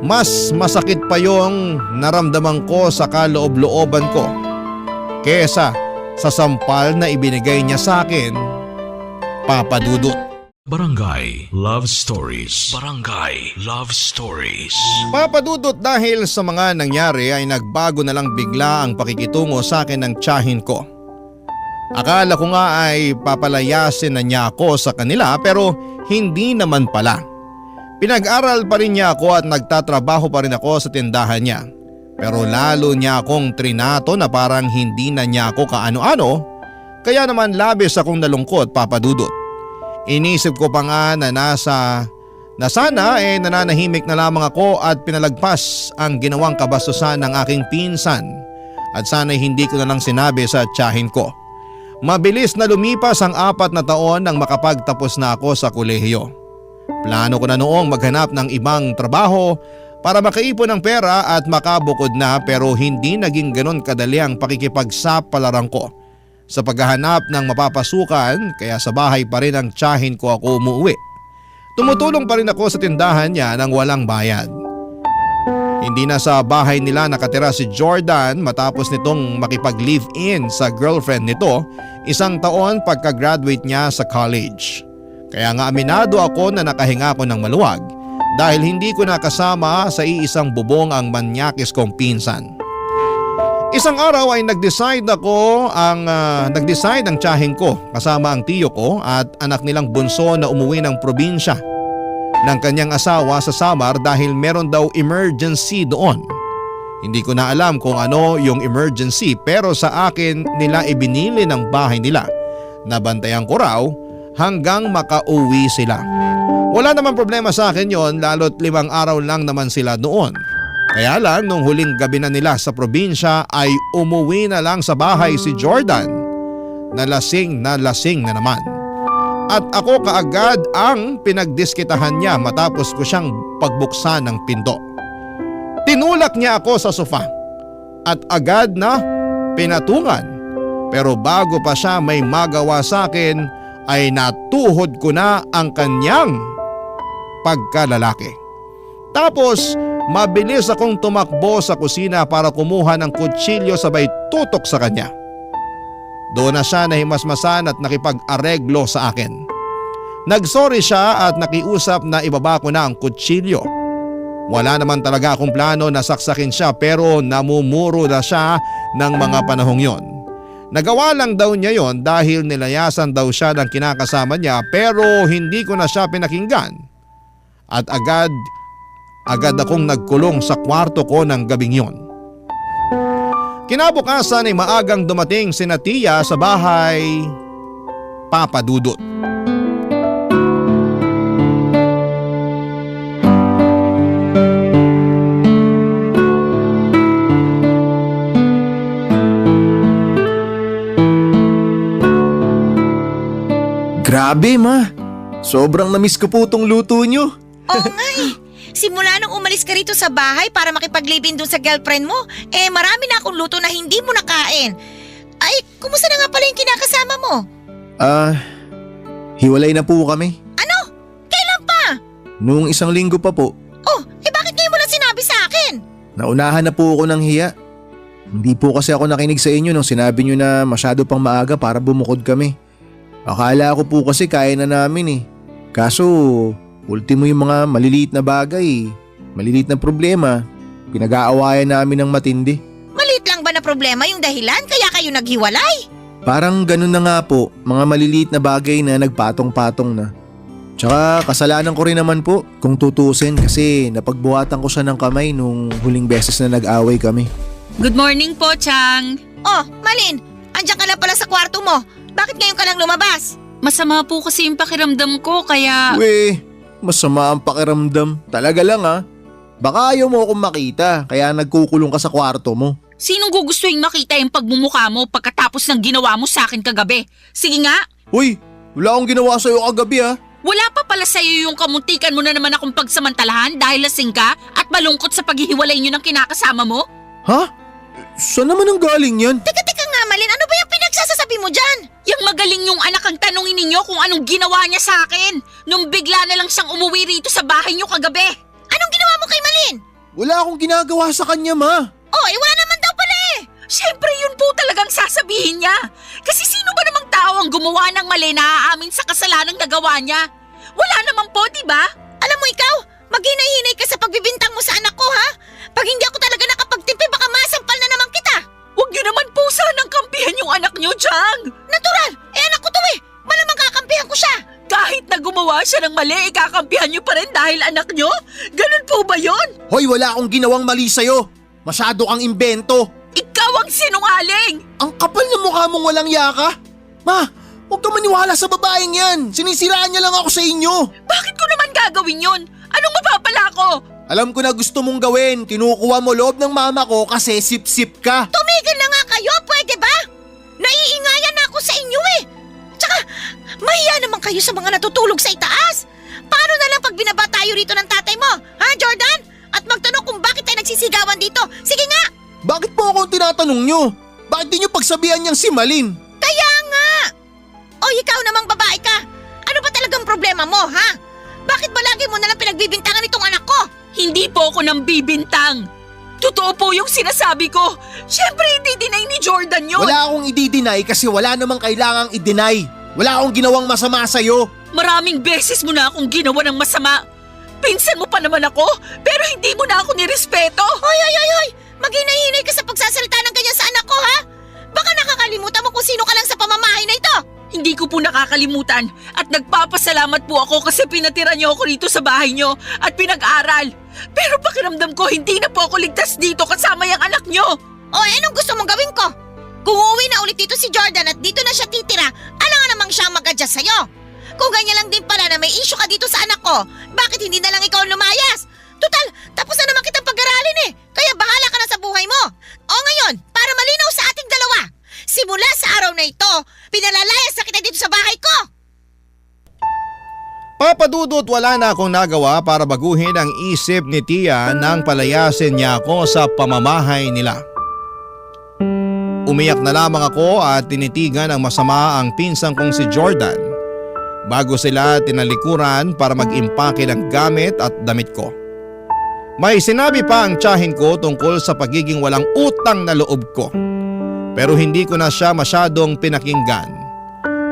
Mas masakit pa yung naramdaman ko sa kaloob-looban ko kesa sa sampal na ibinigay niya sa akin, Papa Dudut. Barangay Love Stories. Barangay Love Stories. Papa Dudut, dahil sa mga nangyari ay nagbago na lang bigla ang pakikitungo sa akin ng tiyahin ko. Akala ko nga ay papalayasin na niya ako sa kanila pero hindi naman pala. Pinag-aral pa rin niya ako at nagtatrabaho pa rin ako sa tindahan niya. Pero lalo niya akong trinato na parang hindi na niya ako kaano-ano, kaya naman labis akong nalungkot, Papa Dudut. Inisip ko pa nga na sana nananahimik na lamang ako at pinalagpas ang ginawang kabastusan ng aking pinsan at sana'y hindi ko na lang sinabi sa tiyahin ko. Mabilis na lumipas ang 4 na taon nang makapagtapos na ako sa kolehiyo. Plano ko na noong maghanap ng ibang trabaho para makaipon ng pera at makabukod na, pero hindi naging ganon kadali ang pakikipagsapalaran ko sa paghahanap ng mapapasukan, kaya sa bahay pa rin ang tiyahin ko ako umuwi. Tumutulong pa rin ako sa tindahan niya nang walang bayad. Hindi na sa bahay nila nakatira si Jordan matapos nitong makipag-live-in sa girlfriend nito 1 taon pagka-graduate niya sa college. Kaya nga aminado ako na nakahinga ko ng maluwag dahil hindi ko nakasama sa iisang bubong ang manyakis kong pinsan. Isang araw ay nag-decide ang tiyahin ko kasama ang tiyo ko at anak nilang bunso na umuwi ng probinsya ng kanyang asawa sa Samar dahil meron daw emergency doon. Hindi ko na alam kung ano yung emergency pero sa akin nila ibinili ng bahay nila. Nabantayan ko raw hanggang makauwi sila. Wala naman problema sa akin yon lalo't 5 araw lang naman sila noon. Kaya lang nung huling gabi na nila sa probinsya ay umuwi na lang sa bahay si Jordan na lasing na naman. At ako kaagad ang pinagdiskitahan niya matapos ko siyang pagbuksan ng pinto. Tinulak niya ako sa sofa at agad na pinatungan, pero bago pa siya may magawa sa akin ay natuhod ko na ang kanyang pagkalalaki. Tapos mabilis akong tumakbo sa kusina para kumuha ng kutsilyo sabay tutok sa kanya. Doon na siya nahimasmasan at nakipag-areglo sa akin. Nagsorry siya at nakiusap na ibaba ko na ang kutsilyo. Wala naman talaga akong plano na saksakin siya pero namumuro na siya ng mga panahong yon. Nagawa lang daw niya yon dahil nilayasan daw siya ng kinakasama niya pero hindi ko na siya pinakinggan. At agad agad akong nagkulong sa kwarto ko ng gabing yon. Kinabukasan ay maagang dumating si Tia sa bahay Papa Dudut. Grabe ma, sobrang namiss ko po tong luto nyo. Oo nga eh. Simula nung umalis ka rito sa bahay para makipag-live-in dun sa girlfriend mo, marami na akong luto na hindi mo nakain. Ay, kumusta na nga pala yung kinakasama mo? Hiwalay na po kami. Ano? Kailan pa? Noong 1 linggo pa po. Oh, bakit ngayon mo lang sinabi sa akin? Naunahan na po ako ng hiya. Hindi po kasi ako nakinig sa inyo nung sinabi nyo na masyado pang maaga para bumukod kami. Akala ko po kasi kaya na namin eh. Kaso, ultimo yung mga maliliit na bagay, maliliit na problema, pinag-aawayan namin ng matindi. Maliit lang ba na problema yung dahilan kaya kayo naghiwalay? Parang ganun na nga po, mga maliliit na bagay na nagpatong-patong na. Tsaka kasalanan ko rin naman po kung tutusin kasi napagbuhatan ko siya ng kamay nung huling beses na nag-away kami. Good morning po, Chang. Oh, Malin, andiyan ka lang pala sa kwarto mo. Bakit ngayon ka lang lumabas? Masama po kasi yung pakiramdam ko kaya… Weh, masama ang pakiramdam. Talaga lang ah. Baka ayaw mo akong makita kaya nagkukulong ka sa kwarto mo. Sinong gugustuhin makita yung pagmumukha mo pagkatapos ng ginawa mo sa akin kagabi? Sige nga. Uy, wala akong ginawa sa'yo kagabi ah. Wala pa pala sa'yo yung kamuntikan mo na naman akong pagsamantalahan dahil lasing ka at malungkot sa paghihiwalay nyo ng kinakasama mo? Ha? Saan naman ang galing yan? Teka nga Malin, ano ba yung pinagsasasabi mo dyan? Yang magaling yung anak ang tanungin ninyo kung anong ginawa niya sa akin nung bigla na lang siyang umuwi rito sa bahay niyo kagabi. Anong ginawa mo kay Malin? Wala akong ginagawa sa kanya ma. Oh, wala naman daw pala eh. Siyempre yun po talagang sasabihin niya. Kasi sino ba namang tao ang gumawa ng mali na aamin sa kasalanang nagawa niya? Wala naman po, diba? Alam mo ikaw, maghinay-hinay ka sa pagbibintang mo sa anak ko ha? Pag hindi ako talaga nakapagtimpi, baka masampal na naman kita. Huwag niyo naman po sanang kampihan yung anak niyo, Chang. Natural, anak ko to eh. Malamang kakampihan ko siya. Kahit na gumawa siya ng mali, ikakampihan niyo pa rin dahil anak niyo? Ganun po ba yun? Hoy, wala akong ginawang mali sa'yo. Masyado kang imbento. Ikaw ang sinungaling! Ang kapal ng mukha mong walang yaka. Ma, huwag ka maniwala sa babaeng yan. Sinisiraan niya lang ako sa inyo. Bakit ko naman gagawin yun? Anong mapapala ko? Alam ko na gusto mong gawin. Kinukuha mo loob ng mama ko kasi sip-sip ka. Tumigil na nga kayo, pwede ba? Naiingayan na ako sa inyo eh. Tsaka, mahiya naman kayo sa mga natutulog sa itaas. Paano na lang pag binaba tayo rito ng tatay mo? Ha, Jordan? At magtanong kung bakit tayo nagsisigawan dito. Sige nga! Bakit po ako tinatanong nyo? Bakit di nyo pagsabihan niyang si Malin? Kaya nga! O ikaw namang babae ka. Ano ba talagang problema mo, ha? Bakit ba lagi mo nalang pinagbibintangan itong anak ko? Hindi po ako nang bibintang. Totoo po yung sinasabi ko. Siyempre hindi deny ni Jordan yun. Wala akong i-deny kasi wala namang kailangang i-deny. Wala akong ginawang masama sa'yo. Maraming beses mo na akong ginawa ng masama. Pinsan mo pa naman ako, pero hindi mo na ako nirespeto. Hoy! Maghinay-hinay ka sa pagsasalita ng ganyan sa anak ko, ha? Baka nakakalimutan mo kung sino ka lang sa pamamahay na ito. Hindi ko po nakakalimutan at nagpapasalamat po ako kasi pinatira niyo ako rito sa bahay niyo at pinag-aral. Pero pakiramdam ko hindi na po ako ligtas dito kasama yung anak niyo. O anong gusto mong gawin ko? Kung uuwi na ulit dito si Jordan at dito na siya titira, alam nga namang siyang mag-adjust sa'yo. Kung ganyan lang din pala na may issue ka dito sa anak ko, bakit hindi na lang ikaw lumayas? Total, tapos na naman kitang pag-aralin eh. Kaya bahala ka na sa buhay mo. O ngayon, para malinaw sa ating dalawa, simula sa araw na ito, pinalalayas na kita dito sa bahay ko. Papa Dudut, wala na akong nagawa para baguhin ang isip ni Tia nang palayasin niya ako sa pamamahay nila. Umiyak na lamang ako at tinitigan ng masama ang pinsang kong si Jordan bago sila tinalikuran para mag-impake ng gamit at damit ko. May sinabi pa ang tiyahin ko tungkol sa pagiging walang utang na loob ko. Pero hindi ko na siya masyadong pinakinggan.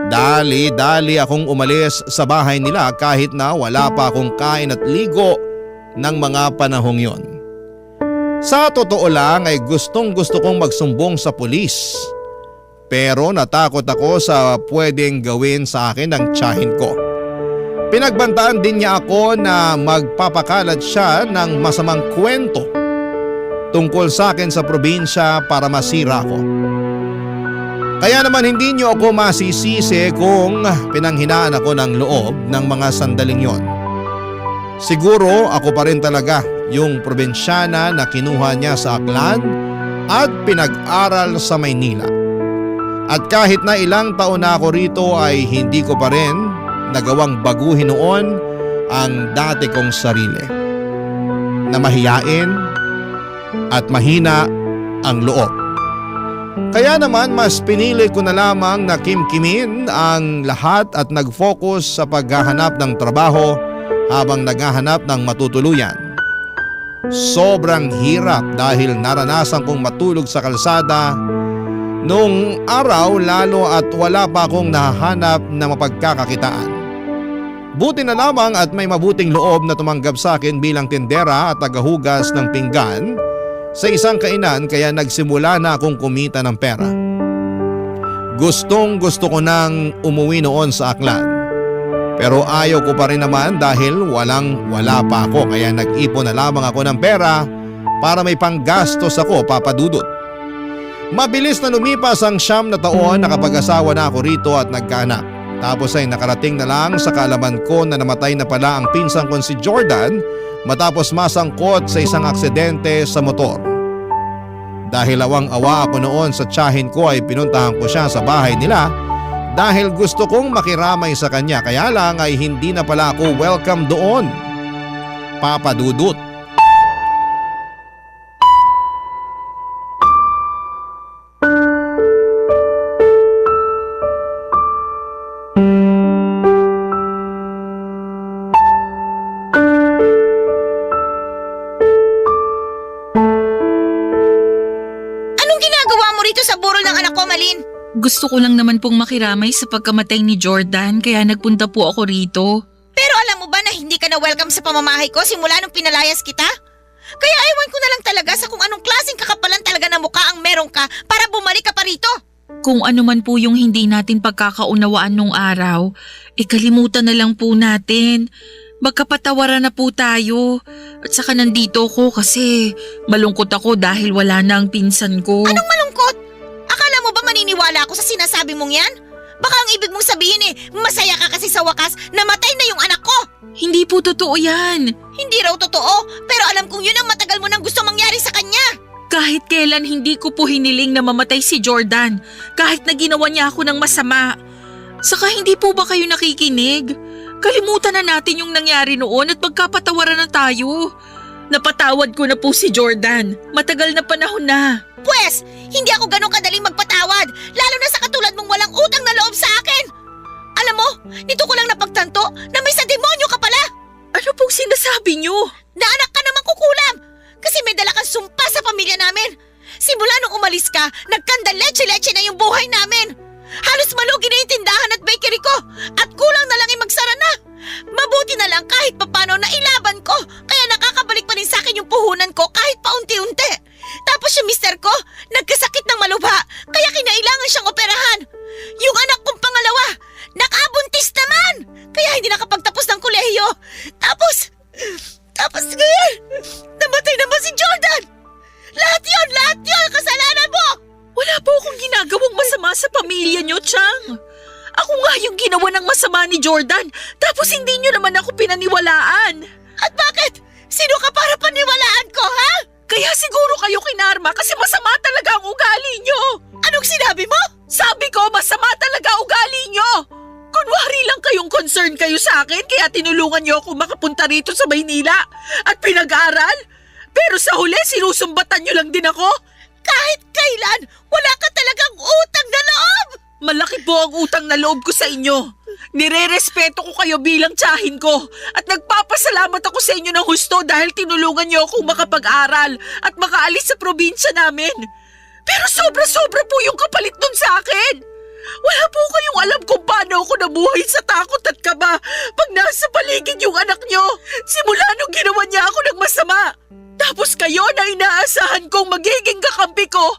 Dali-dali akong umalis sa bahay nila kahit na wala pa akong kain at ligo ng mga panahong yon. Sa totoo lang ay gustong-gusto kong magsumbong sa pulis. Pero natakot ako sa pwedeng gawin sa akin ng tiyahin ko. Pinagbantaan din niya ako na magpapakalat siya ng masamang kwento tungkol sa akin sa probinsya para masira ko. Kaya naman hindi niyo ako masisisi kung pinanghinaan ako ng loob ng mga sandaling yon. Siguro ako pa rin talaga yung probinsyana na kinuha niya sa Aklan at pinag-aral sa Maynila. At kahit na ilang taon na ako rito ay hindi ko pa rin nagawang baguhin noon ang dati kong sarili. Na mahiyain at mahina ang loob. Kaya naman mas pinili ko na lamang na kimkimin ang lahat at nag-focus sa paghahanap ng trabaho habang naghahanap ng matutuluyan. Sobrang hirap dahil naranasan kong matulog sa kalsada nung araw lalo at wala pa akong nahahanap na mapagkakakitaan. Buti na lamang at may mabuting loob na tumanggap sa akin bilang tindera at tagahugas ng pinggan sa isang kainan kaya nagsimula na akong kumita ng pera. Gustong gusto ko nang umuwi noon sa Aklan. Pero ayaw ko pa rin naman dahil wala pa ako kaya nag-ipon na lamang ako ng pera para may panggastos ako, Papa Dudut. Mabilis na lumipas ang 9 na taon na kapag-asawa na ako rito at nagkaanak. Tapos ay nakarating na lang sa kaalaman ko na namatay na pala ang pinsan kong si Jordan matapos masangkot sa isang aksidente sa motor. Dahil awang-awa ako noon sa tiyahin ko ay pinuntahan ko siya sa bahay nila dahil gusto kong makiramay sa kanya kaya lang ay hindi na pala ako welcome doon, Papa Dudut. Gusto ko lang naman pong makiramay sa pagkamatay ni Jordan kaya nagpunta po ako rito. Pero alam mo ba na hindi ka na welcome sa pamamahay ko simula nung pinalayas kita? Kaya ewan ko na lang talaga sa kung anong klaseng kakapalan talaga na mukha ang meron ka para bumalik ka pa rito. Kung ano man po yung hindi natin pagkakaunawaan nung araw, ikalimutan na lang po natin. Magkapatawaran na po tayo. At saka nandito ko kasi malungkot ako dahil wala na ang pinsan ko. Anong malungkot? Akala mo ba maniniwala ako sa sinasabi mong yan? Baka ang ibig mong sabihin masaya ka kasi sa wakas namatay na yung anak ko. Hindi po totoo yan. Hindi raw totoo, pero alam kong yun ang matagal mo nang gusto mangyari sa kanya. Kahit kailan hindi ko po hiniling na mamatay si Jordan. Kahit na ginawa niya ako ng masama. Saka hindi po ba kayo nakikinig? Kalimutan na natin yung nangyari noon at magkapatawaran na tayo. Napatawad ko na po si Jordan. Matagal na panahon na. Pwes, hindi ako ganun kadaling magpatawad, lalo na sa katulad mong walang utang na loob sa akin. Alam mo, nito ko lang napagtanto na may sa demonyo ka pala. Ano pong sinasabi niyo? Na anak ka naman kukulam, kasi may dala kang sumpa sa pamilya namin. Simula nung umalis ka, nagkanda-leche-leche na yung buhay namin. Halos malugi na yung tindahan at bakery ko, at kulang na lang magsara na. Mabuti na lang kahit papano na ilaban ko, kaya nakakabalik pa rin sa akin yung puhunan ko kahit paunti-unti. Tapos yung mister ko, nagkasakit ng malubha, kaya kinailangan siyang operahan. Yung anak kong pangalawa, nakabuntis naman, kaya hindi nakapagtapos ng kolehiyo. Tapos ngayon, namatay naman si Jordan. Lahat yun, kasalanan mo. Wala po akong ginagawang masama sa pamilya niyo, Chang. Ako nga yung ginawa ng masama ni Jordan, tapos hindi niyo naman ako pinaniwalaan. At bakit? Sino ka para paniwalaan ko, ha? Kaya siguro kayo kinarma kasi masama talaga ang ugali niyo. Anong sinabi mo? Sabi ko, masama talaga ugali niyo. Kunwari lang kayong concern kayo sa akin kaya tinulungan niyo ako makapunta rito sa Maynila at pinag-aral. Pero sa huli, sinusumbatan niyo lang din ako. Kahit kailan, wala ka talagang utang na loob. Malaki po ang utang na loob ko sa inyo. Nire-respeto ko kayo bilang tiyahin ko at nagpapasalamat ako sa inyo ng husto dahil tinulungan niyo akong makapag-aral at makaalis sa probinsya namin. Pero sobra-sobra po yung kapalit nun sa akin. Wala po kayong alam kung paano ako nabuhay sa takot at kaba pag nasa paligid yung anak niyo. Simula nung ginawa niya ako ng masama. Tapos kayo na inaasahan kong magiging kakampi ko,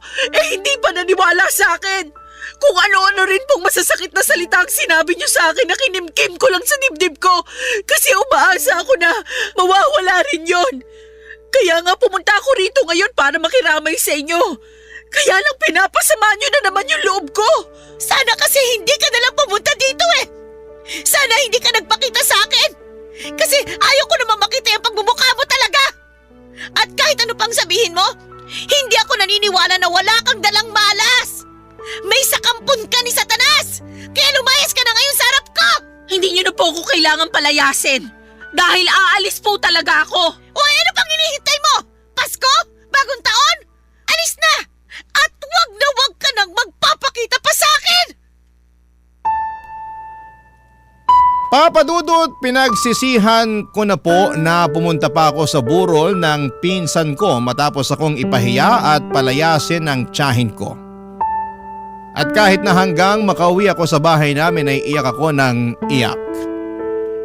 hindi pa naniwala sa akin. Kung ano-ano rin pong masasakit na salita ang sinabi niyo sa akin na kinimkim ko lang sa dibdib ko kasi umaasa ako na mawawala rin yon. Kaya nga pumunta ako rito ngayon para makiramay sa inyo. Kaya lang pinapasama niyo na naman yung loob ko. Sana kasi hindi ka nalang pumunta dito eh. Sana hindi ka nagpakita sa akin. Kasi ayaw ko naman makita yung pagmumukha mo talaga. At kahit ano pang sabihin mo, hindi ako naniniwala na wala kang dalang malas. May sakampun ka ni Satanas. Kaya lumayas ka na ngayon sa harap ko. Hindi niyo na po ako kailangan palayasin. Dahil aalis po talaga ako. O ano pang hinihintay mo? Pasko? Bagong taon? Alis na! At wag na wag ka nang magpapakita pa sa akin! Papa Dudut, pinagsisihan ko na po na pumunta pa ako sa burol ng pinsan ko matapos akong ipahiya at palayasin ng tiyahin ko. At kahit na hanggang makauwi ako sa bahay namin ay iyak ako ng iyak.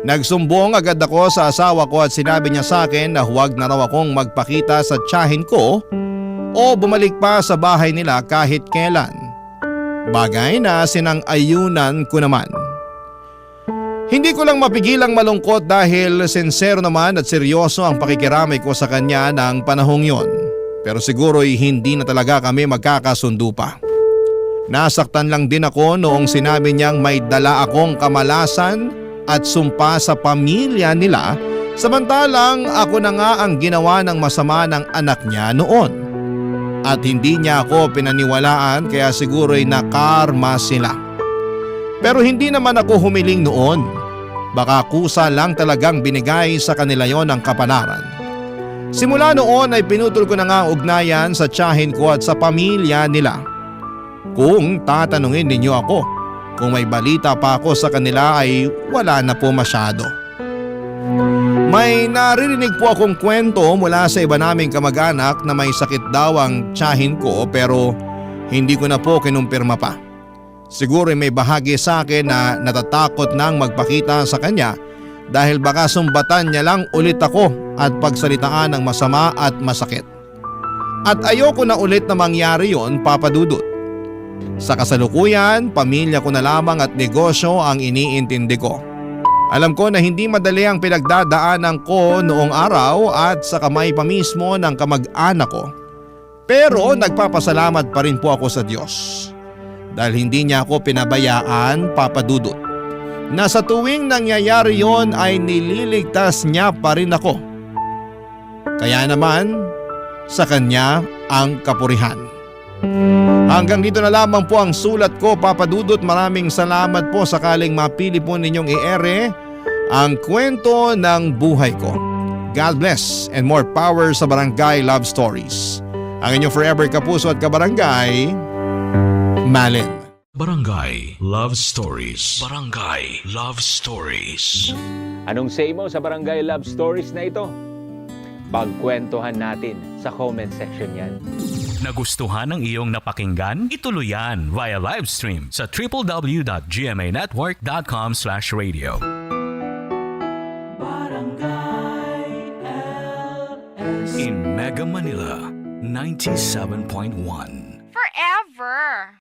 Nagsumbong agad ako sa asawa ko at sinabi niya sa akin na huwag na raw akong magpakita sa tiyahin ko o bumalik pa sa bahay nila kahit kailan. Bagay na sinang-ayunan ko naman. Hindi ko lang mapigilang malungkot dahil sincero naman at seryoso ang pakikiramay ko sa kanya ng panahong yon. Pero siguro'y hindi na talaga kami magkakasundo pa. Nasaktan lang din ako noong sinabi niyang may dala akong kamalasan at sumpa sa pamilya nila samantalang ako na nga ang ginawa ng masama ng anak niya noon. At hindi niya ako pinaniwalaan kaya siguro'y nakarma sila. Pero hindi naman ako humiling noon. Baka kusa lang talagang binigay sa kanila yon ang kapalaran. Simula noon ay pinutol ko na nga ang ugnayan sa tiyahin ko at sa pamilya nila. Kung tatanungin ninyo ako, kung may balita pa ako sa kanila ay wala na po masyado. May naririnig po akong kwento mula sa iba naming kamag-anak na may sakit daw ang tiyahin ko pero hindi ko na po kinumpirma pa. Siguro may bahagi sa akin na natatakot nang magpakita sa kanya dahil baka sumbatan niya lang ulit ako at pagsalitaan ng masama at masakit. At ayoko na ulit na mangyari yon, Papa Dudut. Sa kasalukuyan, pamilya ko na lamang at negosyo ang iniintindi ko. Alam ko na hindi madali ang pinagdadaanan ko noong araw at sa kamay pa mismo ng kamag-anak ko. Pero nagpapasalamat pa rin po ako sa Diyos. Dahil hindi niya ako pinabayaan, Papa Dudut. Na sa tuwing nangyayari yon ay nililigtas niya pa rin ako. Kaya naman, sa kanya ang kapurihan. Hanggang dito na lamang po ang sulat ko, Papa Dudut. Maraming salamat po sakaling mapili po ninyong i-ere ang kwento ng buhay ko. God bless and more power sa Barangay Love Stories. Ang inyong forever kapuso at kabarangay, Malin. Barangay Love Stories. Barangay Love Stories. Anong say mo sa Barangay Love Stories na ito? Pagkwentuhan natin sa comment section yan. Nagustuhan ng iyong napakinggan? Ituloy yan via live stream sa www.gmanetwork.com/radio. Barangay LS in Mega Manila 97.1. Forever.